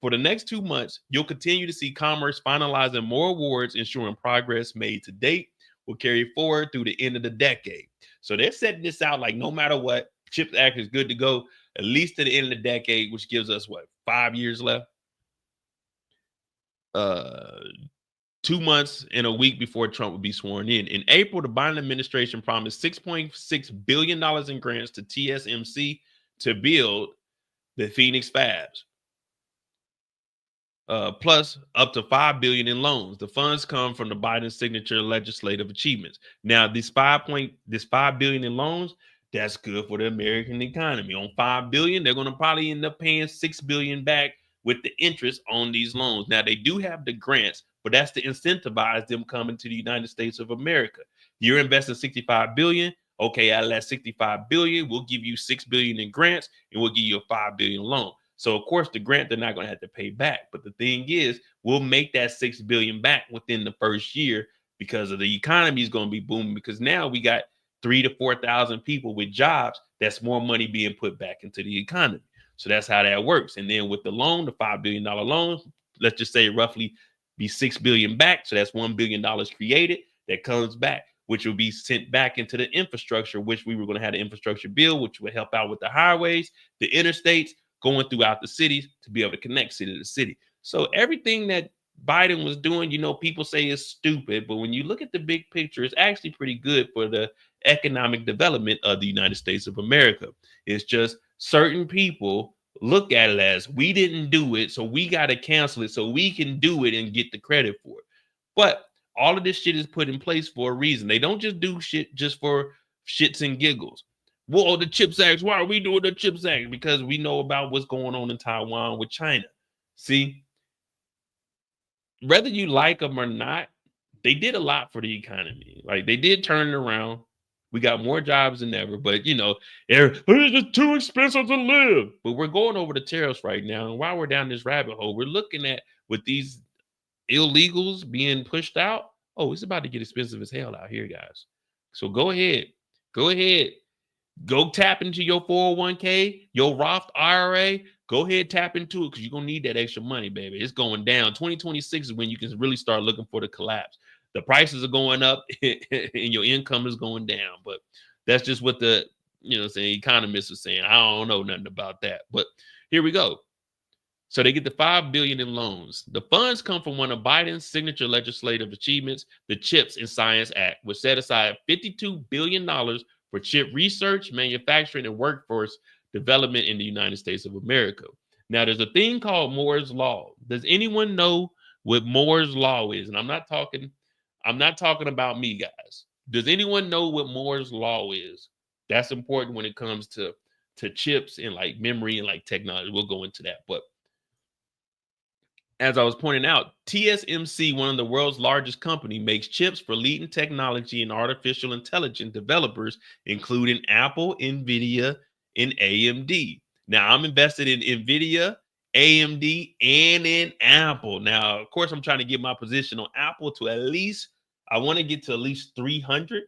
For the next 2 months, you'll continue to see Commerce finalizing more awards, ensuring progress made to date will carry forward through the end of the decade. So they're setting this out like no matter what, CHIPS Act is good to go at least to the end of the decade, which gives us what, 5 years left? 2 months and a week before Trump would be sworn in. In April, the Biden administration promised $6.6 billion in grants to TSMC to build the Phoenix fabs. Plus up to $5 billion in loans. The funds come from the Biden signature legislative achievements. Now, this $5 billion in loans, that's good for the American economy. On $5 billion, they're going to probably end up paying $6 billion back with the interest on these loans. Now, they do have the grants, but that's to incentivize them coming to the United States of America. You're investing $65 billion. Okay, out of that $65 billion, we'll give you $6 billion in grants, and we'll give you a $5 billion loan. So, of course, the grant they're not going to have to pay back. But the thing is, we'll make that $6 billion back within the first year because of the economy is going to be booming. Because now we got 3,000 to 4,000 people with jobs. That's more money being put back into the economy. So that's how that works. And then with the loan, the $5 billion loan, let's just say roughly be $6 billion back. So that's $1 billion created that comes back, which will be sent back into the infrastructure, which we were going to have the infrastructure bill, which would help out with the highways, the interstates, going throughout the cities to be able to connect city to city. So everything that Biden was doing, you know, people say is stupid, but when you look at the big picture, it's actually pretty good for the economic development of the United States of America. It's just certain people look at it as we didn't do it, so we got to cancel it so we can do it and get the credit for it. But all of this shit is put in place for a reason. They don't just do shit just for shits and giggles. Well, the CHIPS Act, why are we doing the CHIPS Act? Because we know about what's going on in Taiwan with China. See, whether you like them or not, they did a lot for the economy. Like, they did turn it around. We got more jobs than ever, but you know, it's just too expensive to live. But we're going over the tariffs right now. And while we're down this rabbit hole, we're looking at with these illegals being pushed out. Oh, it's about to get expensive as hell out here, guys. So go ahead. Go tap into your 401k, your Roth IRA. Go ahead, tap into it because you're going to need that extra money, baby. It's going down. 2026 is when you can really start looking for the collapse. The prices are going up and your income is going down. But that's just what the, economists are saying. I don't know nothing about that. But here we go. So they get the $5 billion in loans. The funds come from one of Biden's signature legislative achievements, the CHIPS and Science Act, which set aside $52 billion for chip research, manufacturing, and workforce development in the United States of America. Now, there's a thing called Moore's Law. Does anyone know what Moore's Law is? And I'm not talking about me, guys. Does anyone know what Moore's Law is? That's important when it comes to chips and like memory and like technology. We'll go into that. But as I was pointing out, TSMC, one of the world's largest company, makes chips for leading technology and artificial intelligence developers, including Apple, NVIDIA, and AMD. Now, I'm invested in NVIDIA, AMD, and in Apple. Now, of course, I'm trying to get my position on Apple to I want to get to at least 300.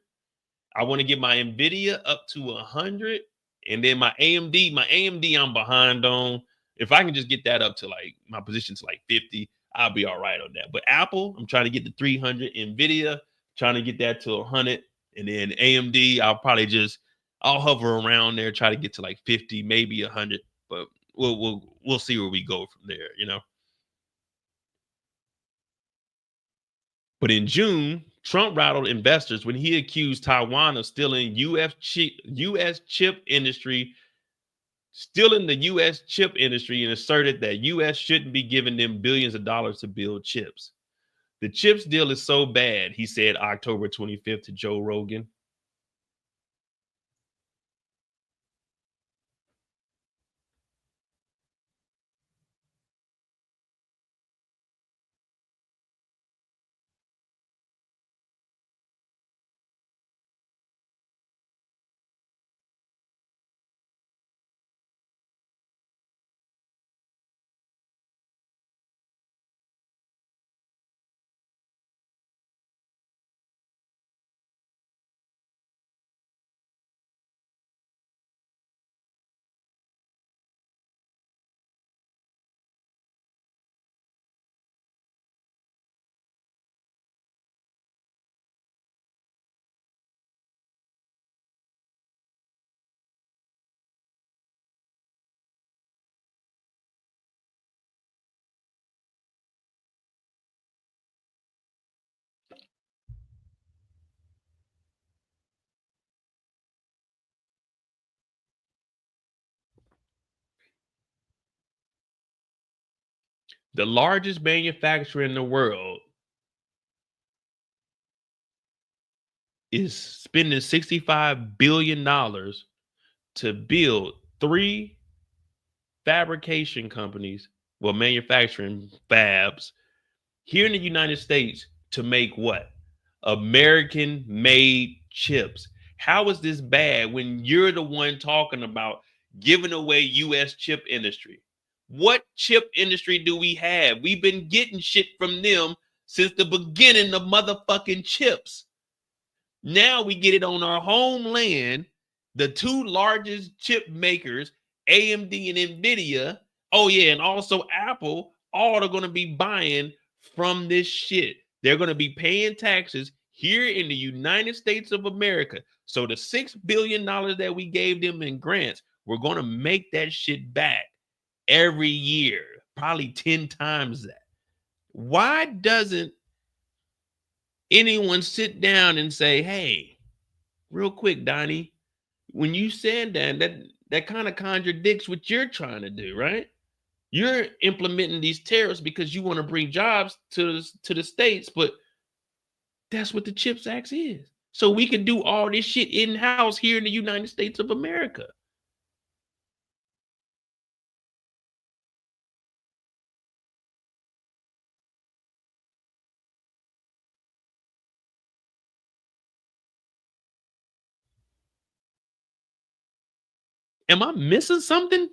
I want to get my NVIDIA up to 100. And then my AMD, I'm behind on. If I can just get that up to like my position to like 50, I'll be all right on that. But Apple, I'm trying to get to 300. NVIDIA, trying to get that to 100. And then AMD, I'll hover around there, try to get to like 50, maybe 100. But we'll see where we go from there, you know. But in June, Trump rattled investors when he accused Taiwan of stealing U.S. chip industry, and asserted that U.S. shouldn't be giving them billions of dollars to build chips. The chips deal is so bad, he said October 25th to Joe Rogan. The largest manufacturer in the world is spending $65 billion to build 3 fabrication companies, manufacturing fabs here in the United States to make what? American-made chips. How is this bad when you're the one talking about giving away U.S. chip industry? What chip industry do we have? We've been getting shit from them since the beginning of motherfucking chips. Now we get it on our homeland. The 2 largest chip makers, AMD and NVIDIA, oh yeah, and also Apple, all are going to be buying from this shit. They're going to be paying taxes here in the United States of America. So the $6 billion that we gave them in grants, we're going to make that shit back every year, probably 10 times that. Why doesn't anyone sit down and say, hey, real quick, Donnie, when you said that kind of contradicts what you're trying to do, right? You're implementing these tariffs because you want to bring jobs to the states, but that's what the CHIPS Act is. So we can do all this shit in-house here in the United States of America. Am I missing something?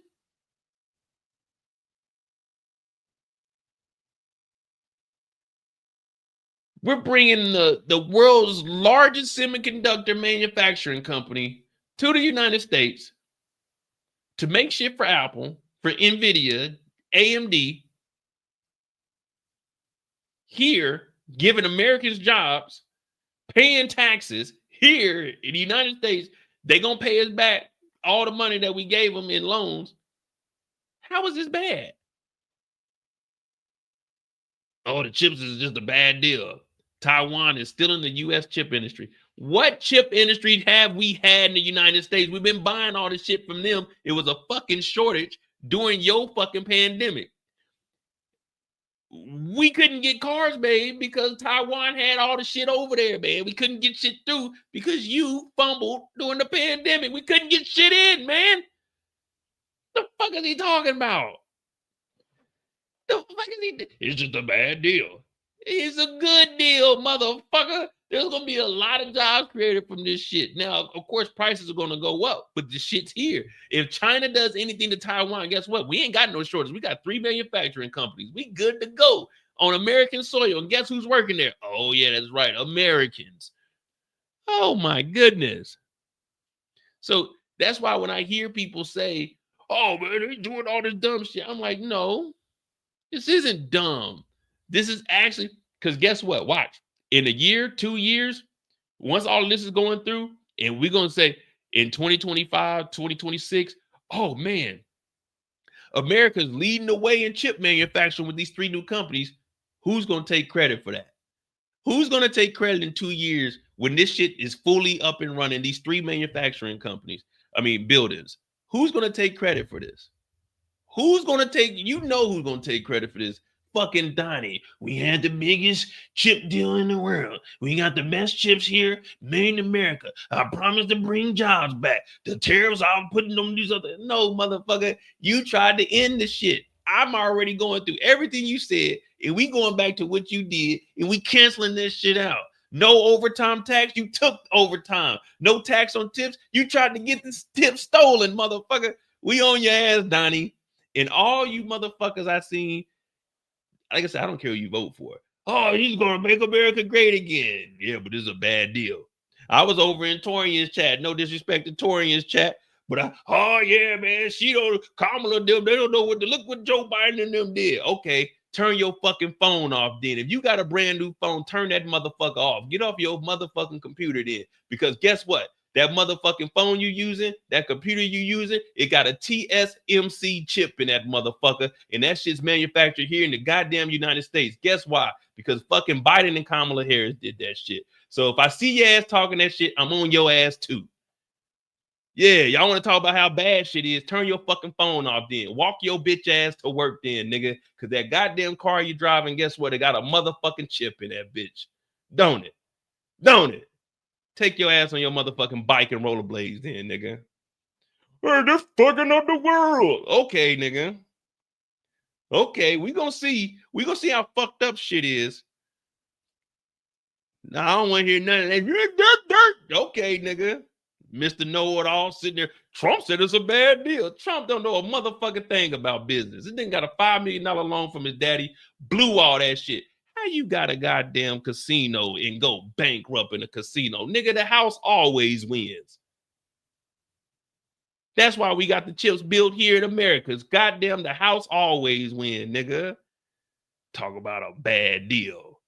We're bringing the world's largest semiconductor manufacturing company to the United States to make shit for Apple, for NVIDIA, AMD, here, giving Americans jobs, paying taxes here in the United States. They're going to pay us back all the money that we gave them in loans. How is this bad? Oh, the chips is just a bad deal. Taiwan is still in the U.S. chip industry. What chip industry have we had in the United States? We've been buying all this shit from them. It was a fucking shortage during your fucking pandemic. We couldn't get cars made because Taiwan had all the shit over there, man. We couldn't get shit through because you fumbled during the pandemic. We couldn't get shit in, man. The fuck is he talking about? The fuck is he? It's just a bad deal. It's a good deal, motherfucker. There's gonna be a lot of jobs created from this shit. Now, of course, prices are gonna go up, but the shit's here. If China does anything to Taiwan, guess what? We ain't got no shortage. We got 3 manufacturing companies. We good to go on American soil. And guess who's working there? Oh, yeah, that's right. Americans. Oh my goodness. So that's why when I hear people say, oh man, they're doing all this dumb shit, I'm like, no, this isn't dumb. This is actually, because guess what? Watch. In a year, 2 years, once all of this is going through, and we're going to say in 2025, 2026, oh man, America's leading the way in chip manufacturing with these 3 new companies. Who's going to take credit for that? Who's going to take credit in 2 years when this shit is fully up and running? These 3 manufacturing companies, buildings. Who's going to take credit for this? Who's going to take, who's going to take credit for this? Fucking Donnie. We had the biggest chip deal in the world. We got the best chips here, made in America. I promise to bring jobs back. The tariffs I'm putting on these other. No, motherfucker. You tried to end the shit. I'm already going through everything you said, and we going back to what you did, and we canceling this shit out. No overtime tax. You took overtime. No tax on tips. You tried to get this tip stolen, motherfucker. We on your ass, Donnie. And all you motherfuckers I seen, like I said, I don't care who you vote for. Oh, he's going to make America great again. Yeah, but this is a bad deal. I was over in Torian's chat. No disrespect to Torian's chat. But oh, yeah, man. Kamala, they don't know look what Joe Biden and them did. Okay, turn your fucking phone off then. If you got a brand new phone, turn that motherfucker off. Get off your motherfucking computer then. Because guess what? That motherfucking phone you using, that computer you using, it got a TSMC chip in that motherfucker. And that shit's manufactured here in the goddamn United States. Guess why? Because fucking Biden and Kamala Harris did that shit. So if I see your ass talking that shit, I'm on your ass too. Yeah, y'all want to talk about how bad shit is? Turn your fucking phone off then. Walk your bitch ass to work then, nigga. Because that goddamn car you driving, guess what? It got a motherfucking chip in that bitch. Don't it? Don't it? Take your ass on your motherfucking bike and rollerblades then, nigga. Hey, this fucking up the world. Okay, nigga. Okay, we gonna see how fucked up shit is. Now, I don't want to hear none of that. Okay, nigga. Mr. Know-it-all sitting there. Trump said it's a bad deal. Trump don't know a motherfucking thing about business. This nigga got a $5 million loan from his daddy, blew all that shit. How you got a goddamn casino and go bankrupt in a casino? Nigga, the house always wins. That's why we got the chips built here in America. Goddamn, the house always wins, nigga. Talk about a bad deal.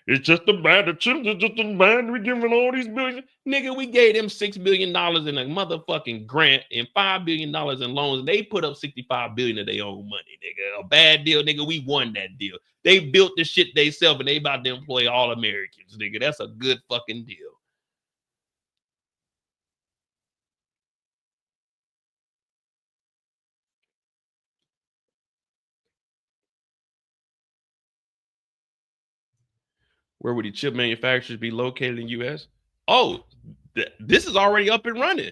It's just a bad, the chips are just a bad, we giving all these billions. Nigga, we gave them $6 billion in a motherfucking grant and $5 billion in loans. They put up $65 billion of their own money, nigga. A bad deal, nigga. We won that deal. They built the shit they sell, and they about to employ all Americans, nigga. That's a good fucking deal. Where would the chip manufacturers be located in the U.S.? Oh, this is already up and running.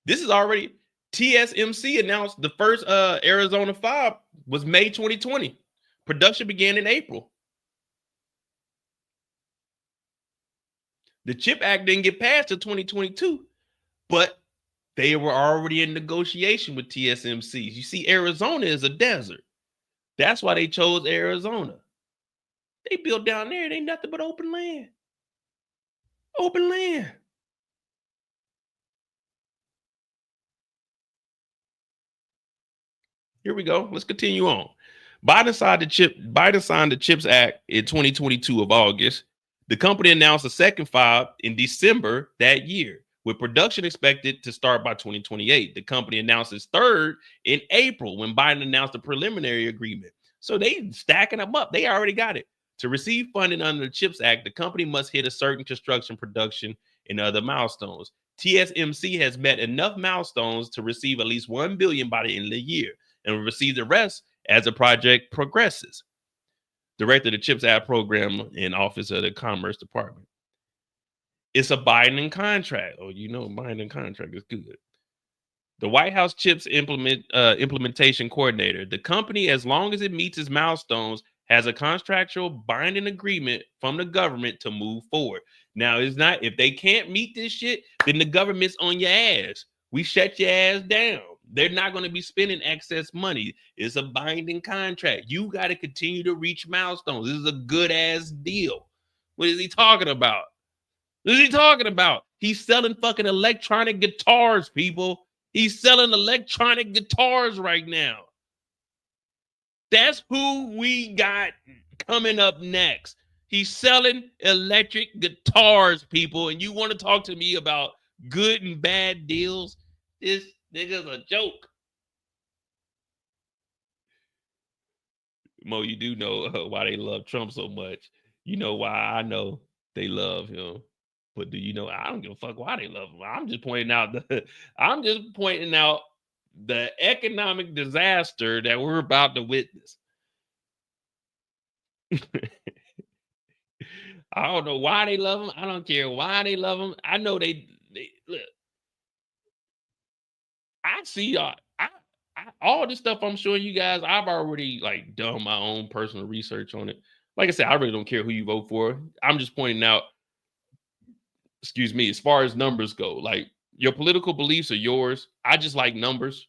This is already, TSMC announced the first Arizona fab was May 2020. Production began in April. The CHIP Act didn't get passed till 2022, but they were already in negotiation with TSMC. You see, Arizona is a desert. That's why they chose Arizona. They built down there. It ain't nothing but open land. Open land. Here we go. Let's continue on. Biden signed the CHIPS Act in 2022 of August. The company announced a second fab in December that year, with production expected to start by 2028. The company announced its third in April when Biden announced a preliminary agreement. So they stacking them up. They already got it. To receive funding under the CHIPS Act, the company must hit a certain construction, production, and other milestones. TSMC has met enough milestones to receive at least $1 billion by the end of the year and will receive the rest as the project progresses. Director of the CHIPS Act program in Office of the Commerce Department. It's a Biden contract. Oh, you know, Biden contract is good. The White House CHIPS implementation coordinator. The company, as long as it meets its milestones, has a contractual binding agreement from the government to move forward. Now, it's not, if they can't meet this shit, then the government's on your ass. We shut your ass down. They're not going to be spending excess money. It's a binding contract. You got to continue to reach milestones. This is a good ass deal. What is he talking about? What is he talking about? He's selling fucking electronic guitars, people. He's selling electronic guitars right now. That's who we got coming up next. He's selling electric guitars, people. And you want to talk to me about good and bad deals. This nigga's a joke. Mo, you do know why they love Trump so much. You know why I know they love him. But do you know? I don't give a fuck why they love him. I'm just pointing out the economic disaster that we're about to witness. I don't know why they love him. I don't care why they love him. I know they look. I see all this stuff I'm showing you guys. I've already like done my own personal research on it. Like I said, I really don't care who you vote for. I'm just pointing out, excuse me, as far as numbers go, like your political beliefs are yours. I just like numbers.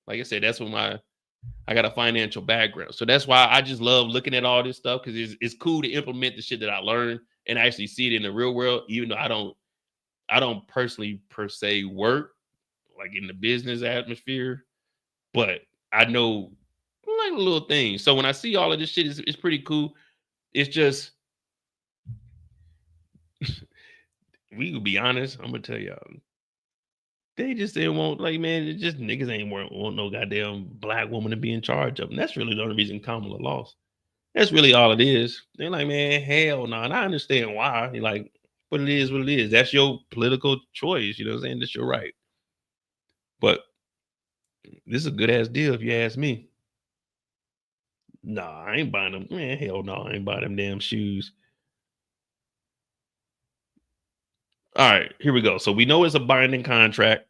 Like I said, that's what I got a financial background. So that's why I just love looking at all this stuff, because it's cool to implement the shit that I learned and actually see it in the real world, even though I don't personally per se work like in the business atmosphere, but I know like little things. So when I see all of this shit, it's pretty cool. It's just, we could be honest. I'm gonna tell y'all, they just didn't want, like, man, it just niggas ain't want no goddamn black woman to be in charge of them. That's really the only reason Kamala lost. That's really all it is. They're like, man, hell no. And I understand why. You're like, but it is what it is. That's your political choice. You know what I'm saying? That's your right. But this is a good ass deal if you ask me. Nah, I ain't buying them. Man, hell no, I ain't buying them damn shoes. All right, here we go. So we know it's a binding contract.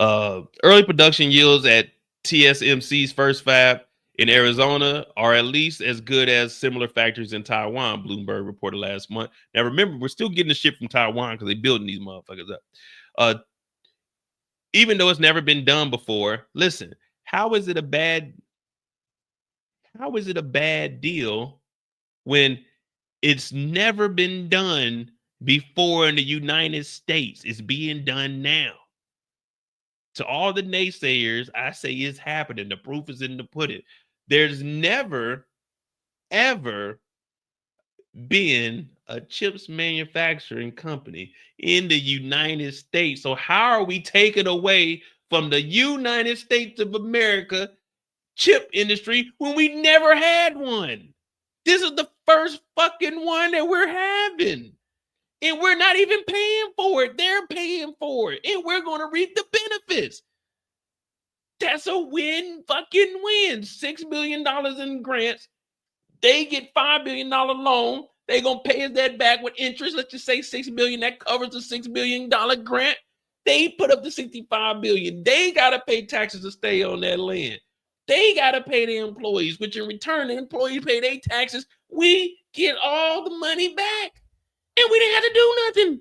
Early production yields at TSMC's first fab in Arizona are at least as good as similar factories in Taiwan, Bloomberg reported last month. Now, remember, we're still getting the shit from Taiwan because they're building these motherfuckers up. Even though it's never been done before, listen, how is it a bad deal when it's never been done before in the United States? It's being done now. To all the naysayers, I say it's happening. The proof is in the pudding. There's never, ever been a chips manufacturing company in the United States. So how are we taking away from the United States of America chip industry when we never had one? This is the first fucking one that we're having. And we're not even paying for it. They're paying for it. And we're going to reap the benefits. That's a win fucking win. $6 billion in grants. They get $5 billion loan. They're going to pay us that back with interest. Let's just say $6 billion. That covers the $6 billion grant. They put up the $65 billion. They got to pay taxes to stay on that land. They got to pay the employees, which in return, the employees pay their taxes. We get all the money back. And we didn't have to do nothing.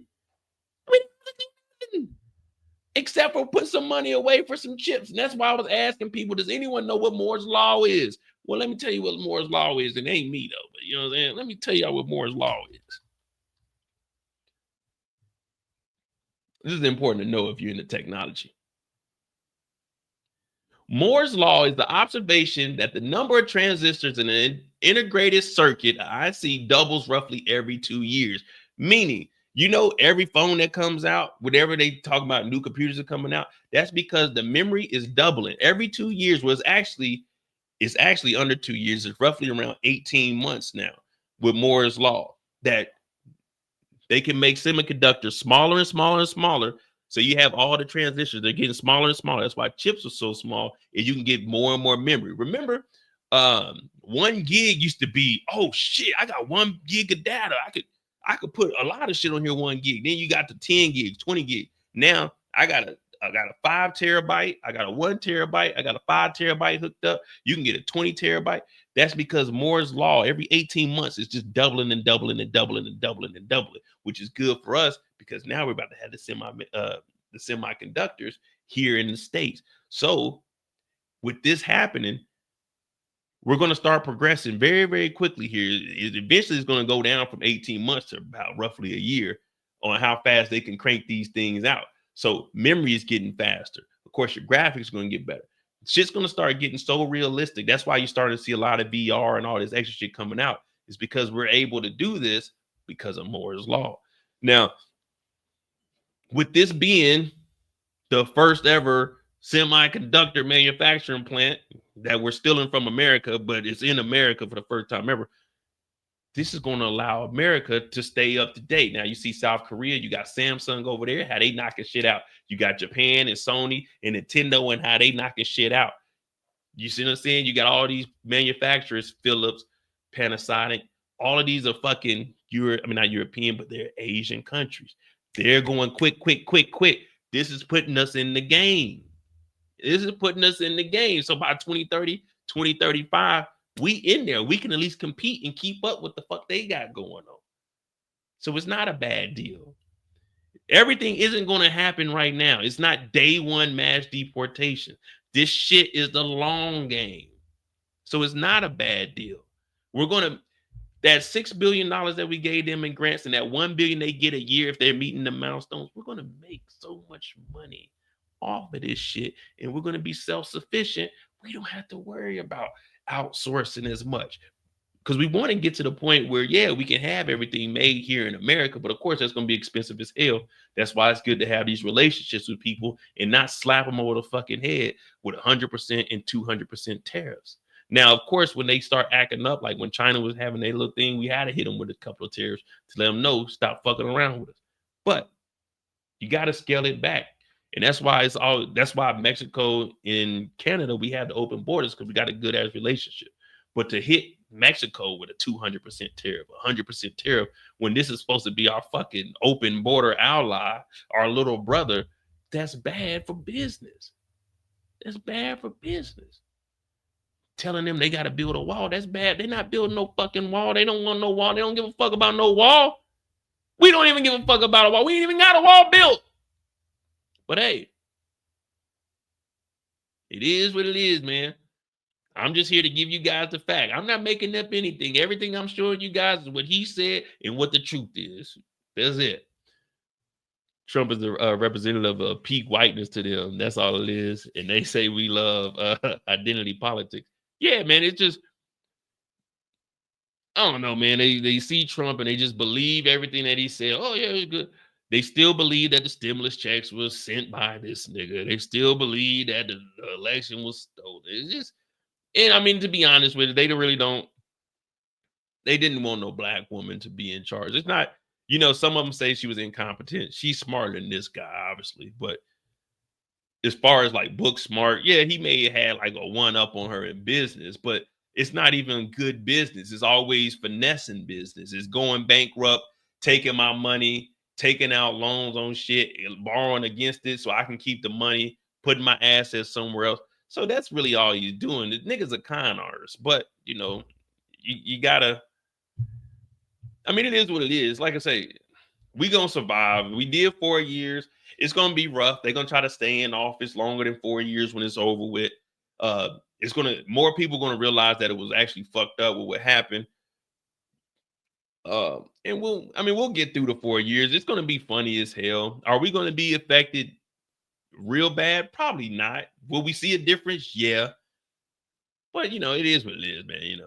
We didn't have to do nothing. Except for put some money away for some chips. And that's why I was asking people, does anyone know what Moore's Law is? Well, let me tell you what Moore's Law is. It ain't me, though. But you know what I'm saying? Let me tell y'all what Moore's Law is. This is important to know if you're into technology. Moore's Law is the observation that the number of transistors in an integrated circuit, IC, doubles roughly every 2 years. Meaning, you know, every phone that comes out, whatever they talk about, new computers are coming out, that's because the memory is doubling every 2 years. Was actually under 2 years. It's roughly around 18 months now with Moore's Law, that they can make semiconductors smaller and smaller and smaller. So you have all the transistors, they're getting smaller and smaller. That's why chips are so small, and you can get more and more memory. Remember, 1 gig used to be, oh shit, I got 1 gig of data. I could put a lot of shit on here 1 gig. Then you got the 10 gigs, 20 gig. Now I got a 5 terabyte, I got a 1 terabyte, I got a 5 terabyte hooked up. You can get a 20 terabyte. That's because Moore's Law, every 18 months, is just doubling and doubling and doubling and doubling and doubling, which is good for us because now we're about to have the semiconductors here in the States. So with this happening, we're going to start progressing very, very quickly here. It eventually is going to go down from 18 months to about roughly a year on how fast they can crank these things out. So memory is getting faster. Of course, your graphics are going to get better. Shit's going to start getting so realistic. That's why you're starting to see a lot of VR and all this extra shit coming out. It's because we're able to do this because of Moore's Law. Now, with this being the first ever semiconductor manufacturing plant that we're stealing from America, but it's in America for the first time ever, this is going to allow America to stay up to date. Now you see South Korea, you got Samsung over there, how they knocking shit out. You got Japan and Sony and Nintendo and how they knocking shit out. You see what I'm saying? You got all these manufacturers, Philips, Panasonic, all of these are fucking not European, but they're Asian countries. They're going quick. This is putting us in the game. So by 2030, 2035, we in there. We can at least compete and keep up with the fuck they got going on. So it's not a bad deal. Everything isn't going to happen right now. It's not day one mass deportation. This shit is the long game. So it's not a bad deal. That $6 billion that we gave them in grants and that $1 billion they get a year if they're meeting the milestones, we're going to make so much money off of this shit. And we're going to be self-sufficient. We don't have to worry about outsourcing as much. Because we want to get to the point where, yeah, we can have everything made here in America. But of course, that's going to be expensive as hell. That's why it's good to have these relationships with people and not slap them over the fucking head with 100% and 200% tariffs. Now, of course, when they start acting up, like when China was having their little thing, we had to hit them with a couple of tariffs to let them know, stop fucking around with us. But you got to scale it back. And that's why Mexico and Canada, we have the open borders because we got a good ass relationship. But to hit Mexico with a 200% tariff, 100% tariff, when this is supposed to be our fucking open border ally, our little brother, that's bad for business. That's bad for business. Telling them they got to build a wall, that's bad. They're not building no fucking wall. They don't want no wall. They don't give a fuck about no wall. We don't even give a fuck about a wall. We ain't even got a wall built. But hey, it is what it is, man. I'm just here to give you guys the fact. I'm not making up anything. Everything I'm showing you guys is what he said and what the truth is. That's it. Trump is the representative of peak whiteness to them. That's all it is. And they say we love identity politics. Yeah, man, it's just, I don't know, man. They see Trump and they just believe everything that he said. Oh, yeah, it's good. They still believe that the stimulus checks was sent by this nigga. They still believe that the election was stolen. It's just, and I mean, to be honest with you, they didn't want no black woman to be in charge. It's not, some of them say she was incompetent. She's smarter than this guy, obviously. But as far as like book smart, yeah, he may have had like a one up on her in business, but it's not even good business. It's always finessing business. It's going bankrupt, taking my money, taking out loans on shit, borrowing against it so I can keep the money, putting my assets somewhere else. So that's really all he's doing. The nigga's a con artist, but you gotta, I mean, it is what it is. Like I say, we gonna survive. We did 4 years. It's gonna be rough. They're gonna try to stay in office longer than 4 years when it's over with. More people gonna realize that it was actually fucked up with what happened. And we'll get through the 4 years. It's gonna be funny as hell. Are we gonna be affected real bad? Probably not. Will we see a difference? Yeah. But it is what it is, man.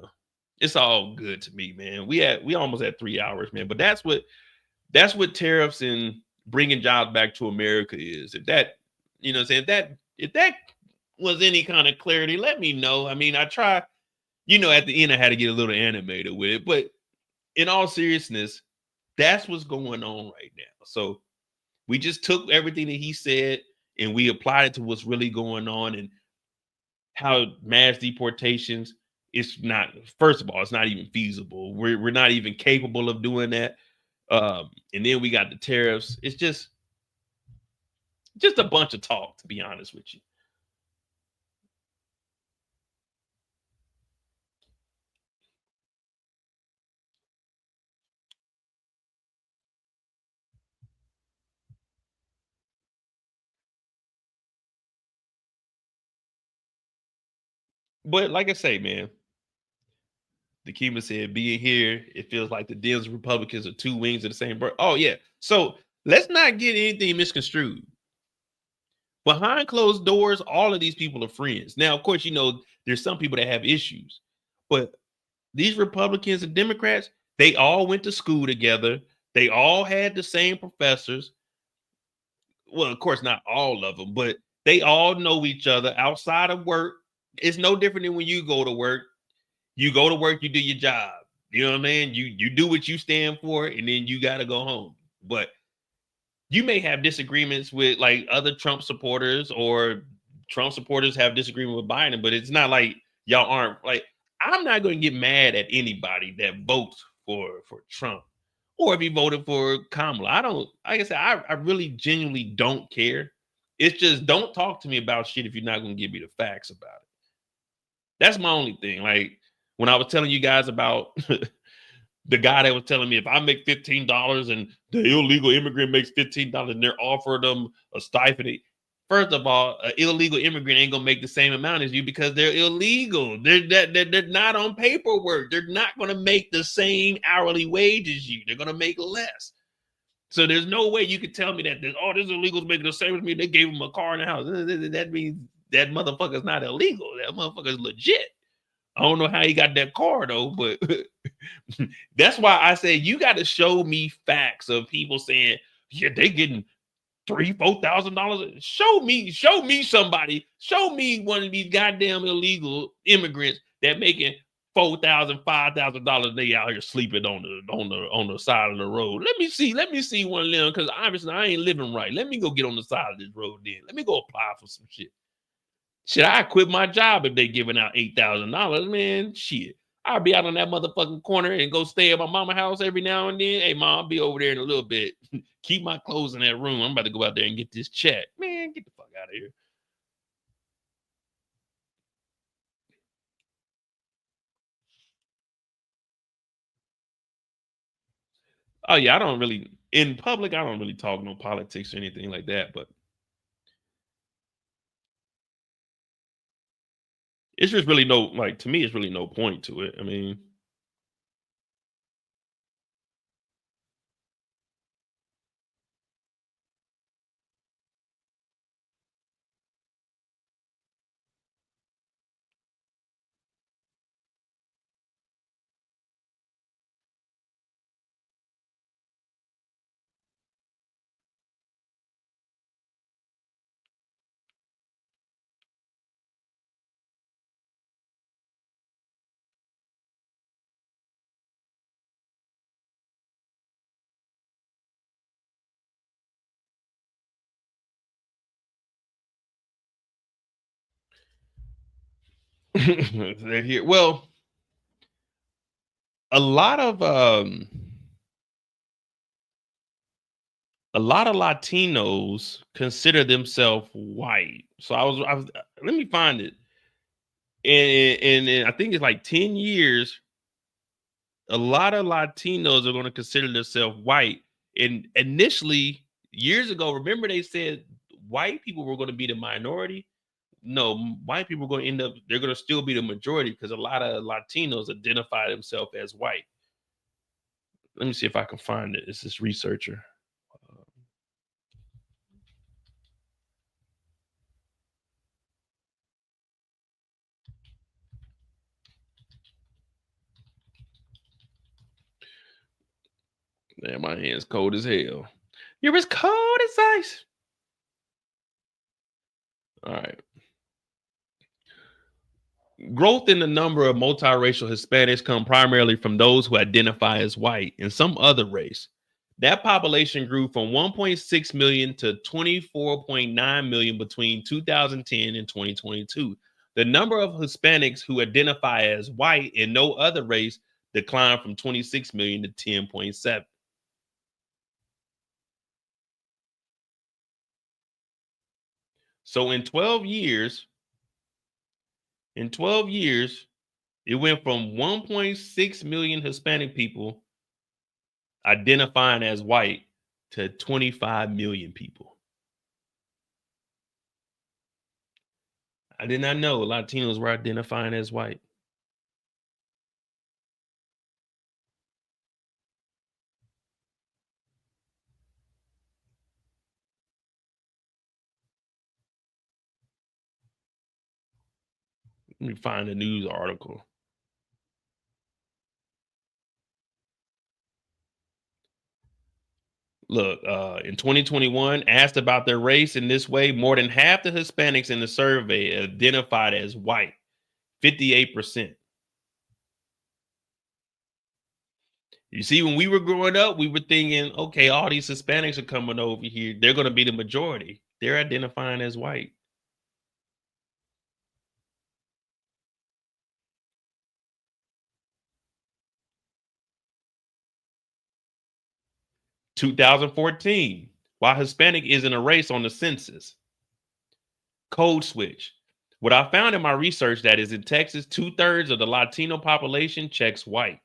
It's all good to me, man. We almost at 3 hours, man. But that's what tariffs and bringing jobs back to America is. If that, if that was any kind of clarity, let me know. I mean, I try, at the end I had to get a little animated with it, but in all seriousness, that's what's going on right now. So we just took everything that he said and we applied it to what's really going on and how mass deportations is not, first of all, it's not even feasible. We're not even capable of doing that. And then we got the tariffs. It's just a bunch of talk, to be honest with you. But like I say, man, the Kima said, being here, it feels like the Dems and Republicans are two wings of the same bird. Oh, yeah. So let's not get anything misconstrued. Behind closed doors, all of these people are friends. Now, of course, there's some people that have issues, but these Republicans and Democrats, they all went to school together. They all had the same professors. well, of course, not all of them, but they all know each other outside of work. It's no different than when you go to work. You go to work, you do your job. You know what I mean? You do what you stand for, and then you got to go home. But you may have disagreements with like other Trump supporters, or Trump supporters have disagreement with Biden, but it's not like y'all aren't like, I'm not going to get mad at anybody that votes for Trump, or if he voted for Kamala. I don't, like I said, I really genuinely don't care. It's just, don't talk to me about shit if you're not going to give me the facts about it. That's my only thing. Like when I was telling you guys about the guy that was telling me if I make $15 and the illegal immigrant makes $15 and they're offering them a stipend. First of all, an illegal immigrant ain't gonna make the same amount as you because they're illegal. They're not on paperwork. They're not gonna make the same hourly wage as you. They're gonna make less. So there's no way you could tell me that this illegal's making the same as me. They gave him a car and a house. That means that motherfucker's not illegal. That motherfucker's legit. I don't know how he got that car though, but that's why I say you got to show me facts of people saying, yeah, they getting $3,000-$4,000. Show me somebody. Show me one of these goddamn illegal immigrants that making $4,000, $5,000. They out here sleeping on the side of the road. Let me see one of them, because obviously I ain't living right. Let me go get on the side of this road then. Let me go apply for some shit. Shit, I quit my job if they giving out $8,000, man. Shit, I'll be out on that motherfucking corner and go stay at my mama's house every now and then. Hey, mom, I'll be over there in a little bit. Keep my clothes in that room. I'm about to go out there and get this check. Man, get the fuck out of here. Oh yeah, in public, I don't really talk no politics or anything like that, but it's just really to me, it's really no point to it. I mean, they're here. Well, a lot of Latinos consider themselves white. So I was let me find it. And I think it's like 10 years, a lot of Latinos are going to consider themselves white. And initially, years ago, remember they said white people were going to be the minority? No, white people are going to end up, they're going to still be the majority because a lot of Latinos identify themselves as white. Let me see if I can find it. It's this researcher. Man, my hand's cold as hell. You're as cold as ice. All right. Growth in the number of multiracial Hispanics come primarily from those who identify as white and some other race. That population grew from 1.6 million to 24.9 million between 2010 and 2022. The number of Hispanics who identify as white and no other race declined from 26 million to 10.7. So in 12 years, it went from 1.6 million Hispanic people identifying as white to 25 million people. I did not know Latinos were identifying as white. Let me find a news article. Look, in 2021, asked about their race in this way, more than half the Hispanics in the survey identified as white, 58%. You see, when we were growing up, we were thinking, okay, all these Hispanics are coming over here. They're going to be the majority. They're identifying as white. (2014) why Hispanic isn't a race on the census. Code switch. What I found in my research that is in Texas, 2/3 of the Latino population checks white.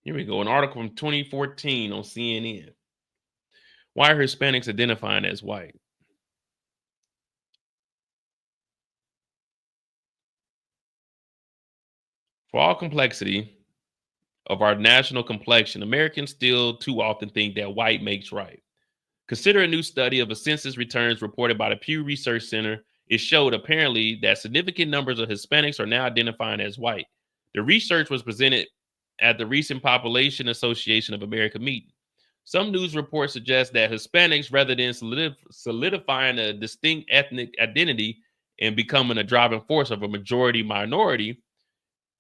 Here we go. An article from 2014 on CNN. Why are Hispanics identifying as white? For all complexity of our national complexion, Americans still too often think that white makes right. Consider a new study of a census returns reported by the Pew Research Center. It showed apparently that significant numbers of Hispanics are now identifying as white. The research was presented at the recent Population Association of America meeting. Some news reports suggest that Hispanics, rather than solidifying a distinct ethnic identity and becoming a driving force of a majority minority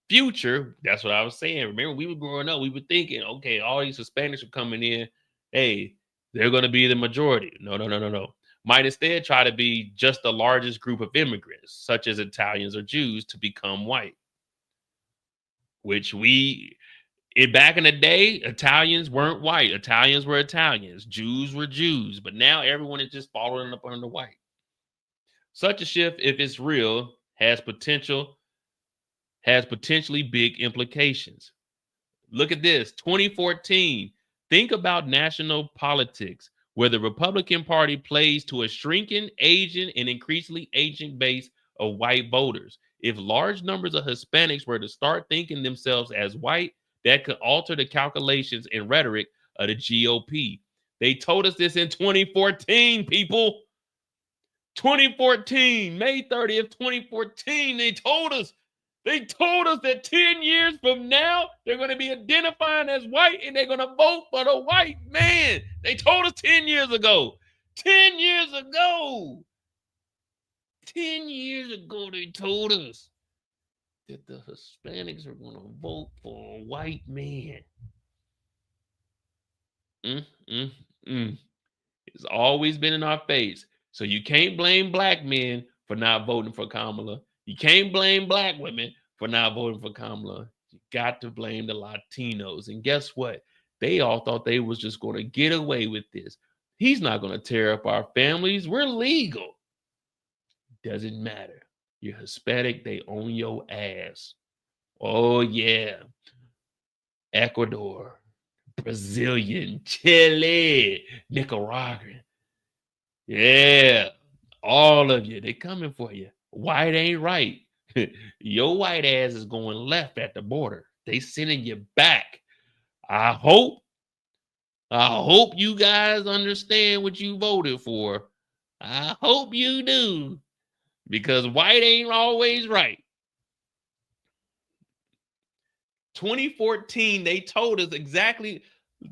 future, that's what I was saying. Remember, we were growing up, we were thinking, okay, all these Hispanics are coming in. Hey, they're going to be the majority. No. Might instead try to be just the largest group of immigrants, such as Italians or Jews, to become white. Which back in the day, Italians weren't white. Italians were Italians. Jews were Jews. But now everyone is just following up under white. Such a shift, if it's real, has potentially big implications. Look at this, 2014. Think about national politics, where the Republican Party plays to a shrinking, Asian, and increasingly ancient base of white voters. If large numbers of Hispanics were to start thinking themselves as white, that could alter the calculations and rhetoric of the GOP. They told us this in 2014, people. 2014, May 30th, 2014, they told us that 10 years from now, they're going to be identifying as white and they're going to vote for the white man. They told us 10 years ago. 10 years ago. 10 years ago, they told us that the Hispanics are going to vote for a white man. It's always been in our face. So you can't blame black men for not voting for Kamala. You can't blame black women for not voting for Kamala. You got to blame the Latinos. And guess what? They all thought they was just going to get away with this. He's not going to tear up our families. We're legal. Doesn't matter. You're Hispanic, they own your ass. Oh, yeah. Ecuador, Brazilian, Chile, Nicaraguan. Yeah, all of you, they coming for you. White ain't right. Your white ass is going left at the border. They sending you back. I hope you guys understand what you voted for. I hope you do. Because white ain't always right. 2014, they told us exactly.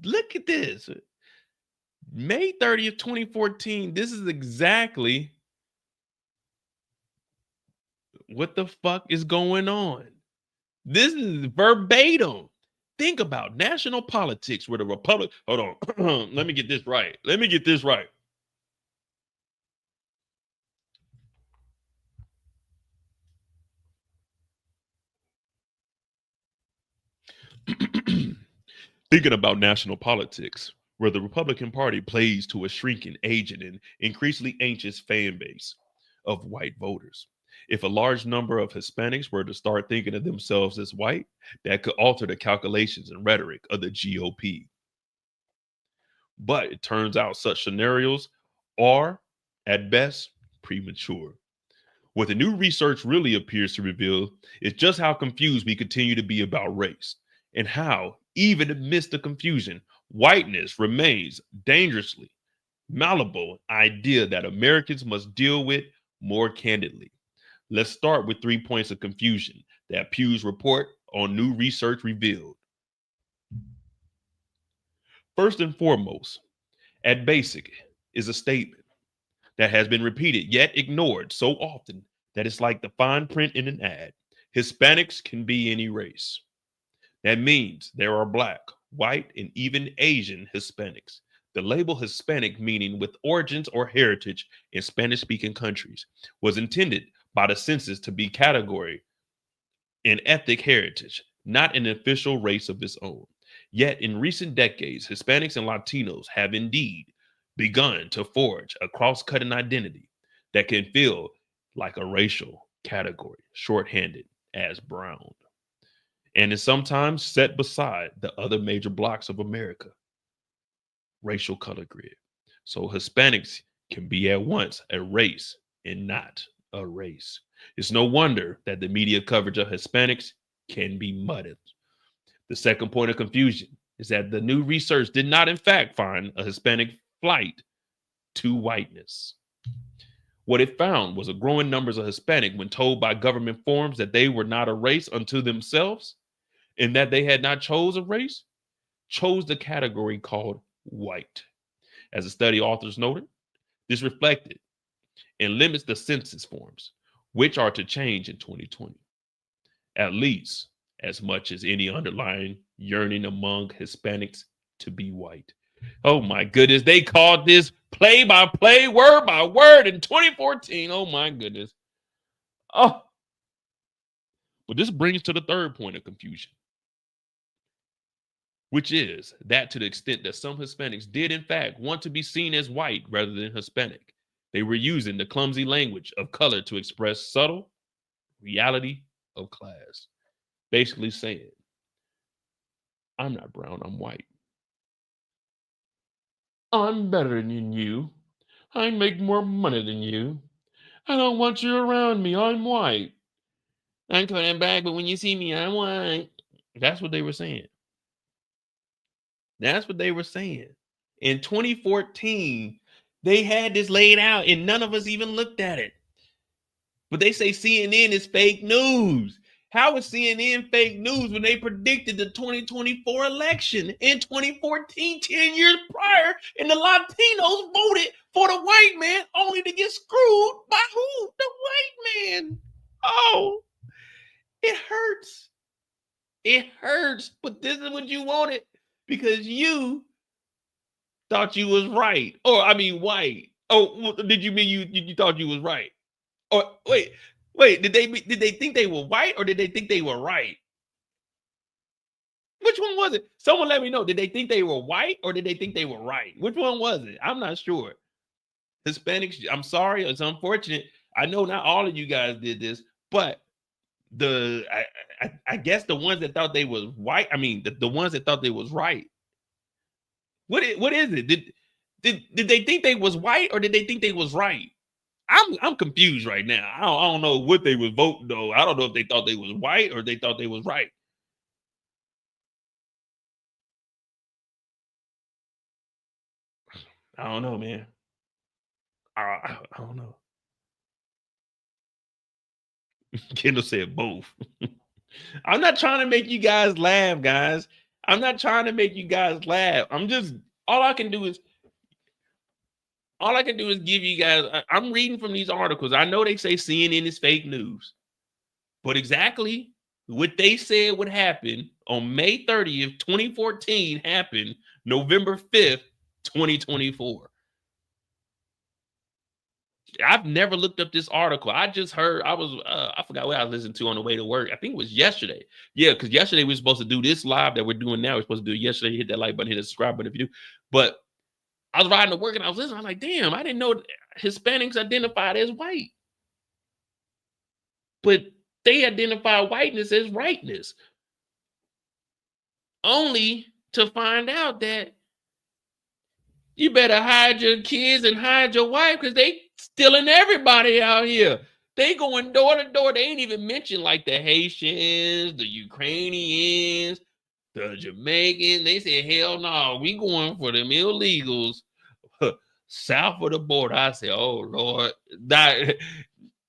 Look at this. May 30th, 2014. This is exactly what the fuck is going on. This is verbatim. Think about national politics where the Republic. Hold on. Let me get this right. Thinking about national politics, where the Republican Party plays to a shrinking, aging, and increasingly anxious fan base of white voters. If a large number of Hispanics were to start thinking of themselves as white, that could alter the calculations and rhetoric of the GOP. But it turns out such scenarios are, at best, premature. What the new research really appears to reveal is just how confused we continue to be about race, and how, even amidst the confusion, whiteness remains dangerously malleable idea that Americans must deal with more candidly. Let's start with 3 points of confusion that Pew's report on new research revealed. First and foremost, at basic is a statement that has been repeated yet ignored so often that it's like the fine print in an ad. Hispanics can be any race. That means there are Black, white, and even Asian Hispanics. The label Hispanic, meaning with origins or heritage in Spanish-speaking countries, was intended by the census to be category in ethnic heritage, not an official race of its own. Yet in recent decades, Hispanics and Latinos have indeed begun to forge a cross-cutting identity that can feel like a racial category, shorthanded as brown, and is sometimes set beside the other major blocks of America, racial color grid. So Hispanics can be at once a race and not a race. It's no wonder that the media coverage of Hispanics can be muddled. The second point of confusion is that the new research did not in fact find a Hispanic flight to whiteness. What it found was a growing numbers of Hispanic when told by government forms that they were not a race unto themselves and that they had not chose a race, chose the category called white. As the study authors noted, this reflected and limits the census forms, which are to change in 2020, at least as much as any underlying yearning among Hispanics to be white. Oh my goodness, they called this play by play, word by word in 2014. Oh my goodness. Oh, but this brings to the third point of confusion, which is that to the extent that some Hispanics did in fact want to be seen as white rather than Hispanic, they were using the clumsy language of color to express subtle reality of class. Basically saying, I'm not brown, I'm white. I'm better than you. I make more money than you. I don't want you around me. I'm white. I'm coming back, but when you see me, I'm white. That's what they were saying. That's what they were saying. In 2014, they had this laid out and none of us even looked at it. But they say CNN is fake news. How is CNN fake news when they predicted the 2024 election in 2014, 10 years prior, and the Latinos voted for the white man only to get screwed by who? The white man. Oh, it hurts. It hurts, but this is what you wanted because you thought you was right. Or, I mean, white. Oh, did you mean you thought you was right? Or, wait, did they think they were white or did they think they were right? Which one was it? Someone let me know. Did they think they were white or did they think they were right? Which one was it? I'm not sure. Hispanics, I'm sorry, it's unfortunate. I know not all of you guys did this, but I guess the ones that thought they was white, I mean the ones that thought they was right. What is it? Did they think they was white or did they think they was right? I'm confused right now. I don't know what they was voting though. I don't know if they thought they was white or they thought they was right. I don't know, man. I don't know. Kendall said both. I'm not trying to make you guys laugh, guys. I'm not trying to make you guys laugh. All I can do is give you guys, I'm reading from these articles. I know they say CNN is fake news, but exactly what they said would happen on May 30th, 2014 happened November 5th, 2024. I've never looked up this article. I just heard, I forgot what I was listening to on the way to work. I think it was yesterday. Yeah, because yesterday we were supposed to do this live that we're doing now. We're supposed to do it yesterday. Hit that like button, hit the subscribe button if you do. But I was riding to work and I was listening. I'm like, damn, I didn't know Hispanics identified as white. But they identify whiteness as rightness. Only to find out that you better hide your kids and hide your wife because they stealing everybody out here. They going door to door. They ain't even mentioned like the Haitians, the Ukrainians, the Jamaicans. They said, hell no, we going for them illegals south of the border. I said, oh Lord,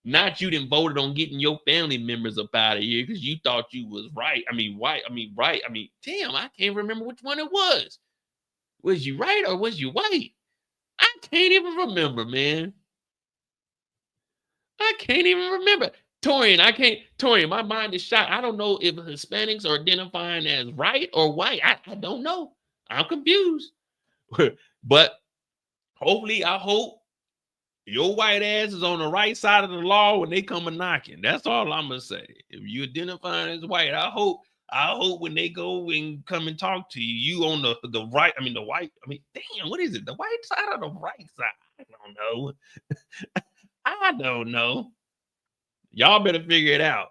Not you done voted on getting your family members up out of here because you thought you was right. White. Right. Damn, I can't remember which one it was. Was you right or was you white? I can't even remember, man. I can't even remember. Torian, my mind is shot. I don't know if Hispanics are identifying as right or white. I don't know. I'm confused. But hopefully, I hope your white ass is on the right side of the law when they come a knocking. That's all I'm gonna say. If you identifying as white, I hope when they go and come and talk to you, you on the right. The white. Damn, what is it? The white side or the right side? I don't know. I don't know. Y'all better figure it out.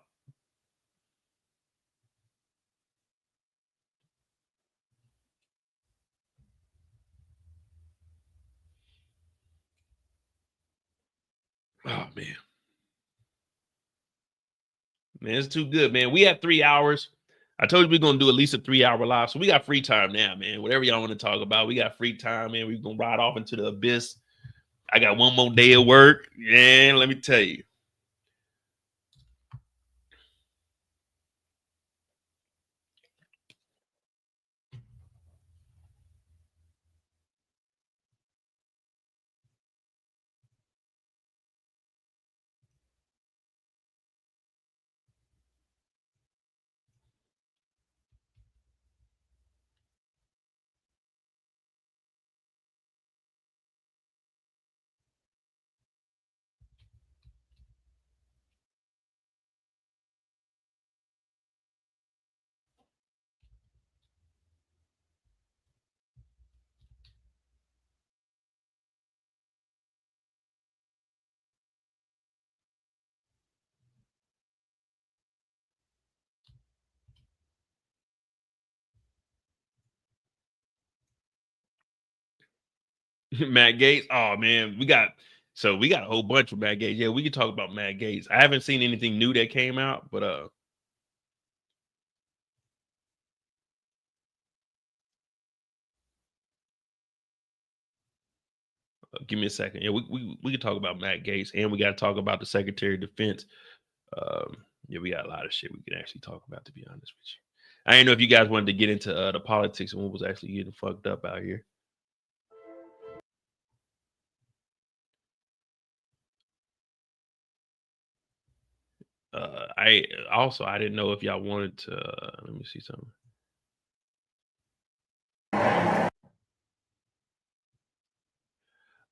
Oh, man. Man, it's too good, man. We have 3 hours. I told you we're going to do at least a 3-hour live. So we got free time now, man. Whatever y'all want to talk about, we got free time, man. We're going to ride off into the abyss. I got one more day of work. And let me tell you. Matt Gaetz. Oh, man. We got a whole bunch of Matt Gaetz. Yeah, we can talk about Matt Gaetz. I haven't seen anything new that came out, but give me a second. Yeah, we can talk about Matt Gaetz, and we got to talk about the Secretary of Defense. Yeah, we got a lot of shit we can actually talk about, to be honest with you. I didn't know if you guys wanted to get into the politics and what was actually getting fucked up out here. I didn't know if y'all wanted to. Let me see something.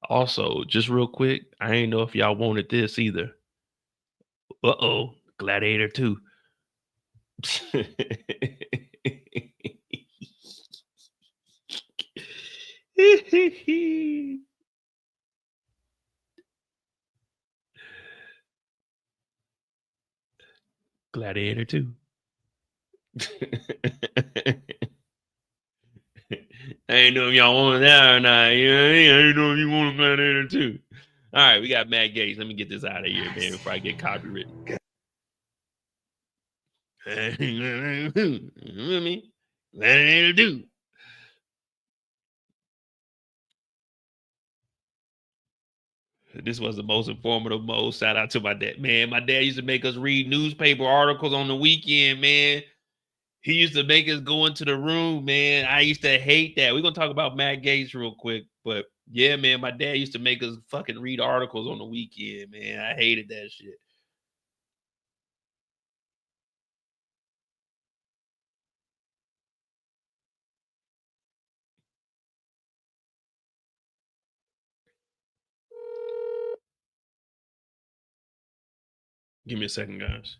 Also, just real quick, I ain't know if y'all wanted this either. Gladiator 2. Gladiator 2. I ain't know if y'all wanted that or not. You know what I mean? I ain't know if you want Gladiator 2. All right, we got Matt Gaetz. Let me get this out of here, man, before I get copywritten. You know what I mean? Gladiator 2. This was the most informative mode. Shout out to my dad. Man, my dad used to make us read newspaper articles on the weekend, man. He used to make us go into the room, man. I used to hate that. We're going to talk about Matt Gaetz real quick. But, yeah, man, my dad used to make us fucking read articles on the weekend, man. I hated that shit. Give me a second, guys.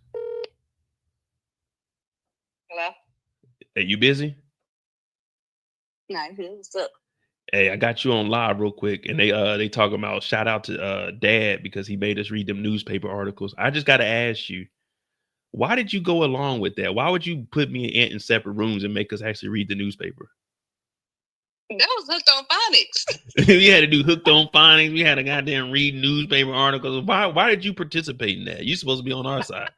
Hello? Hey, you busy? No, what's up? Hey, I got you on live real quick, and they talk about shout out to Dad because he made us read them newspaper articles. I just got to ask you, why did you go along with that? Why would you put me and Aunt in separate rooms and make us actually read the newspaper? That was hooked on phonics. We had to do hooked on phonics. We had to goddamn read newspaper articles. Why did you participate in that? You're supposed to be on our side.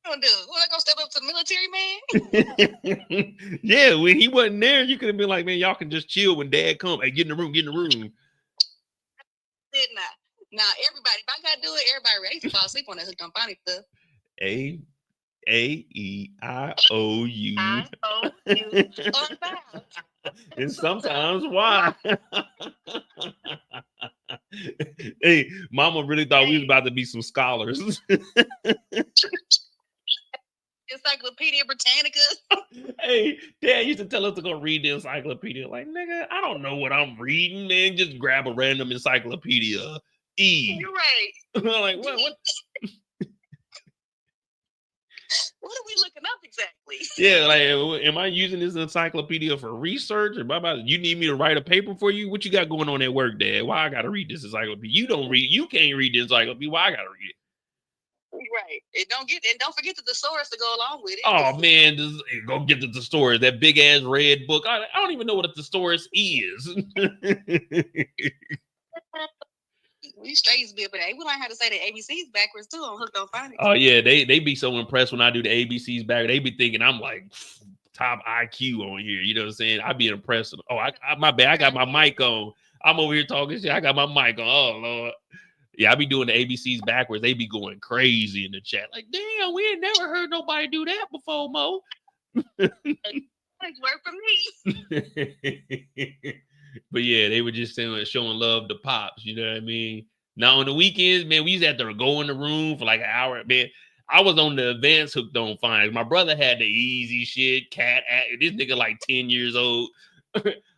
What am I gonna step up to the military, man? Yeah, when he wasn't there, you could have been like, man, y'all can just chill when Dad come. Hey, get in the room, get in the room. Didn't I? Now, everybody, if I got to do it, everybody ready to fall asleep on that hooked on phonics stuff. A-E-I-O-U. Unbound. And sometimes why? Hey, mama really thought we was about to be some scholars. Encyclopedia Britannica. Hey, Dad used to tell us to go read the encyclopedia. Like, nigga, I don't know what I'm reading, man. Just grab a random encyclopedia. You're right. Like, what? What are we looking up exactly? Yeah, like, am I using this encyclopedia for research? Or you need me to write a paper for you? What you got going on at work, Dad? Why I gotta read this encyclopedia? You can't read the encyclopedia. Why I gotta read it? Right. And don't forget the thesaurus to go along with it. Oh man, go get the thesaurus, that big ass red book. I don't even know what a thesaurus is. We straight bit, but hey, we learn how to say the ABCs backwards too on Hooked on Phonics. Oh yeah, they be so impressed when I do the ABCs back. They be thinking I'm like top IQ on here. You know what I'm saying? I be impressed. Oh, my bad. I got my mic on. I'm over here talking shit. I got my mic on. Oh Lord. Yeah, I be doing the ABCs backwards. They be going crazy in the chat. Like, damn, we ain't never heard nobody do that before, Mo. Work for me. But yeah, they were just showing love to Pops. You know what I mean? Now on the weekends, man, we used to have to go in the room for like an hour. Man, I was on the advanced Hooked on Phonics. My brother had the easy shit, cat act. This nigga like 10 years old.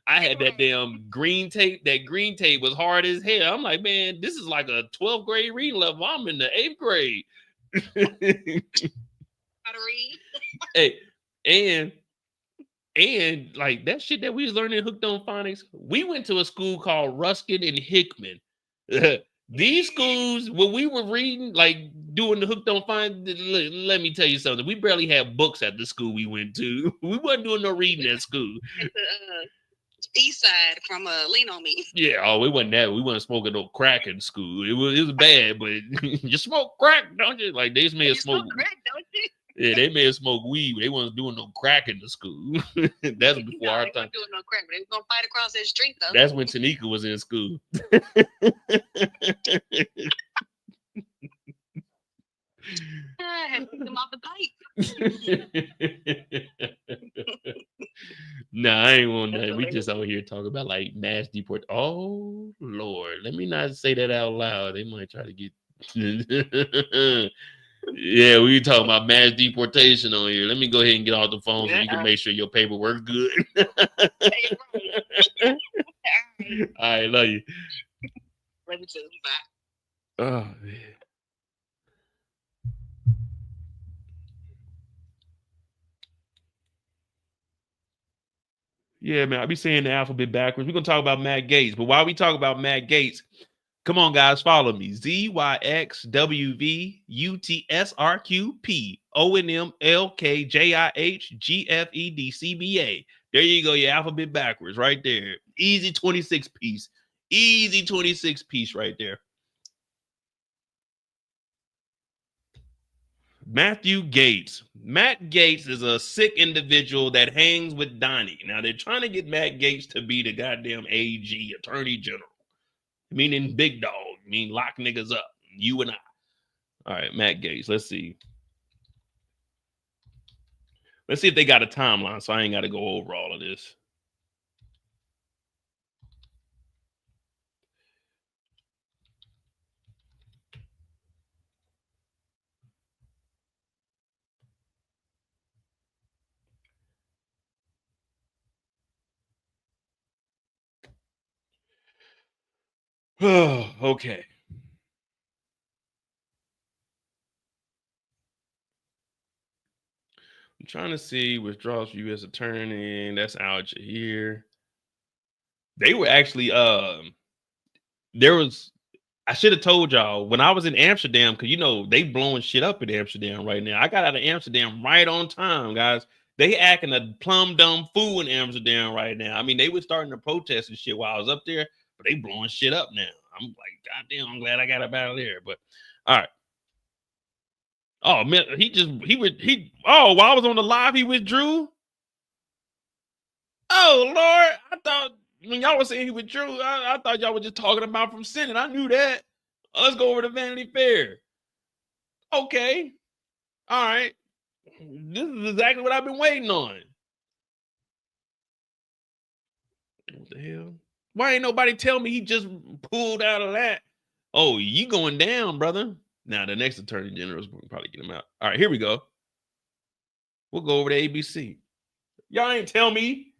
I had that damn green tape. That green tape was hard as hell. I'm like, man, this is like a 12th grade reading level. I'm in the 8th grade. How to read. Hey, and like that shit that we was learning Hooked on Phonics, we went to a school called Ruskin and Hickman. These schools, when we were reading, like doing the Hooked on Phonics, let me tell you something. We barely had books at the school we went to. We wasn't doing no reading at school. At the east side from Lean On Me. Yeah, oh, we wasn't that. We wasn't smoking no crack in school. It was bad, but you smoke crack, don't you? Like they may have smoked crack, don't you? Yeah, they may have smoked weed. They wasn't doing no crack in the school. That's before our time. Doing no crack, but they was gonna fight across that street though. That's when Tanika was in school. I had to pick them off the pipe. Nah, I ain't want that. We just over here talking about like mass deport. Oh Lord, let me not say that out loud. They might try to get. Yeah, we talking about mass deportation on here. Let me go ahead and get off the phone so you can make sure your paperwork's good. All right, love you. Love you too. Bye. Oh man. Yeah, man, I be saying the alphabet backwards. We're gonna talk about Matt Gaetz, but while we talk about Matt Gaetz, come on, guys, follow me. ZYXWVUTSRQP ONMLKJIHGFEDCBA. There you go, your alphabet backwards right there. Easy 26 piece. Easy 26 piece right there. Matthew Gaetz. Matt Gaetz is a sick individual that hangs with Donnie. Now, they're trying to get Matt Gaetz to be the goddamn AG, Attorney General. Meaning big dog. Mean lock niggas up. You and I. All right, Matt Gaetz. Let's see. Let's see if they got a timeline so I ain't got to go over all of this. Okay. I'm trying to see withdrawals for U.S. attorney. That's out here. They were actually there was, I should have told y'all when I was in Amsterdam, because you know they blowing shit up in Amsterdam right now. I got out of Amsterdam right on time, guys. They acting a plumb dumb fool in Amsterdam right now. I mean, they were starting to protest and shit while I was up there, but they blowing shit up now. I'm like, goddamn, I'm glad I got up out of there. But all right. Oh man, while I was on the live, he withdrew. Oh Lord, I thought when y'all was saying he withdrew, I thought y'all were just talking about from Senate. I knew that. Let's go over to Vanity Fair. Okay. All right. This is exactly what I've been waiting on. What the hell? Why ain't nobody tell me he just pulled out of that? Oh, you going down, brother. Now, the next attorney general is probably get him out. All right, here we go. We'll go over to ABC. Y'all ain't tell me.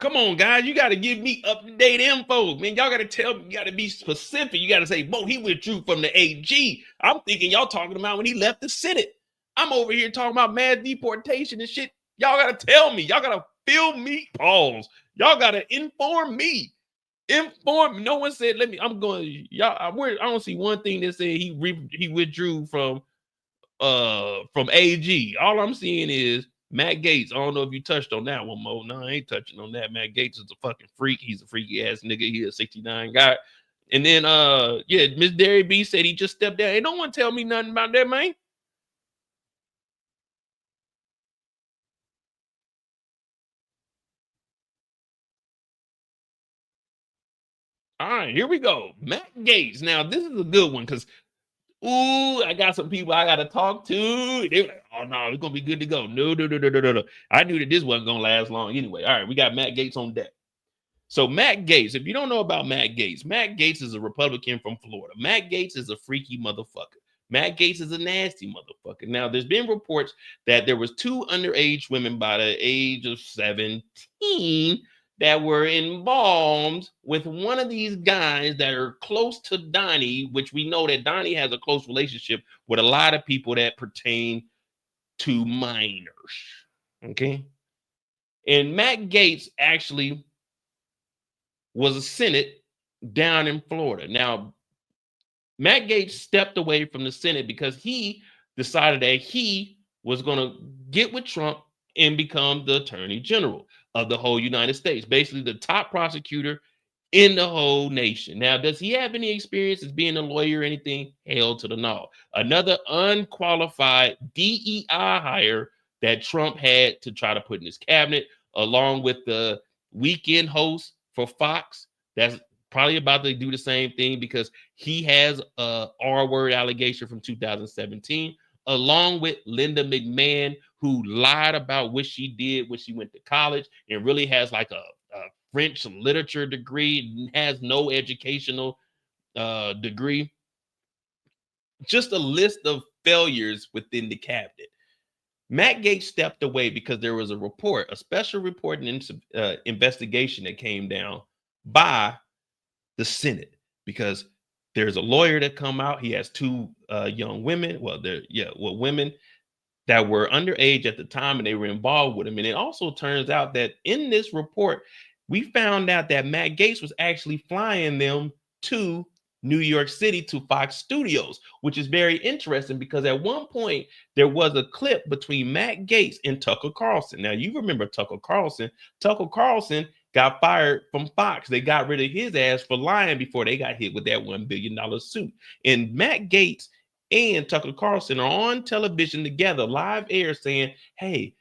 Come on, guys. You got to give me up-to-date info. Man, y'all got to tell me. You got to be specific. You got to say, Mo, he withdrew from the AG. I'm thinking y'all talking about when he left the Senate. I'm over here talking about mass deportation and shit. Y'all got to tell me. Y'all got to fill me. Pause. Y'all got to inform me. Inform. No one said, let me. I'm going. Y'all. I don't see one thing that said he withdrew from AG. All I'm seeing is Matt Gaetz. I don't know if you touched on that one, Mo. No, I ain't touching on that. Matt Gaetz is a fucking freak. He's a freaky ass nigga. He a 69 guy. And then yeah, Miss Derry B said he just stepped down. Ain't no one tell me nothing about that, man. All right, here we go. Matt Gaetz. Now, this is a good one because, ooh, I got some people I got to talk to. They were like, oh, no, it's going to be good to go. No. I knew that this wasn't going to last long anyway. All right, we got Matt Gaetz on deck. So Matt Gaetz, if you don't know about Matt Gaetz is a Republican from Florida. Matt Gaetz is a freaky motherfucker. Matt Gaetz is a nasty motherfucker. Now, there's been reports that there was 2 underage women by the age of 17 that were involved with one of these guys that are close to Donnie, which we know that Donnie has a close relationship with a lot of people that pertain to minors. Okay. And Matt Gaetz actually was a Senate down in Florida. Now, Matt Gaetz stepped away from the Senate because he decided that he was going to get with Trump and become the attorney general of the whole United States, basically the top prosecutor in the whole nation. Now, does he have any experience as being a lawyer or anything? Hell to the no. Another unqualified DEI hire that Trump had to try to put in his cabinet, along with the weekend host for Fox. That's probably about to do the same thing because he has a R-word allegation from 2017, along with Linda McMahon, who lied about what she did when she went to college and really has like a French literature degree and has no educational degree. Just a list of failures within the cabinet. Matt Gaetz stepped away because there was a report, a special report and investigation that came down by the Senate, because there's a lawyer that come out. He has 2 young women. Women that were underage at the time and they were involved with him. And it also turns out that in this report, we found out that Matt Gaetz was actually flying them to New York City to Fox Studios, which is very interesting because at one point there was a clip between Matt Gaetz and Tucker Carlson. Now, you remember Tucker Carlson. Tucker Carlson got fired from Fox. They got rid of his ass for lying before they got hit with that $1 billion suit. And Matt Gaetz and Tucker Carlson are on television together, live air, saying, hey,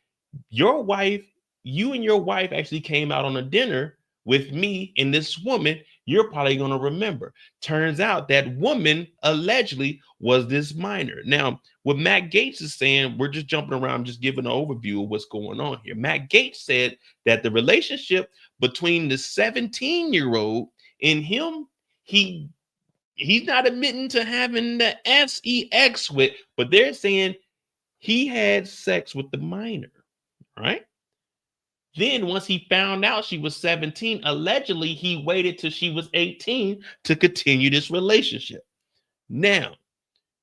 you and your wife actually came out on a dinner with me and this woman. You're probably going to remember. Turns out that woman allegedly was this minor. Now, what Matt Gaetz is saying, we're just jumping around, just giving an overview of what's going on here. Matt Gaetz said that the relationship between the 17-year-old and him, he's not admitting to having the sex with, but they're saying he had sex with the minor, right? Then once he found out she was 17, allegedly he waited till she was 18 to continue this relationship. Now,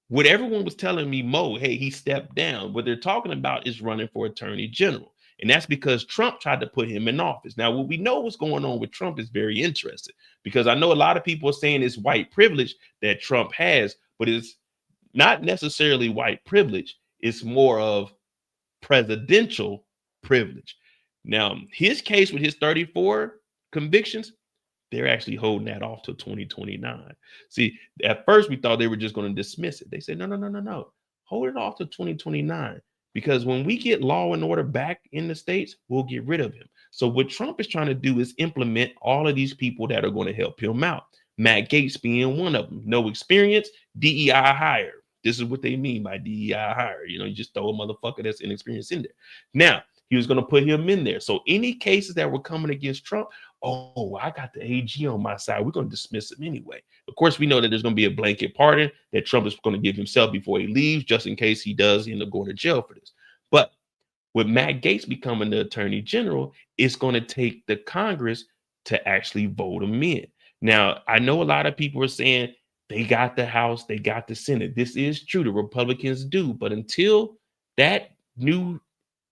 what everyone was telling me, Mo, hey, he stepped down. What they're talking about is running for attorney general. And that's because Trump tried to put him in office. Now, what we know what's going on with Trump is very interesting, because I know a lot of people are saying it's white privilege that Trump has, but it's not necessarily white privilege. It's more of presidential privilege. Now, his case with his 34 convictions, they're actually holding that off till 2029. See, at first we thought they were just going to dismiss it. They said, no. Hold it off to 2029. Because when we get law and order back in the States, we'll get rid of him. So what Trump is trying to do is implement all of these people that are going to help him out. Matt Gaetz being one of them. No experience, DEI hire. This is what they mean by DEI hire. You know, you just throw a motherfucker that's inexperienced in there. Now, he was going to put him in there. So any cases that were coming against Trump, oh, I got the AG on my side. We're going to dismiss him anyway. Of course, we know that there's going to be a blanket pardon that Trump is going to give himself before he leaves, just in case he does end up going to jail for this. But with Matt Gaetz becoming the attorney general, it's going to take the Congress to actually vote him in. Now, I know a lot of people are saying they got the House, they got the Senate. This is true. The Republicans do. But until that new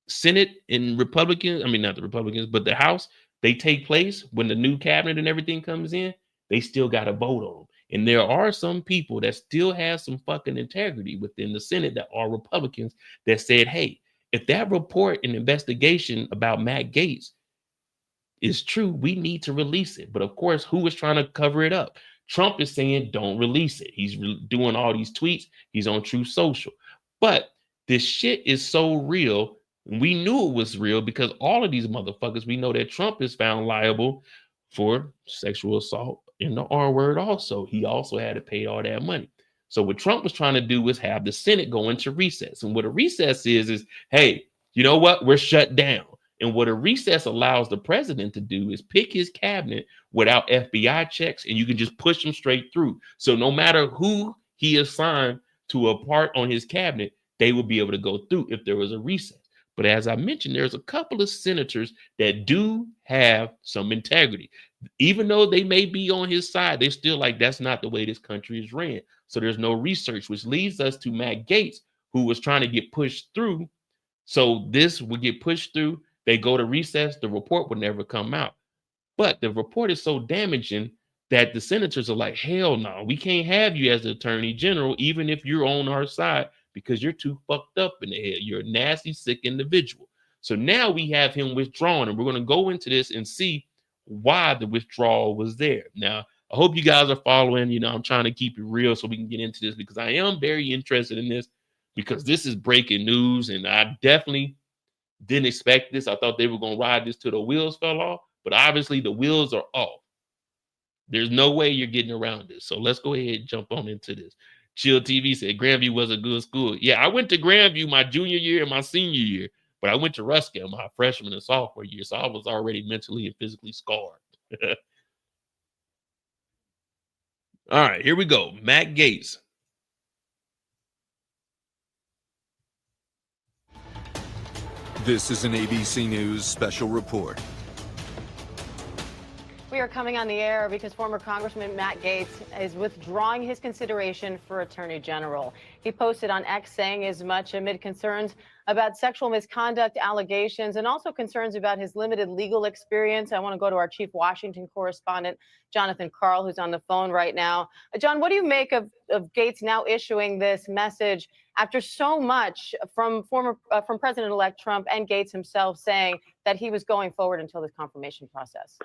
Senate and Republicans, I mean, not the Republicans, but the House, they take place when the new cabinet and everything comes in, they still got to vote on them. And there are some people that still have some fucking integrity within the Senate that are Republicans that said, hey, if that report and investigation about Matt Gaetz is true, we need to release it. But of course, who is trying to cover it up? Trump is saying, don't release it. He's doing all these tweets. He's on Truth Social. But this shit is so real. We knew it was real because all of these motherfuckers, we know that Trump is found liable for sexual assault in the R word also. He also had to pay all that money. So what Trump was trying to do was have the Senate go into recess. And what a recess is, hey, you know what? We're shut down. And what a recess allows the president to do is pick his cabinet without FBI checks, and you can just push them straight through. So no matter who he assigned to a part on his cabinet, they will be able to go through if there was a recess. But as I mentioned, there's a couple of senators that do have some integrity. Even though they may be on his side, they're still like, that's not the way this country is ran. So there's no research, which leads us to Matt Gaetz, who was trying to get pushed through. So this would get pushed through. They go to recess. The report would never come out. But the report is so damaging that the senators are like, hell no, we can't have you as the attorney general, even if you're on our side, because you're too fucked up in the head. You're a nasty, sick individual. So now we have him withdrawn, and we're going to go into this and see why the withdrawal was there. Now, I hope you guys are following. You know, I'm trying to keep it real so we can get into this because I am very interested in this because this is breaking news, and I definitely didn't expect this. I thought they were going to ride this till the wheels fell off, but obviously the wheels are off. There's no way you're getting around this. So let's go ahead and jump on into this. Chill TV said Grandview was a good school. Yeah, I went to Grandview my junior year and my senior year, but I went to Ruskin my freshman and sophomore year, so I was already mentally and physically scarred. All right, here we go. Matt Gaetz. This is an ABC News special report. We are coming on the air because former Congressman Matt Gaetz is withdrawing his consideration for Attorney General. He posted on X saying as much amid concerns about sexual misconduct allegations and also concerns about his limited legal experience. I want to go to our chief Washington correspondent, Jonathan Karl, who's on the phone right now. John, what do you make of Gaetz now issuing this message after so much from President-elect Trump and Gaetz himself saying that he was going forward until this confirmation process?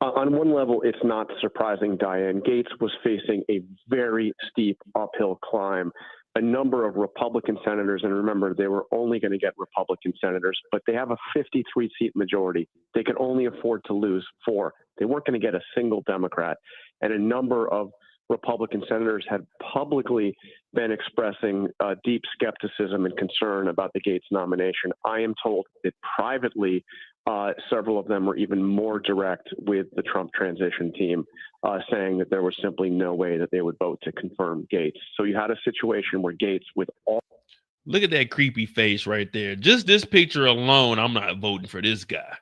On one level, it's not surprising, Diane. Gaetz was facing a very steep uphill climb. A number of Republican senators, and remember, they were only going to get Republican senators, but they have a 53-seat majority. They could only afford to lose 4. They weren't going to get a single Democrat. And a number of Republican senators had publicly been expressing deep skepticism and concern about the Gaetz nomination. I am told that privately, several of them were even more direct with the Trump transition team, saying that there was simply no way that they would vote to confirm Gaetz. So you had a situation where Gaetz, with all... Look at that creepy face right there. Just this picture alone, I'm not voting for this guy.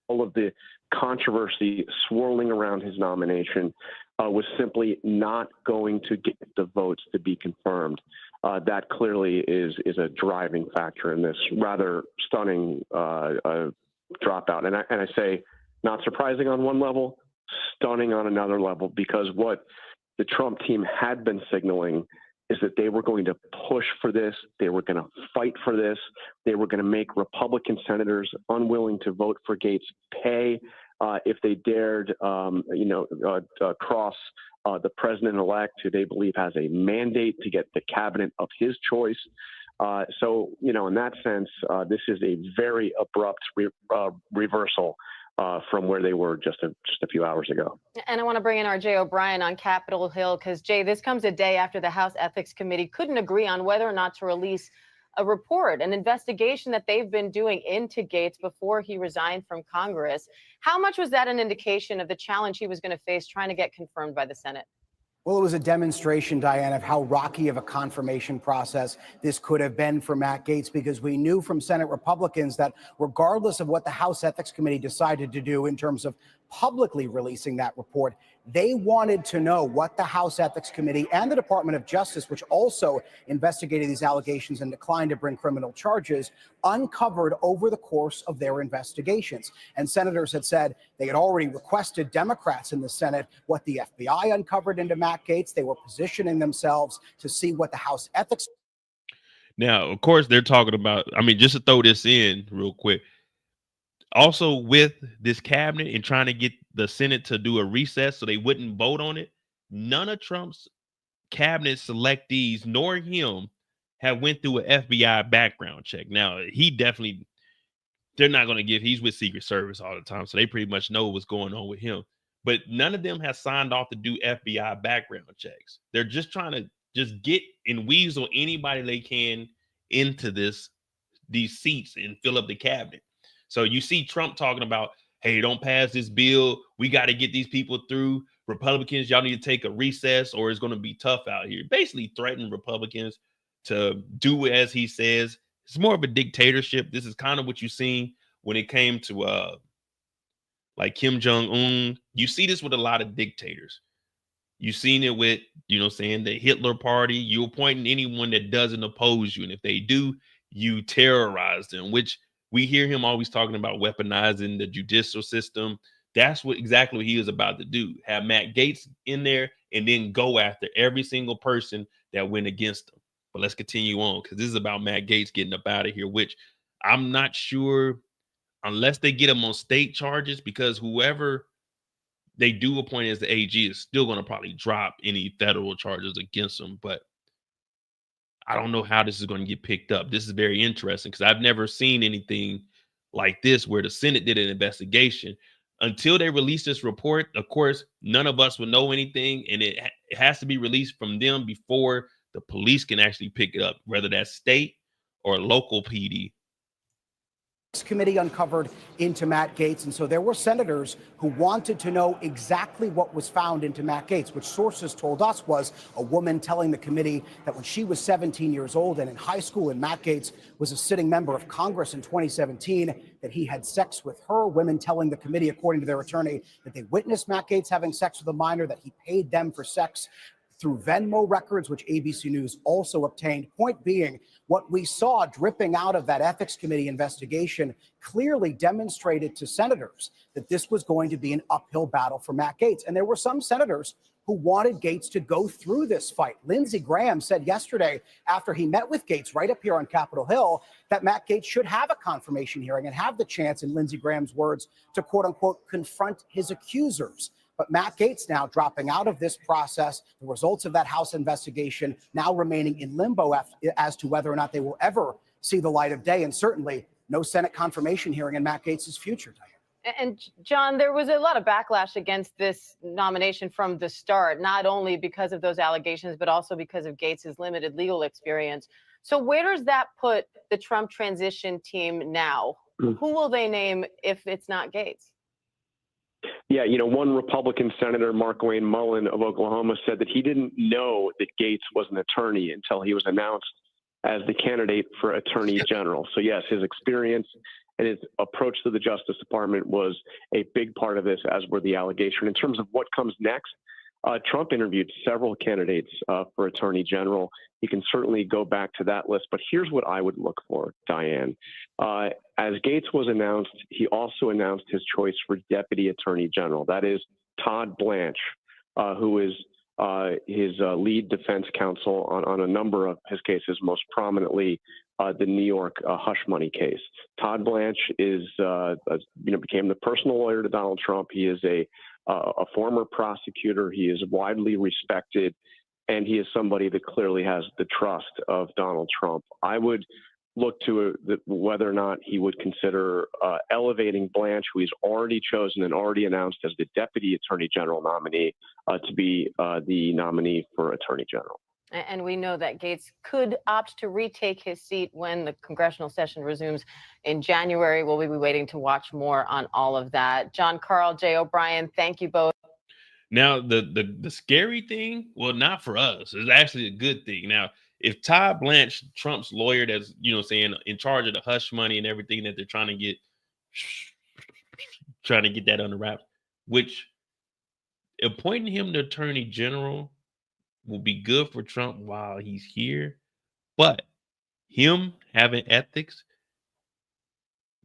all of the controversy swirling around his nomination, was simply not going to get the votes to be confirmed. That clearly is a driving factor in this rather stunning dropout. And I say not surprising on one level, stunning on another level, because what the Trump team had been signaling is that they were going to push for this. They were going to fight for this. They were going to make Republican senators unwilling to vote for Gaetz pay if they dared, cross the president-elect, who they believe has a mandate to get the cabinet of his choice. So, in that sense, this is a very abrupt reversal from where they were just a few hours ago. And I want to bring in our Jay O'Brien on Capitol Hill because, Jay, this comes a day after the House Ethics Committee couldn't agree on whether or not to release a report, an investigation that they've been doing into Gates before he resigned from Congress. How much was that an indication of the challenge he was going to face trying to get confirmed by the Senate? Well, it was a demonstration, Diane, of how rocky of a confirmation process this could have been for Matt Gaetz, because we knew from Senate Republicans that regardless of what the House Ethics Committee decided to do in terms of publicly releasing that report, they wanted to know what the House Ethics Committee and the Department of Justice, which also investigated these allegations and declined to bring criminal charges, uncovered over the course of their investigations. And senators had said they had already requested Democrats in the Senate what the FBI uncovered into Matt Gaetz. They were positioning themselves to see what the House Ethics. Now, of course, they're talking about, I mean, just to throw this in real quick, also with this cabinet and trying to get the Senate to do a recess so they wouldn't vote on it, none of Trump's cabinet selectees nor him have went through an FBI background check. Now, they're not going to give, he's with Secret Service all the time, so they pretty much know what's going on with him. But none of them has signed off to do FBI background checks. They're just trying to just get and weasel anybody they can into these seats and fill up the cabinet. So you see Trump talking about, hey, don't pass this bill. We got to get these people through. Republicans, y'all need to take a recess or it's going to be tough out here. Basically threatening Republicans to do as he says. It's more of a dictatorship. This is kind of what you've seen when it came to like Kim Jong-un. You see this with a lot of dictators. You've seen it with, the Hitler party. You appoint anyone that doesn't oppose you. And if they do, you terrorize them, which we hear him always talking about weaponizing the judicial system. That's exactly what he is about to do. Have Matt Gaetz in there and then go after every single person that went against him. But let's continue on because this is about Matt Gaetz getting up out of here, which I'm not sure unless they get him on state charges, because whoever they do appoint as the AG is still going to probably drop any federal charges against him. But I don't know how this is going to get picked up. This is very interesting because I've never seen anything like this where the Senate did an investigation. Until they release this report, of course, none of us will know anything, and it has to be released from them before the police can actually pick it up, whether that's state or local PD. Committee uncovered into Matt Gaetz. And so there were senators who wanted to know exactly what was found into Matt Gaetz, which sources told us was a woman telling the committee that when she was 17 years old and in high school, and Matt Gaetz was a sitting member of Congress in 2017, that he had sex with her. Women telling the committee, according to their attorney, that they witnessed Matt Gaetz having sex with a minor, that he paid them for sex through Venmo records, which ABC News also obtained. Point being, what we saw dripping out of that ethics committee investigation clearly demonstrated to senators that this was going to be an uphill battle for Matt Gaetz. And there were some senators who wanted Gaetz to go through this fight. Lindsey Graham said yesterday, after he met with Gaetz right up here on Capitol Hill, that Matt Gaetz should have a confirmation hearing and have the chance, in Lindsey Graham's words, to quote unquote confront his accusers. But Matt Gaetz now dropping out of this process, the results of that House investigation now remaining in limbo as to whether or not they will ever see the light of day, and certainly no Senate confirmation hearing in Matt Gaetz's future, Diane. And John, there was a lot of backlash against this nomination from the start, not only because of those allegations, but also because of Gaetz's limited legal experience. So where does that put the Trump transition team now? Who will they name if it's not Gaetz? Yeah, one Republican Senator, Markwayne Mullin of Oklahoma, said that he didn't know that Gaetz was an attorney until he was announced as the candidate for Attorney General. So yes, his experience and his approach to the Justice Department was a big part of this, as were the allegation. In terms of what comes next, Trump interviewed several candidates for Attorney General. He can certainly go back to that list, but here's what I would look for, Diane. As Gaetz was announced, he also announced his choice for Deputy Attorney General. That is Todd Blanche, who is his lead defense counsel on a number of his cases, most prominently the New York hush money case. Todd Blanche became the personal lawyer to Donald Trump. He is a former prosecutor. He is widely respected, and he is somebody that clearly has the trust of Donald Trump. I would look to whether or not he would consider elevating Blanche, who he's already chosen and already announced as the Deputy Attorney General nominee, to be the nominee for Attorney General. And we know that Gates could opt to retake his seat when the congressional session resumes in January. We'll be waiting to watch more on all of that. John Carl, Jay O'Brien, thank you both. Now, the scary thing, well, not for us, it's actually a good thing. Now, if Todd Blanche, Trump's lawyer, that's, you know, saying in charge of the hush money and everything that they're trying to get that under wraps, which appointing him to Attorney General will be good for Trump while he's here, but him having ethics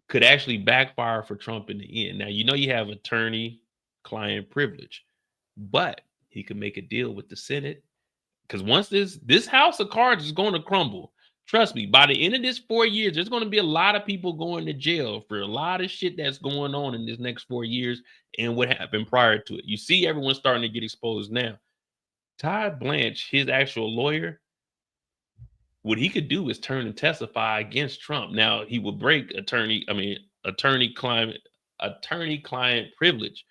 could actually backfire for Trump in the end. Now, you know, you have attorney-client privilege, but he could make a deal with the Senate, because once this house of cards is going to crumble, trust me, by the end of this 4 years, there's going to be a lot of people going to jail for a lot of shit that's going on in this next 4 years and what happened prior to it. You see everyone starting to get exposed now. Todd Blanche, his actual lawyer, what he could do is turn and testify against Trump. Now, he will break attorney-client privilege,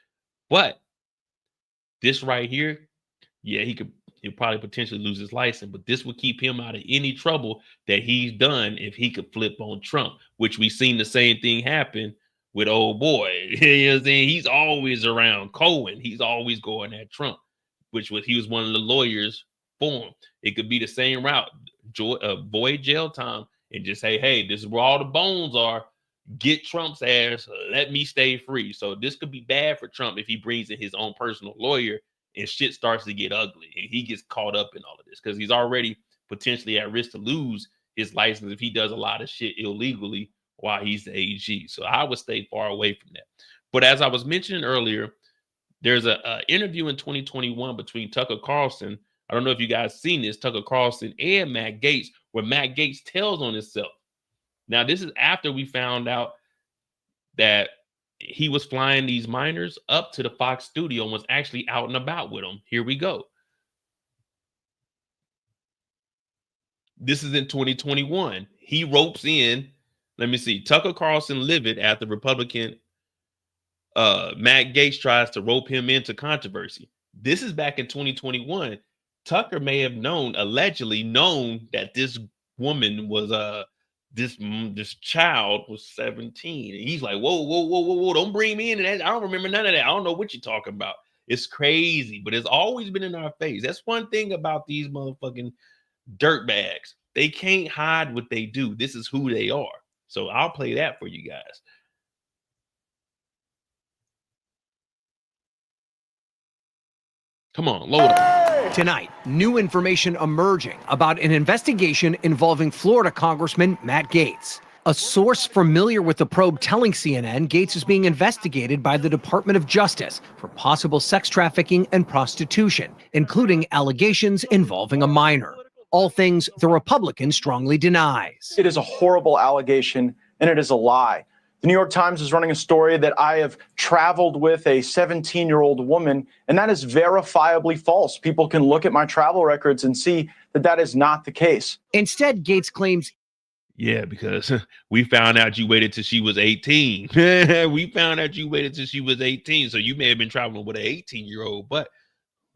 but this right here, yeah, he'll probably potentially lose his license, but this will keep him out of any trouble that he's done if he could flip on Trump, which we've seen the same thing happen with old boy. You know what I'm saying? He's always around Cohen. He's always going at Trump, he was one of the lawyers for him. It could be the same route. Void jail time and just say, hey, this is where all the bones are. Get Trump's ass. Let me stay free. So this could be bad for Trump if he brings in his own personal lawyer and shit starts to get ugly and he gets caught up in all of this, because he's already potentially at risk to lose his license if he does a lot of shit illegally while he's the AG. So I would stay far away from that. But as I was mentioning earlier, there's an interview in 2021 between Tucker Carlson. I don't know if you guys seen this, Tucker Carlson and Matt Gaetz, where Matt Gaetz tells on himself. Now, this is after we found out that he was flying these minors up to the Fox studio and was actually out and about with them. Here we go. This is in 2021. He ropes in, let me see, Tucker Carlson livid after Republican Matt Gaetz tries to rope him into controversy. This is back in 2021. Tucker may have allegedly known that this woman was this child was 17. And he's like, whoa, don't bring me into that. I don't remember none of that. I don't know what you're talking about. It's crazy, but it's always been in our face. That's one thing about these motherfucking dirtbags. They can't hide what they do. This is who they are. So I'll play that for you guys. Come on, load up. Tonight, new information emerging about an investigation involving Florida Congressman Matt Gaetz. A source familiar with the probe telling CNN Gaetz is being investigated by the Department of Justice for possible sex trafficking and prostitution, including allegations involving a minor. All things the Republican strongly denies. It is a horrible allegation, and it is a lie. The New York Times is running a story that I have traveled with a 17-year-old woman, and that is verifiably false. People can look at my travel records and see that that is not the case. Instead, Gaetz claims, yeah, because we found out you waited till she was 18. We found out you waited till she was 18. So you may have been traveling with an 18-year-old, but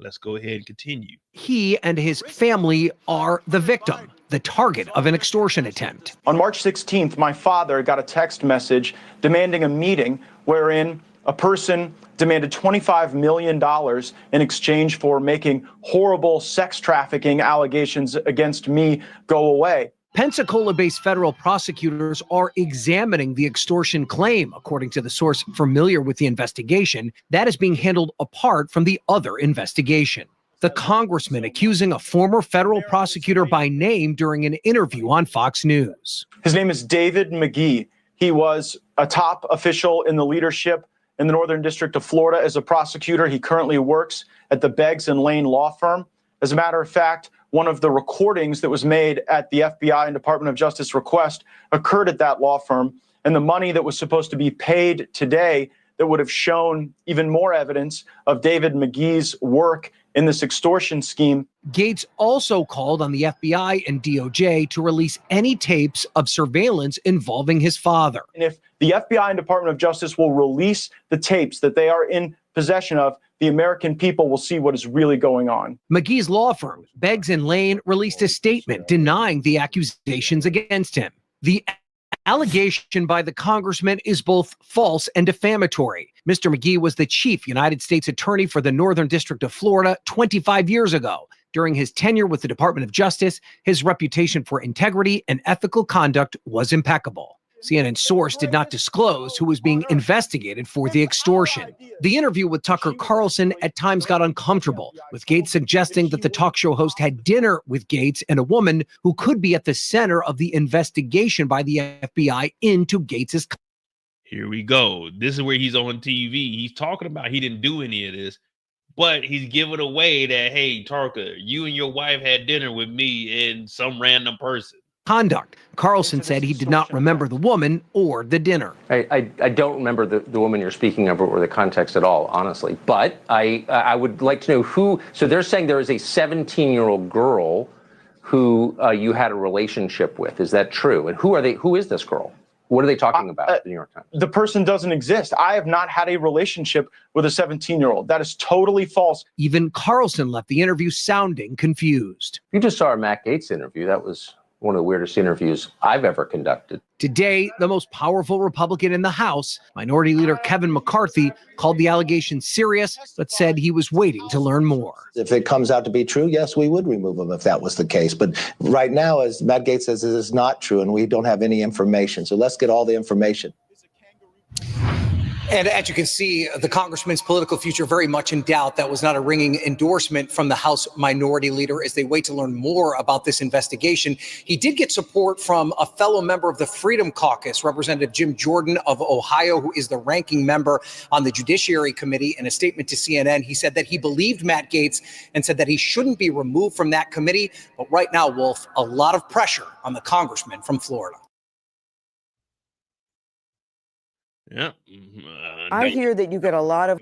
let's go ahead and continue. He and his family are the victim, the target of an extortion attempt. On March 16th, my father got a text message demanding a meeting wherein a person demanded $25 million in exchange for making horrible sex trafficking allegations against me go away. Pensacola-based federal prosecutors are examining the extortion claim, according to the source familiar with the investigation. That is being handled apart from the other investigation. The congressman accusing a former federal prosecutor by name during an interview on Fox News. His name is David McGee. He was a top official in the leadership in the Northern District of Florida as a prosecutor. He currently works at the Beggs and Lane law firm. As a matter of fact, one of the recordings that was made at the FBI and Department of Justice request occurred at that law firm, and the money that was supposed to be paid today that would have shown even more evidence of David McGee's work in this extortion scheme. Gates also called on the FBI and DOJ to release any tapes of surveillance involving his father. And if the FBI and Department of Justice will release the tapes that they are in possession of, the American people will see what is really going on. McGee's law firm, Beggs and Lane, released a statement denying the accusations against him. The allegation by the congressman is both false and defamatory. Mr. McGee was the chief United States attorney for the Northern District of Florida 25 years ago. During his tenure with the Department of Justice, his reputation for integrity and ethical conduct was impeccable. CNN source did not disclose who was being investigated for the extortion. The interview with Tucker Carlson at times got uncomfortable, with Gates suggesting that the talk show host had dinner with Gates and a woman who could be at the center of the investigation by the FBI into Gates's. Here we go. This is where he's on TV. He's talking about he didn't do any of this, but he's giving away that, hey, Tucker, you and your wife had dinner with me and some random person. Conduct. Carlson said he did not remember the woman or the dinner. I don't remember the woman you're speaking of or the context at all, honestly. But I would like to know who. So they're saying there is a 17-year-old girl who you had a relationship with. Is that true? And who are they? Who is this girl? What are they talking about in the New York Times? The person doesn't exist. I have not had a relationship with a 17-year-old. That is totally false. Even Carlson left the interview sounding confused. You just saw our Matt Gaetz interview. That was one of the weirdest interviews I've ever conducted. Today, the most powerful Republican in the House, Minority Leader Kevin McCarthy, called the allegation serious, but said he was waiting to learn more. If it comes out to be true, yes, we would remove him if that was the case. But right now, as Matt Gaetz says, it is not true, and we don't have any information. So let's get all the information. And as you can see, the congressman's political future very much in doubt. That was not a ringing endorsement from the House Minority Leader as they wait to learn more about this investigation. He did get support from a fellow member of the Freedom Caucus, Representative Jim Jordan of Ohio, who is the ranking member on the Judiciary Committee. In a statement to CNN, he said that he believed Matt Gaetz and said that he shouldn't be removed from that committee. But right now, Wolf, a lot of pressure on the congressman from Florida. Yeah. I hear that you get a lot of.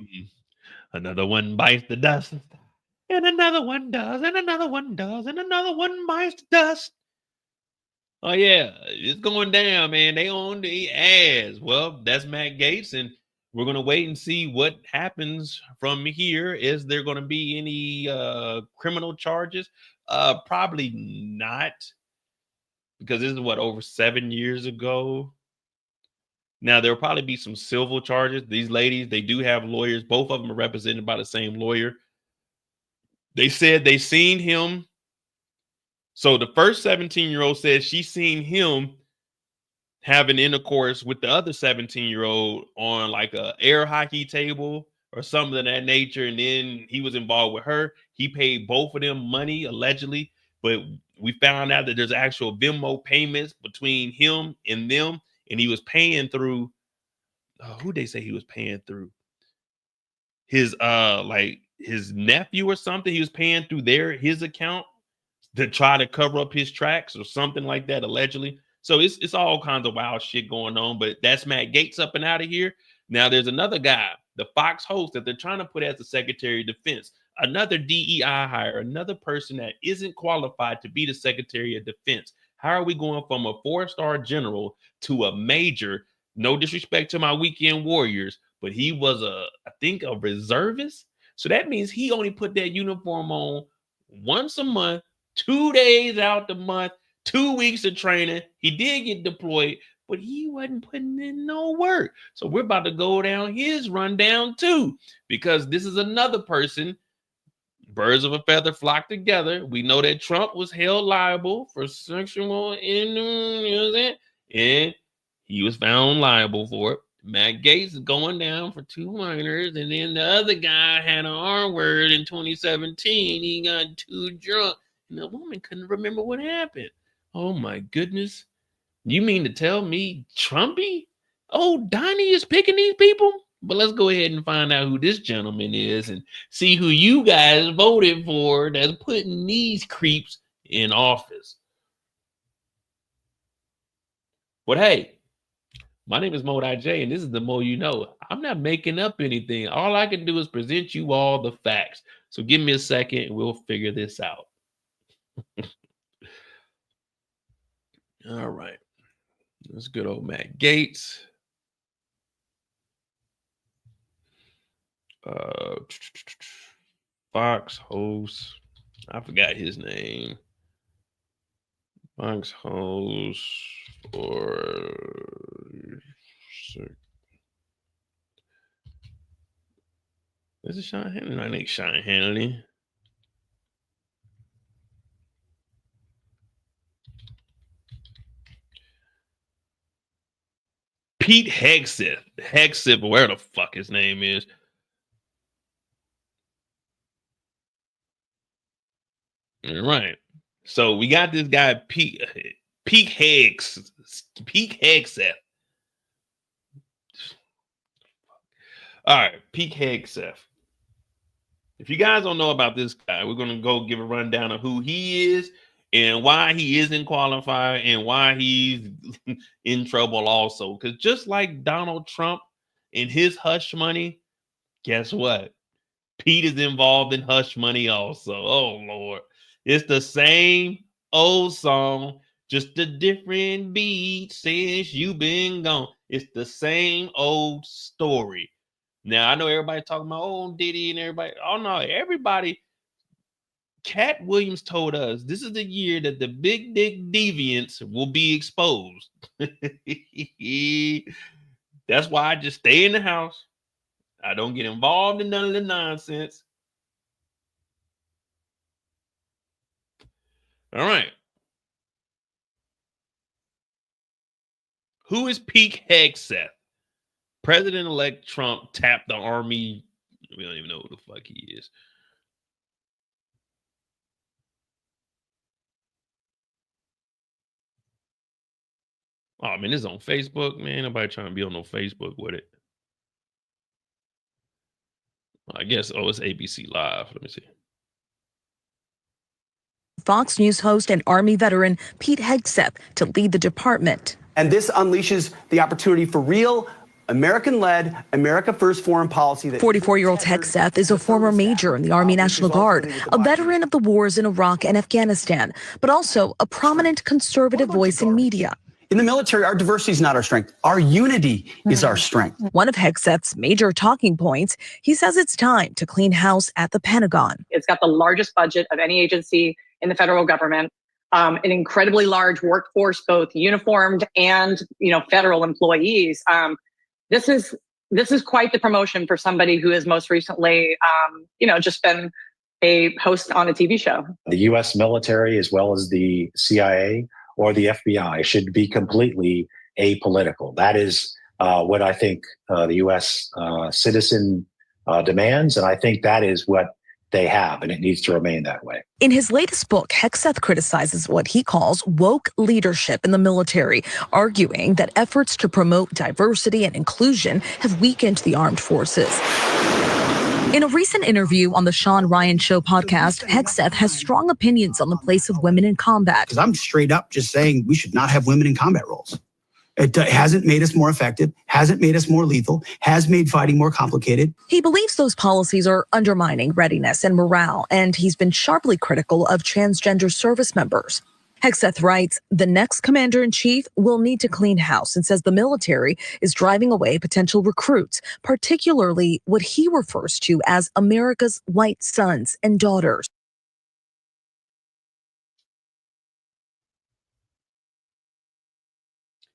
Another one bites the dust, and another one does, and another one does, and another one bites the dust. Oh yeah, it's going down, man. They on the ass. Well, that's Matt Gaetz, and we're gonna wait and see what happens from here. Is there gonna be any criminal charges? Probably not, because this is what, over 7 years ago. Now, there'll probably be some civil charges. These ladies, they do have lawyers. Both of them are represented by the same lawyer. They said they seen him. So the first 17-year-old says she seen him having intercourse with the other 17-year-old on like a air hockey table or something of that nature. And then he was involved with her. He paid both of them money, allegedly. But we found out that there's actual Venmo payments between him and them. And he was paying through, who they say he was paying through? His like his nephew or something. He was paying through his account to try to cover up his tracks or something like that, allegedly. So it's all kinds of wild shit going on. But that's Matt Gaetz up and out of here. Now there's another guy, the Fox host, that they're trying to put as the Secretary of Defense. Another DEI hire, another person that isn't qualified to be the Secretary of Defense. How are we going from a 4-star general to a major? No disrespect to my weekend warriors, but he was I think a reservist. So that means he only put that uniform on once a month, 2 days out the month, 2 weeks of training. He did get deployed, but he wasn't putting in no work. So we're about to go down his rundown too, because this is another person. Birds of a feather flock together. We know that Trump was held liable for sexual and he was found liable for it. Matt Gaetz is going down for 2 minors, and then the other guy had an R word in 2017. He got too drunk, and the woman couldn't remember what happened. Oh my goodness! You mean to tell me Trumpy? Oh, Donnie is picking these people? But let's go ahead and find out who this gentleman is and see who you guys voted for that's putting these creeps in office. But hey, my name is Modi J, and this is the Mo You Know. I'm not making up anything. All I can do is present you all the facts. So give me a second and we'll figure this out. All right. That's good old Matt Gaetz. Fox host. I forgot his name. Fox host or is it Sean Hannity? No, I think Sean Hannity. Pete Hegseth, where the fuck his name is. All right. So we got this guy, Pete Hegseth. All right, Pete Hegseth. If you guys don't know about this guy, we're going to go give a rundown of who he is and why he isn't qualified and why he's in trouble also. Because just like Donald Trump and his hush money, guess what? Pete is involved in hush money also. Oh, Lord. It's the same old song, just a different beat since you've been gone. It's the same old story. Now, I know everybody talking about, oh, Diddy and everybody. Oh, no, everybody. Cat Williams told us this is the year that the big dick deviants will be exposed. That's why I just stay in the house. I don't get involved in none of the nonsense. All right. Who is Pete Hegseth? President-elect Trump tapped the army. We don't even know who the fuck he is. Oh, man, this is on Facebook, man. Nobody trying to be on no Facebook with it. I guess, it's ABC Live. Let me see. Fox News host and Army veteran Pete Hegseth to lead the department. And this unleashes the opportunity for real American-led, America-first foreign policy. 44-year-old Hegseth is a former major in the Army National Guard, a veteran of the wars in Iraq and Afghanistan, but also a prominent conservative voice in media. In the military, our diversity is not our strength. Our unity is our strength. One of Hegseth's major talking points, he says it's time to clean house at the Pentagon. It's got the largest budget of any agency in the federal government, an incredibly large workforce, both uniformed and, federal employees. This is quite the promotion for somebody who has most recently, just been a host on a TV show. The U.S. military, as well as the CIA or the FBI, should be completely apolitical. That is what I think the U.S. citizen demands, and I think that is what they have, and it needs to remain that way. In his latest book, Hegseth criticizes what he calls woke leadership in the military, arguing that efforts to promote diversity and inclusion have weakened the armed forces. In a recent interview on the Sean Ryan Show podcast, Hegseth has strong opinions on the place of women in combat. Because I'm straight up just saying we should not have women in combat roles. It hasn't made us more effective, hasn't made us more lethal, has made fighting more complicated. He believes those policies are undermining readiness and morale, and he's been sharply critical of transgender service members. Hegseth writes, the next commander-in-chief will need to clean house and says the military is driving away potential recruits, particularly what he refers to as America's white sons and daughters.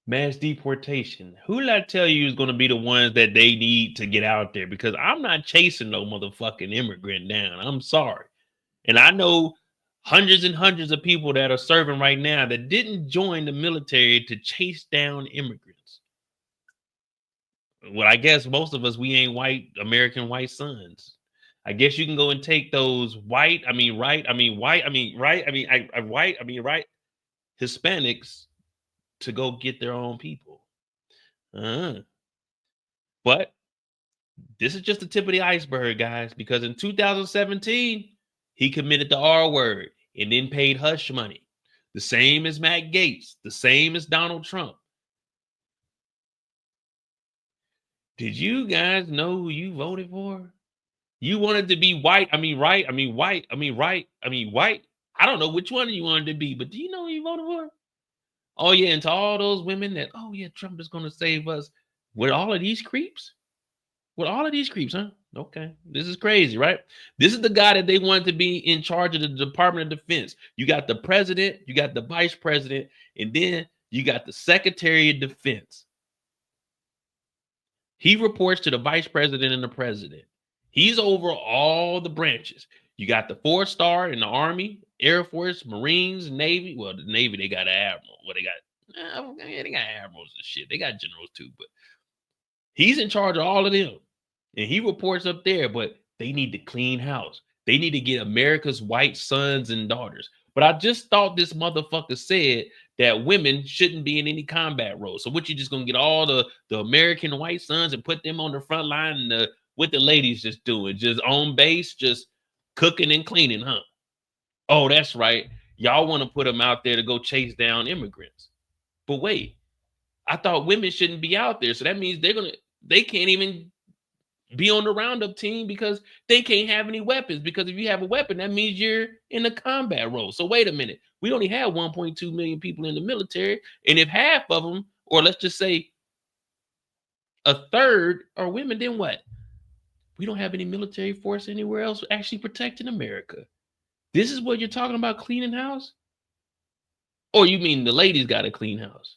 Mass deportation. Who did I tell you is going to be the ones that they need to get out there? Because I'm not chasing no motherfucking immigrant down. I'm sorry. And I know hundreds and hundreds of people that are serving right now that didn't join the military to chase down immigrants. Well, I guess most of us, we ain't white, American white sons. I guess you can go and take those white Hispanics to go get their own people. But this is just the tip of the iceberg, guys, because in 2017, he committed the R word and then paid hush money. The same as Matt Gaetz, the same as Donald Trump. Did you guys know who you voted for? You wanted to be white. I mean, right. I mean, white. I mean, right. I mean, white. I don't know which one you wanted to be, but do you know who you voted for? Oh, yeah. And to all those women that, oh, yeah, Trump is going to save us with all of these creeps. With all of these creeps, huh? Okay. This is crazy, right? This is the guy that they wanted to be in charge of the Department of Defense. You got the president, you got the vice president, and then you got the Secretary of Defense. He reports to the vice president and the president. He's over all the branches. You got the 4-star in the Army, Air Force, Marines, Navy. Well, the Navy, they got an admiral. Well, they got admirals and shit. They got generals too, but he's in charge of all of them. And he reports up there, but they need to clean house. They need to get America's white sons and daughters. But I just thought this motherfucker said that women shouldn't be in any combat roles. So what, you just gonna get all the American white sons and put them on the front line, and what the ladies just doing, just on base, just cooking and cleaning, huh? Oh, that's right. Y'all want to put them out there to go chase down immigrants. But wait, I thought women shouldn't be out there. So that means they can't even be on the roundup team because they can't have any weapons. Because if you have a weapon, that means you're in a combat role. So wait a minute. We only have 1.2 million people in the military. And if half of them, or let's just say a third, are women, then what? We don't have any military force anywhere else actually protecting America. This is what you're talking about, cleaning house? Or you mean the ladies got to clean house?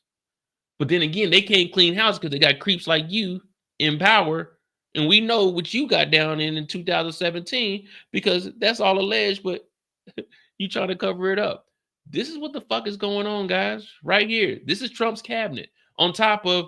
But then again, they can't clean house because they got creeps like you in power. And we know what you got down in 2017, because that's all alleged, but you trying to cover it up. This is what the fuck is going on, guys, right here. This is Trump's cabinet on top of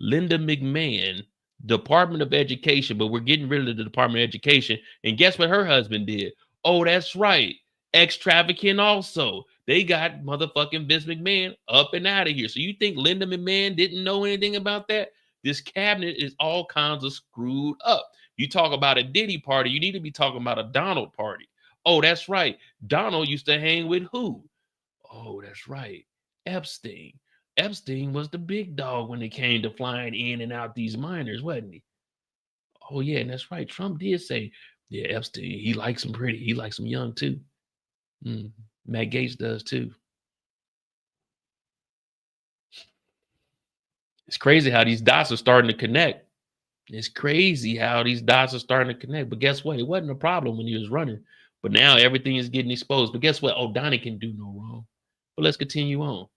Linda McMahon, Department of Education, but we're getting rid of the Department of Education. And guess what her husband did? Oh, that's right. Ex-trafficking also. They got motherfucking Vince McMahon up and out of here. So you think Linda McMahon didn't know anything about that? This cabinet is all kinds of screwed up. You talk about a Diddy party, you need to be talking about a Donald party. Oh, that's right. Donald used to hang with who? Oh, that's right. Epstein. Epstein was the big dog when it came to flying in and out these minors, wasn't he? Oh, yeah, and that's right. Trump did say, yeah, Epstein, he likes them pretty. He likes them young, too. Matt Gaetz does, too. It's crazy how these dots are starting to connect. It's crazy how these dots are starting to connect. But guess what? It wasn't a problem when he was running. But now everything is getting exposed. But guess what? Oh, Donnie can do no wrong. But let's continue on.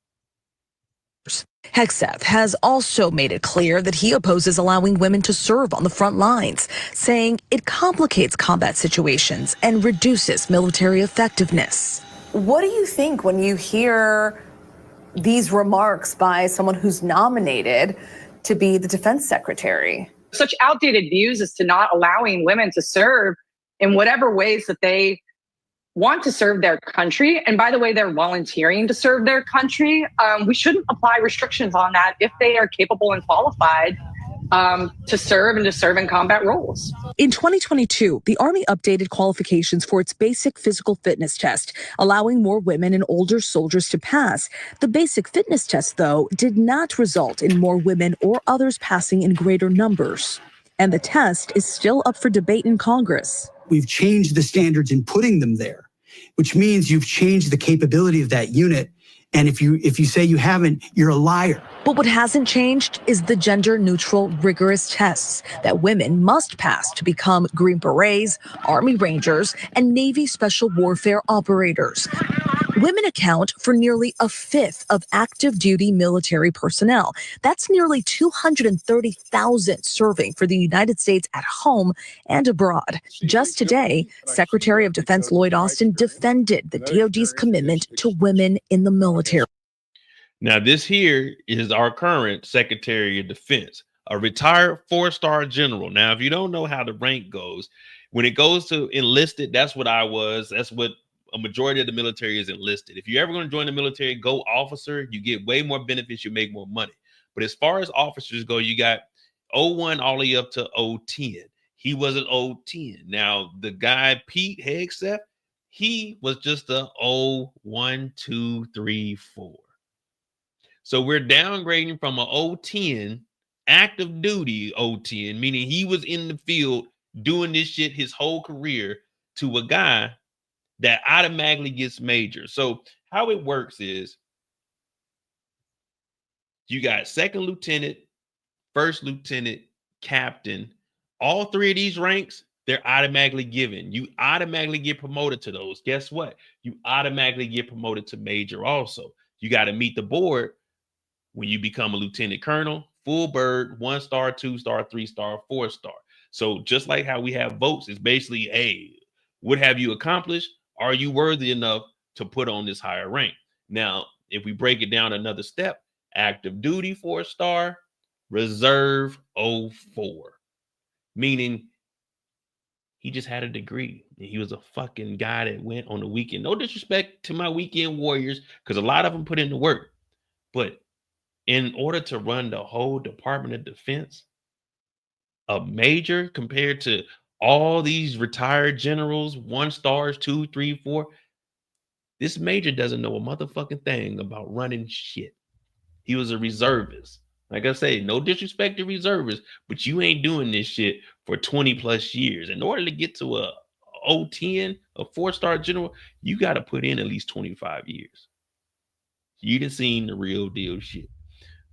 Hegseth has also made it clear that he opposes allowing women to serve on the front lines, saying it complicates combat situations and reduces military effectiveness. What do you think when you hear these remarks by someone who's nominated to be the defense secretary? Such outdated views as to not allowing women to serve in whatever ways that they want to serve their country. And by the way, they're volunteering to serve their country. We shouldn't apply restrictions on that if they are capable and qualified to serve and to serve in combat roles. In 2022, the Army updated qualifications for its basic physical fitness test, allowing more women and older soldiers to pass. The basic fitness test, though, did not result in more women or others passing in greater numbers. And the test is still up for debate in Congress. We've changed the standards in putting them there, which means you've changed the capability of that unit. And if you say you haven't, you're a liar. But what hasn't changed is the gender-neutral, rigorous tests that women must pass to become Green Berets, Army Rangers, and Navy Special Warfare Operators. Women account for nearly a fifth of active duty military personnel. That's nearly 230,000 serving for the United States at home and abroad. Just today, Secretary of Defense Lloyd Austin defended the DoD's commitment to women in the military. Now, this here is our current Secretary of Defense, a retired 4-star general. Now, if you don't know how the rank goes, when it goes to enlisted, that's what I was. That's what a majority of the military is enlisted. If you're ever going to join the military, go officer. You get way more benefits. You make more money. But as far as officers go, you got 01 all the way up to 010. He was an 010. Now, the guy, Pete Hegseth, he was just a 01, 2, 3, 4. So we're downgrading from a 010, active duty 010, meaning he was in the field doing this shit his whole career to a guy that automatically gets major. So how it works is you got second lieutenant, first lieutenant, captain. All three of these ranks, they're automatically given. You automatically get promoted to those. Guess what? You automatically get promoted to major also. You got to meet the board when you become a lieutenant colonel, full bird, 1-star, 2-star, 3-star, 4-star. So just like how we have votes, it's basically, hey, what have you accomplished? Are you worthy enough to put on this higher rank? Now, if we break it down another step, active duty 4-star, reserve 04, meaning he just had a degree. He was a fucking guy that went on the weekend. No disrespect to my weekend warriors, because a lot of them put in the work. But in order to run the whole Department of Defense, a major compared to all these retired generals, 1-stars, 2, 3, 4, this major doesn't know a motherfucking thing about running shit. He was a reservist. Like I say, no disrespect to reservists, but you ain't doing this shit for 20 plus years. In order to get to a 010, a 4-star general, you got to put in at least 25 years. You done seen the real deal shit.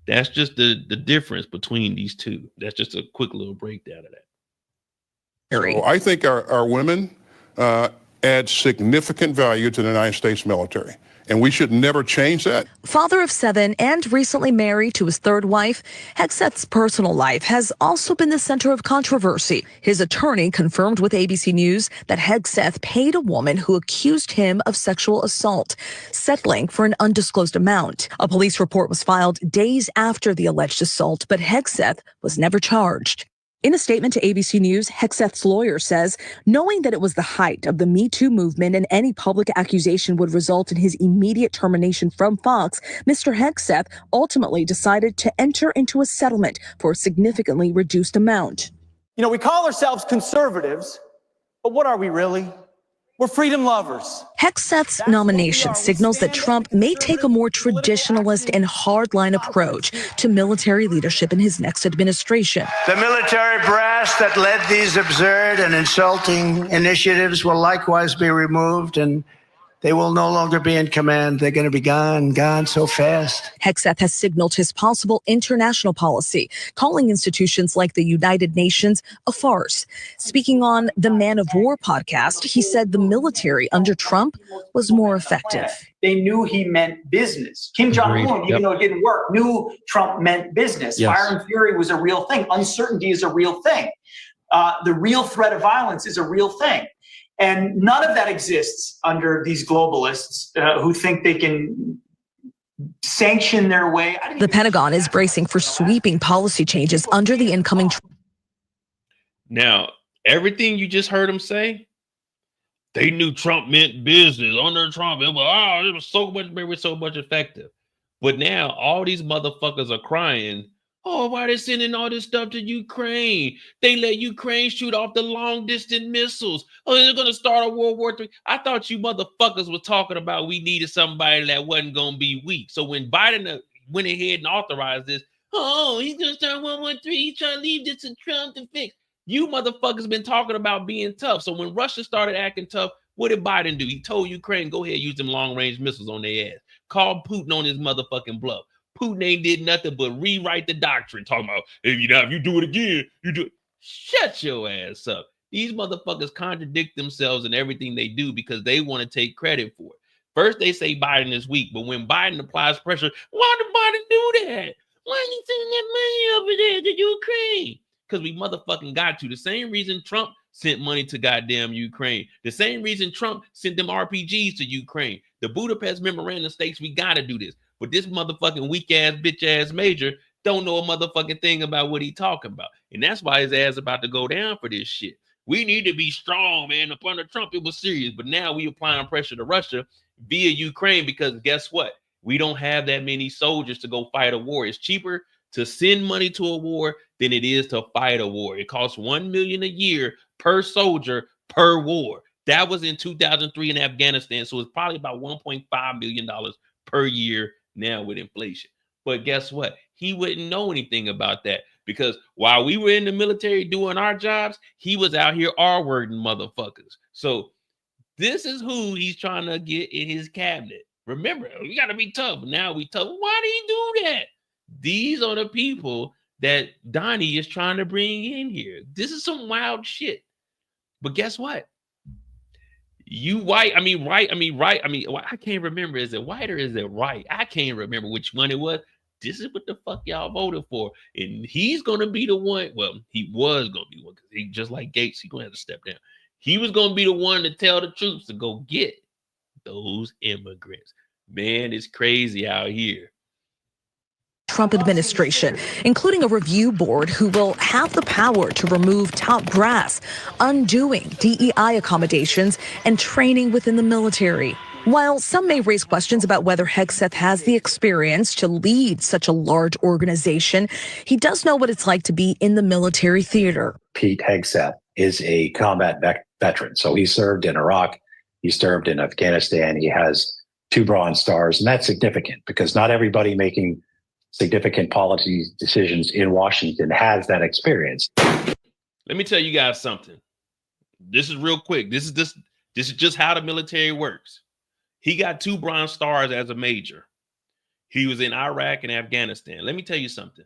That's just the difference between these two. That's just a quick little breakdown of that. So I think our women add significant value to the United States military, and we should never change that. Father of 7 and recently married to his third wife, Hegseth's personal life has also been the center of controversy. His attorney confirmed with ABC News that Hegseth paid a woman who accused him of sexual assault, settling for an undisclosed amount. A police report was filed days after the alleged assault, but Hegseth was never charged. In a statement to ABC News, Hegseth's lawyer says, knowing that it was the height of the Me Too movement and any public accusation would result in his immediate termination from Fox, Mr. Hegseth ultimately decided to enter into a settlement for a significantly reduced amount. You know, we call ourselves conservatives, but what are we really? We're freedom lovers. Hegseth's nomination signals that Trump may take a more traditionalist and hardline approach to military leadership in his next administration. The military brass that led these absurd and insulting initiatives will likewise be removed, and they will no longer be in command. They're going to be gone so fast. Hegseth has signaled his possible international policy, calling institutions like the United Nations a farce. Speaking on the Man of War podcast, he said the military under Trump was more effective. They knew he meant business. Kim Jong-un, even though it didn't work, knew Trump meant business. Yes. Fire and fury was a real thing. Uncertainty is a real thing. The real threat of violence is a real thing. And none of that exists under these globalists who think they can sanction their way. The Pentagon is bracing for sweeping policy changes under the incoming. Now, everything you just heard him say, they knew Trump meant business. Under Trump, it was so much effective. But now all these motherfuckers are crying, oh, why they sending all this stuff to Ukraine? They let Ukraine shoot off the long distance missiles. Oh, they're going to start a World War III. I thought you motherfuckers were talking about we needed somebody that wasn't going to be weak. So when Biden went ahead and authorized this, oh, he's going to start World War III. He's trying to leave this to Trump to fix. You motherfuckers been talking about being tough. So when Russia started acting tough, what did Biden do? He told Ukraine, go ahead, use them long-range missiles on their ass. Called Putin on his motherfucking bluff. Putin ain't did nothing but rewrite the doctrine, talking about, if you do it again, you do it. Shut your ass up. These motherfuckers contradict themselves in everything they do because they want to take credit for it. First, they say Biden is weak, but when Biden applies pressure, why did Biden do that? Why are you sending that money over there to Ukraine? Because we motherfucking got to. The same reason Trump sent money to goddamn Ukraine. The same reason Trump sent them RPGs to Ukraine. The Budapest Memorandum states we got to do this. But this motherfucking weak ass, bitch ass major don't know a motherfucking thing about what he talking about. And that's why his ass about to go down for this shit. We need to be strong, man. Up under Trump, it was serious. But now we applying pressure to Russia via Ukraine because guess what? We don't have that many soldiers to go fight a war. It's cheaper to send money to a war than it is to fight a war. It costs $1 million a year per soldier per war. That was in 2003 in Afghanistan. So it's probably about $1.5 million per year now with inflation. But guess what? He wouldn't know anything about that because while we were in the military doing our jobs, he was out here R-wording motherfuckers. So this is who he's trying to get in his cabinet. Remember, we got to be tough. Now we tough. Why did he do that? These are the people that Donnie is trying to bring in here. This is some wild shit. But guess what? You white, I can't remember. Is it white or is it right? I can't remember which one it was. This is what the fuck y'all voted for. And he's going to be the one. Well, he was going to be one because he, just like Gates, he's going to have to step down. He was going to be the one to tell the troops to go get those immigrants. Man, it's crazy out here. Trump administration, including a review board who will have the power to remove top brass, undoing DEI accommodations and training within the military. While some may raise questions about whether Hegseth has the experience to lead such a large organization, he does know what it's like to be in the military theater. Pete Hegseth is a combat veteran. So he served in Iraq, he served in Afghanistan, he has 2 Bronze Stars, and that's significant because not everybody making significant policy decisions in Washington has that experience. Let me tell you guys something. This is real quick. This is just how the military works. He got 2 Bronze Stars as a major. He was in Iraq and Afghanistan. Let me tell you something.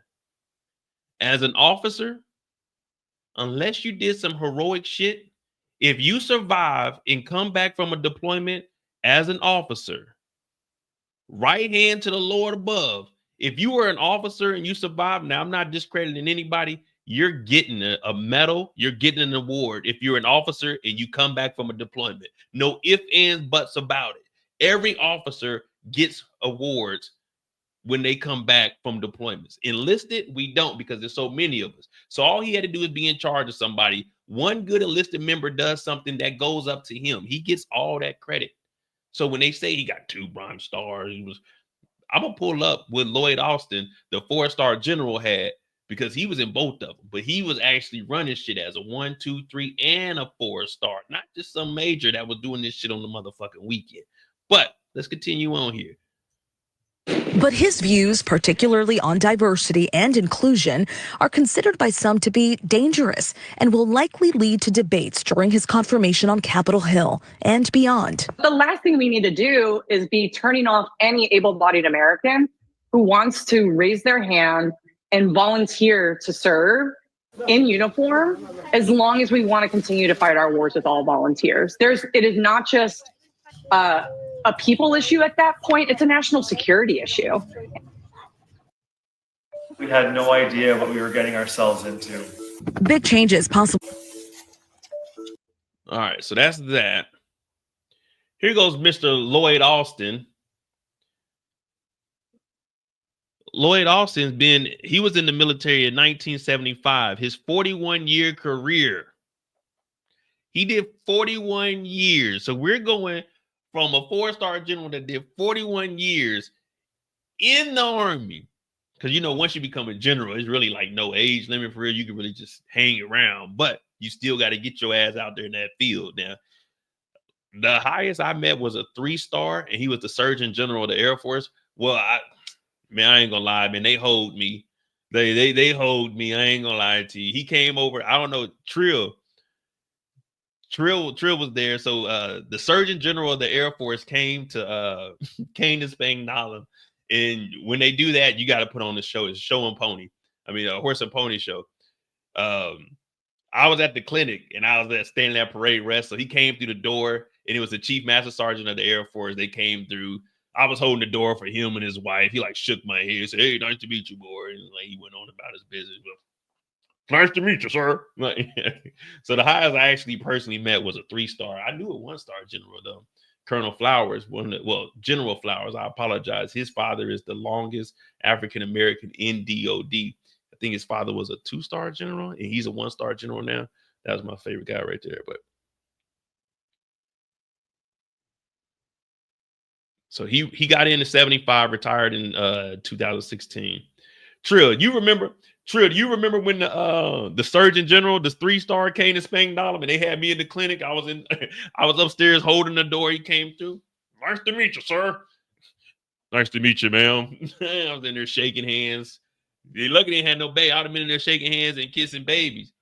As an officer, unless you did some heroic shit, if you survive and come back from a deployment as an officer, right hand to the Lord above, if you were an officer and you survived, now I'm not discrediting anybody, you're getting a medal, you're getting an award if you're an officer and you come back from a deployment. No ifs, ands, buts about it. Every officer gets awards when they come back from deployments. Enlisted, we don't because there's so many of us. So all he had to do is be in charge of somebody. One good enlisted member does something that goes up to him. He gets all that credit. So when they say he got 2 Bronze Stars, I'm going to pull up what Lloyd Austin, the 4-star general, had because he was in both of them. But he was actually running shit as a 1, 2, 3, and a 4-star. Not just some major that was doing this shit on the motherfucking weekend. But let's continue on here. But his views, particularly on diversity and inclusion, are considered by some to be dangerous and will likely lead to debates during his confirmation on Capitol Hill and beyond. The last thing we need to do is be turning off any able-bodied American who wants to raise their hand and volunteer to serve in uniform, as long as we want to continue to fight our wars with all volunteers. It is not just a people issue at that point, it's a national security issue. We had no idea what we were getting ourselves into. Big changes possible. All right, so that's that. Here goes Mr. Lloyd Austin. Lloyd Austin's he was in the military in 1975, his 41-year career. He did 41 years. So we're going from a 4-star general that did 41 years in the Army. Because, you know, once you become a general, it's really like no age limit for real. You can really just hang around, but you still got to get your ass out there in that field. Now, the highest I met was a 3-star, and he was the Surgeon General of the Air Force. Well, I ain't gonna lie, man. They hold me. They hold me. I ain't gonna lie to you. He came over. I don't know. Trill was there. So the Surgeon General of the Air Force came to Spangdahlem. And when they do that, you got to put on the show. It's show and pony. A horse and pony show. I was at the clinic and I was standing at parade rest. So he came through the door and it was the Chief Master Sergeant of the Air Force. They came through. I was holding the door for him and his wife. He shook my hand, said, "Hey, nice to meet you, boy." And he went on about his business. But, "Nice to meet you, sir." So the highest I actually personally met was a 3-star. I knew a 1-star general though. Colonel Flowers, General Flowers. I apologize. His father is the longest African American in DOD. I think his father was a 2-star general, and he's a 1-star general now. That was my favorite guy right there. But so he got into 75, retired in 2016. Trill, do you remember when the Surgeon General, the 3-star, came to Spangdahlem and they had me in the clinic? I was upstairs holding the door. He came through. "Nice to meet you, sir." "Nice to meet you, ma'am." I was in there shaking hands. You're lucky they had no baby. I'd have been in there shaking hands and kissing babies.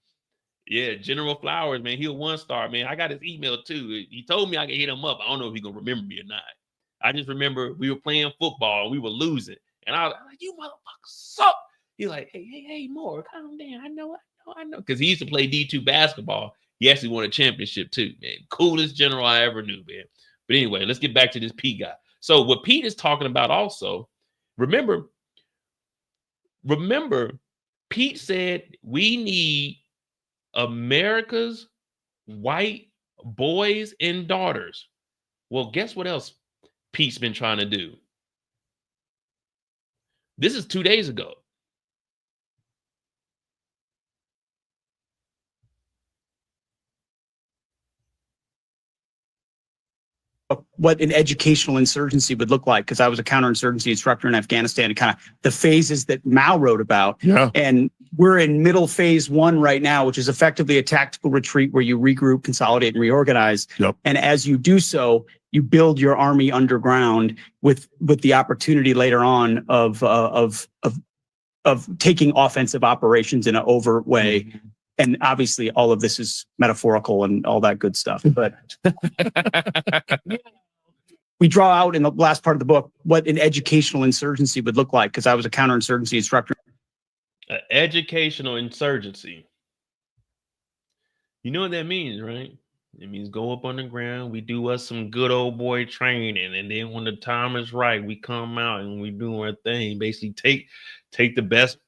Yeah, General Flowers, man, he a 1-star, man. I got his email too. He told me I could hit him up. I don't know if he gonna remember me or not. I just remember we were playing football and we were losing, and I was like, "You motherfucker suck." He's like, "Hey, more, calm down. I know," because he used to play D2 basketball. He actually won a championship too, man. Coolest general I ever knew, man. But anyway, let's get back to this Pete guy. So what Pete is talking about also, remember, Pete said we need America's white boys and daughters. Well, guess what else Pete's been trying to do? This is 2 days ago. What an educational insurgency would look like, because I was a counterinsurgency instructor in Afghanistan, and kind of the phases that Mao wrote about. Yeah. And we're in middle phase 1 right now, which is effectively a tactical retreat where you regroup, consolidate, and reorganize. Yep. And as you do so, you build your army underground with the opportunity later on of taking offensive operations in an overt way. And obviously all of this is metaphorical and all that good stuff. But we draw out in the last part of the book what an educational insurgency would look like, because I was a counterinsurgency instructor. Educational insurgency. You know what that means, right? It means go up underground. We do us some good old boy training, and then when the time is right, we come out and we do our thing. Basically, take the best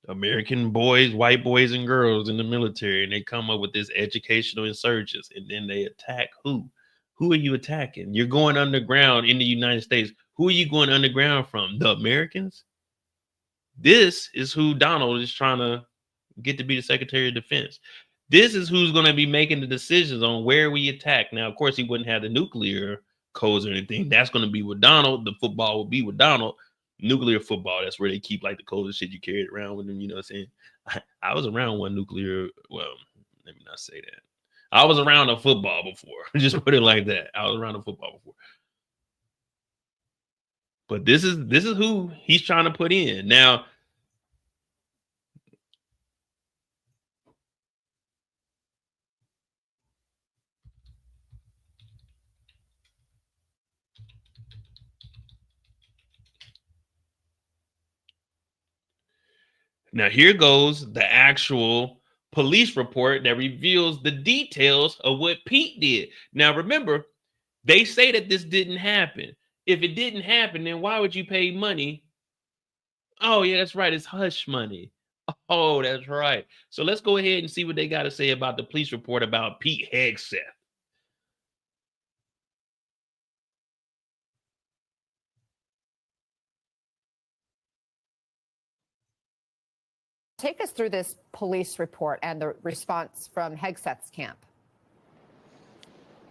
American boys, white boys and girls in the military, and they come up with this educational insurgents, and then they attack who? Who are you attacking? You're going underground in the United States. Who are you going underground from? The Americans? This is who Donald is trying to get to be the Secretary of Defense. This is who's going to be making the decisions on where we attack. Now, of course, he wouldn't have the nuclear codes or anything. That's going to be with Donald. The football will be with Donald. Nuclear football, that's where they keep like the coldest shit you carried around with them. You know what I'm saying? I was around one nuclear. Well, let me not say that. I was around a football before. Just put it like that. I was around a football before. But this is who he's trying to put in. Now, here goes the actual police report that reveals the details of what Pete did. Now, remember, they say that this didn't happen. If it didn't happen, then why would you pay money? Oh, yeah, that's right. It's hush money. Oh, that's right. So let's go ahead and see what they got to say about the police report about Pete Hegseth. Take us through this police report and the response from Hegseth's camp.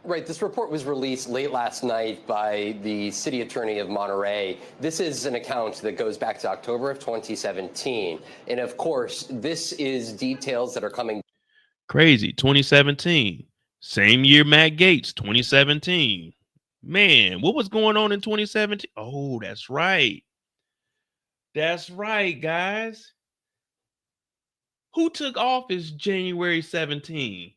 Right. This report was released late last night by the city attorney of Monterey. This is an account that goes back to October of 2017. And of course, this is details that are coming. Crazy. 2017. Same year Matt Gaetz, 2017. Man, what was going on in 2017? Oh, that's right. That's right, guys. Who took office January 17?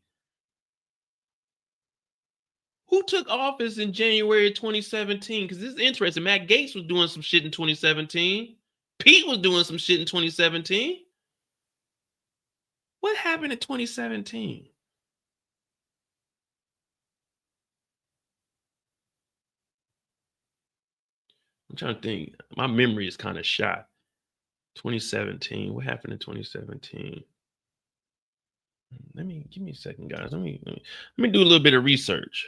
Who took office in January 2017? Because this is interesting. Matt Gaetz was doing some shit in 2017. Pete was doing some shit in 2017. What happened in 2017? I'm trying to think. My memory is kind of shot. 2017. What happened in 2017? Give me a second, guys. Let me do a little bit of research.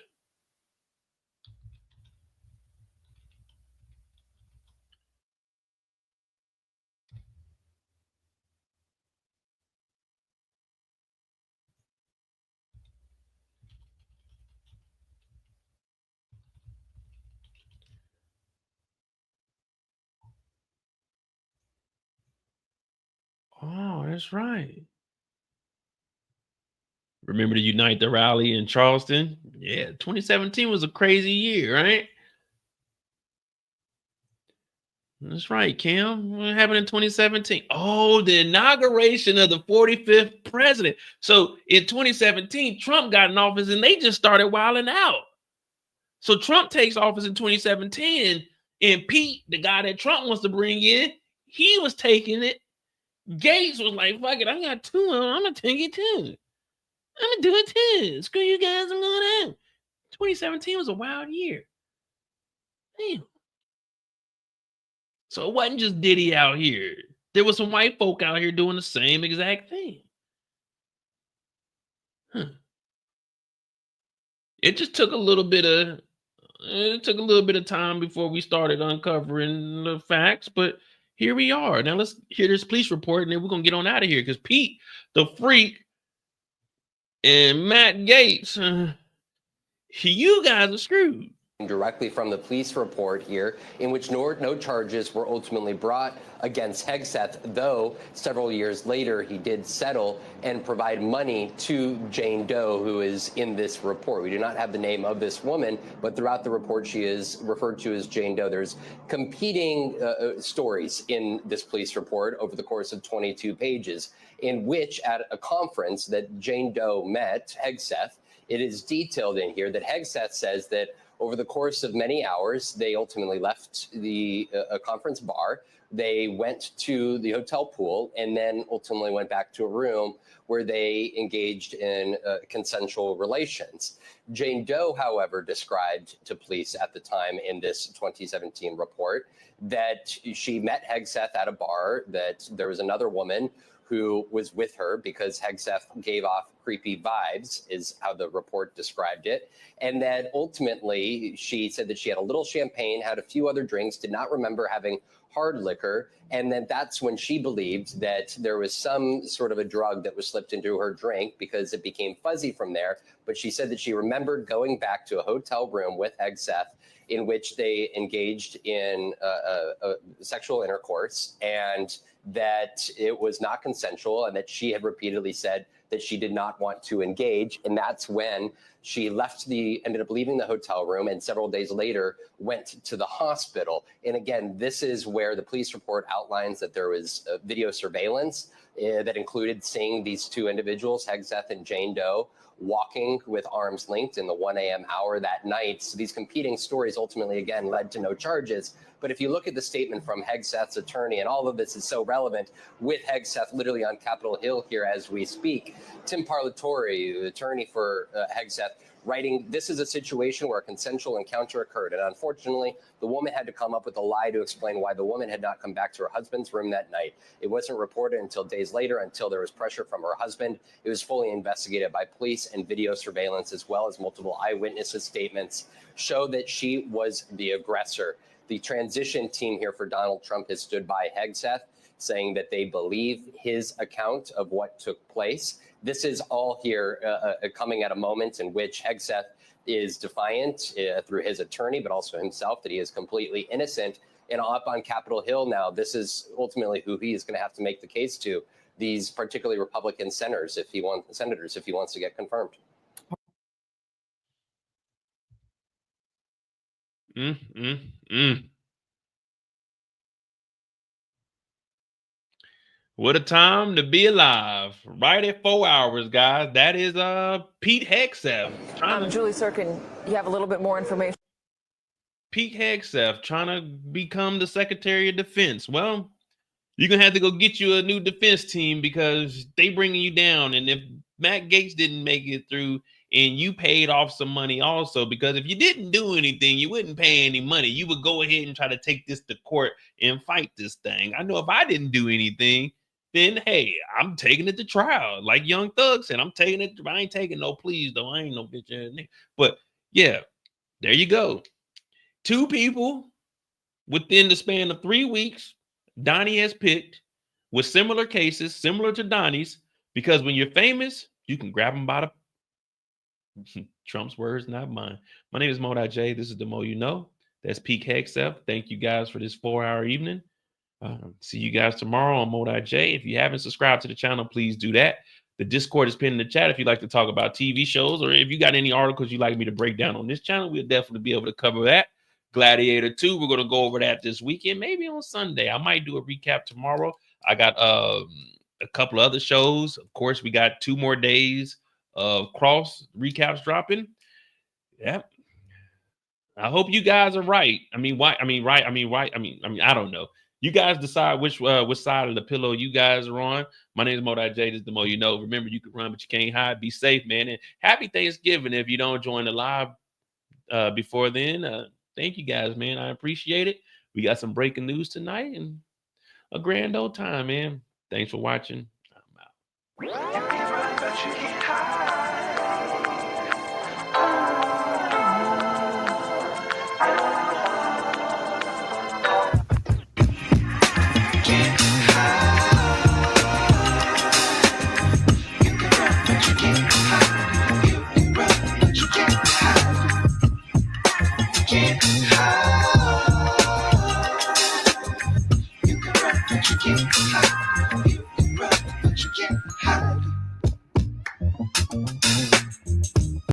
Oh, that's right. Remember the Unite the Rally in Charleston? Yeah, 2017 was a crazy year, right? That's right, Kim. What happened in 2017? Oh, the inauguration of the 45th president. So in 2017, Trump got in office and they just started wilding out. So Trump takes office in 2017, and Pete, the guy that Trump wants to bring in, he was taking it. Gates was like, fuck it, I got two of them. I'm going to take it too. I'm going to do it too. Screw you guys, I'm going out. 2017 was a wild year. Damn. So it wasn't just Diddy out here. There was some white folk out here doing the same exact thing. It just took a little bit of time before we started uncovering the facts, but here we are. Now let's hear this police report, and then we're gonna get on out of here because Pete, the freak, and Matt Gaetz, you guys are screwed. Directly from the police report here, in which no charges were ultimately brought against Hegseth, though several years later he did settle and provide money to Jane Doe, who is in this report. We do not have the name of this woman, but throughout the report she is referred to as Jane Doe. There's competing stories in this police report over the course of 22 pages, in which at a conference that Jane Doe met Hegseth, it is detailed in here that Hegseth says that over the course of many hours, they ultimately left the conference bar. They went to the hotel pool and then ultimately went back to a room where they engaged in consensual relations. Jane Doe, however, described to police at the time in this 2017 report that she met Hegseth at a bar, that there was another woman who was with her because Hegseth gave off creepy vibes, is how the report described it. And then ultimately, she said that she had a little champagne, had a few other drinks, did not remember having hard liquor. And then that's when she believed that there was some sort of a drug that was slipped into her drink because it became fuzzy from there. But she said that she remembered going back to a hotel room with Hegseth in which they engaged in sexual intercourse, and that it was not consensual, and that she had repeatedly said that she did not want to engage. And that's when she ended up leaving the hotel room, and several days later went to the hospital. And again, this is where the police report outlines that there was video surveillance that included seeing these two individuals, Hegseth and Jane Doe, walking with arms linked in the 1 a.m. hour that night. So these competing stories ultimately, again, led to no charges. But if you look at the statement from Hegseth's attorney, and all of this is so relevant with Hegseth literally on Capitol Hill here as we speak, Tim Parlatore, attorney for Hegseth, writing, "This is a situation where a consensual encounter occurred. And unfortunately, the woman had to come up with a lie to explain why the woman had not come back to her husband's room that night. It wasn't reported until days later, until there was pressure from her husband. It was fully investigated by police, and video surveillance, as well as multiple eyewitnesses' statements, show that she was the aggressor." The transition team here for Donald Trump has stood by Hegseth, saying that they believe his account of what took place. This is all here coming at a moment in which Hegseth is defiant through his attorney, but also himself, that he is completely innocent. And up on Capitol Hill now, this is ultimately who he is going to have to make the case to, these particularly Republican senators, if he wants to get confirmed. What a time to be alive. Right at 4 hours, guys. That is Pete Hegseth. Julie Sirkin, you have a little bit more information. Pete Hegseth trying to become the Secretary of Defense. Well, you're going to have to go get you a new defense team because they bringing you down. And if Matt Gaetz didn't make it through, and you paid off some money also, because if you didn't do anything, you wouldn't pay any money. You would go ahead and try to take this to court and fight this thing. I know if I didn't do anything, then hey, I'm taking it to trial. Like Young Thug said, I'm taking it. I ain't taking no pleas though. I ain't no bitch ass nigga. But yeah, there you go. 2 people within the span of 3 weeks, Donnie has picked with similar cases, similar to Donnie's, because when you're famous, you can grab them by the Trump's words, not mine. My name is Modi J. This is the Mo You Know. That's Pete Hegseth. Thank you guys for this 4-hour evening. See you guys tomorrow on Modi J. If you haven't subscribed to the channel, please do that. The Discord is pinned in the chat if you'd like to talk about TV shows, or if you got any articles you'd like me to break down on this channel, we'll definitely be able to cover that. Gladiator 2. We're going to go over that this weekend, maybe on Sunday. I might do a recap tomorrow. I got a couple of other shows. Of course, we got 2 more days of Cross recaps dropping. Yeah. I hope you guys are right. I don't know. You guys decide which side of the pillow you guys are on. My name is Mo.J. This is the Mo You Know. Remember, you can run, but you can't hide. Be safe, man. And happy Thanksgiving if you don't join the live before then. Thank you guys, man. I appreciate it. We got some breaking news tonight and a grand old time, man. Thanks for watching. I'm out. High.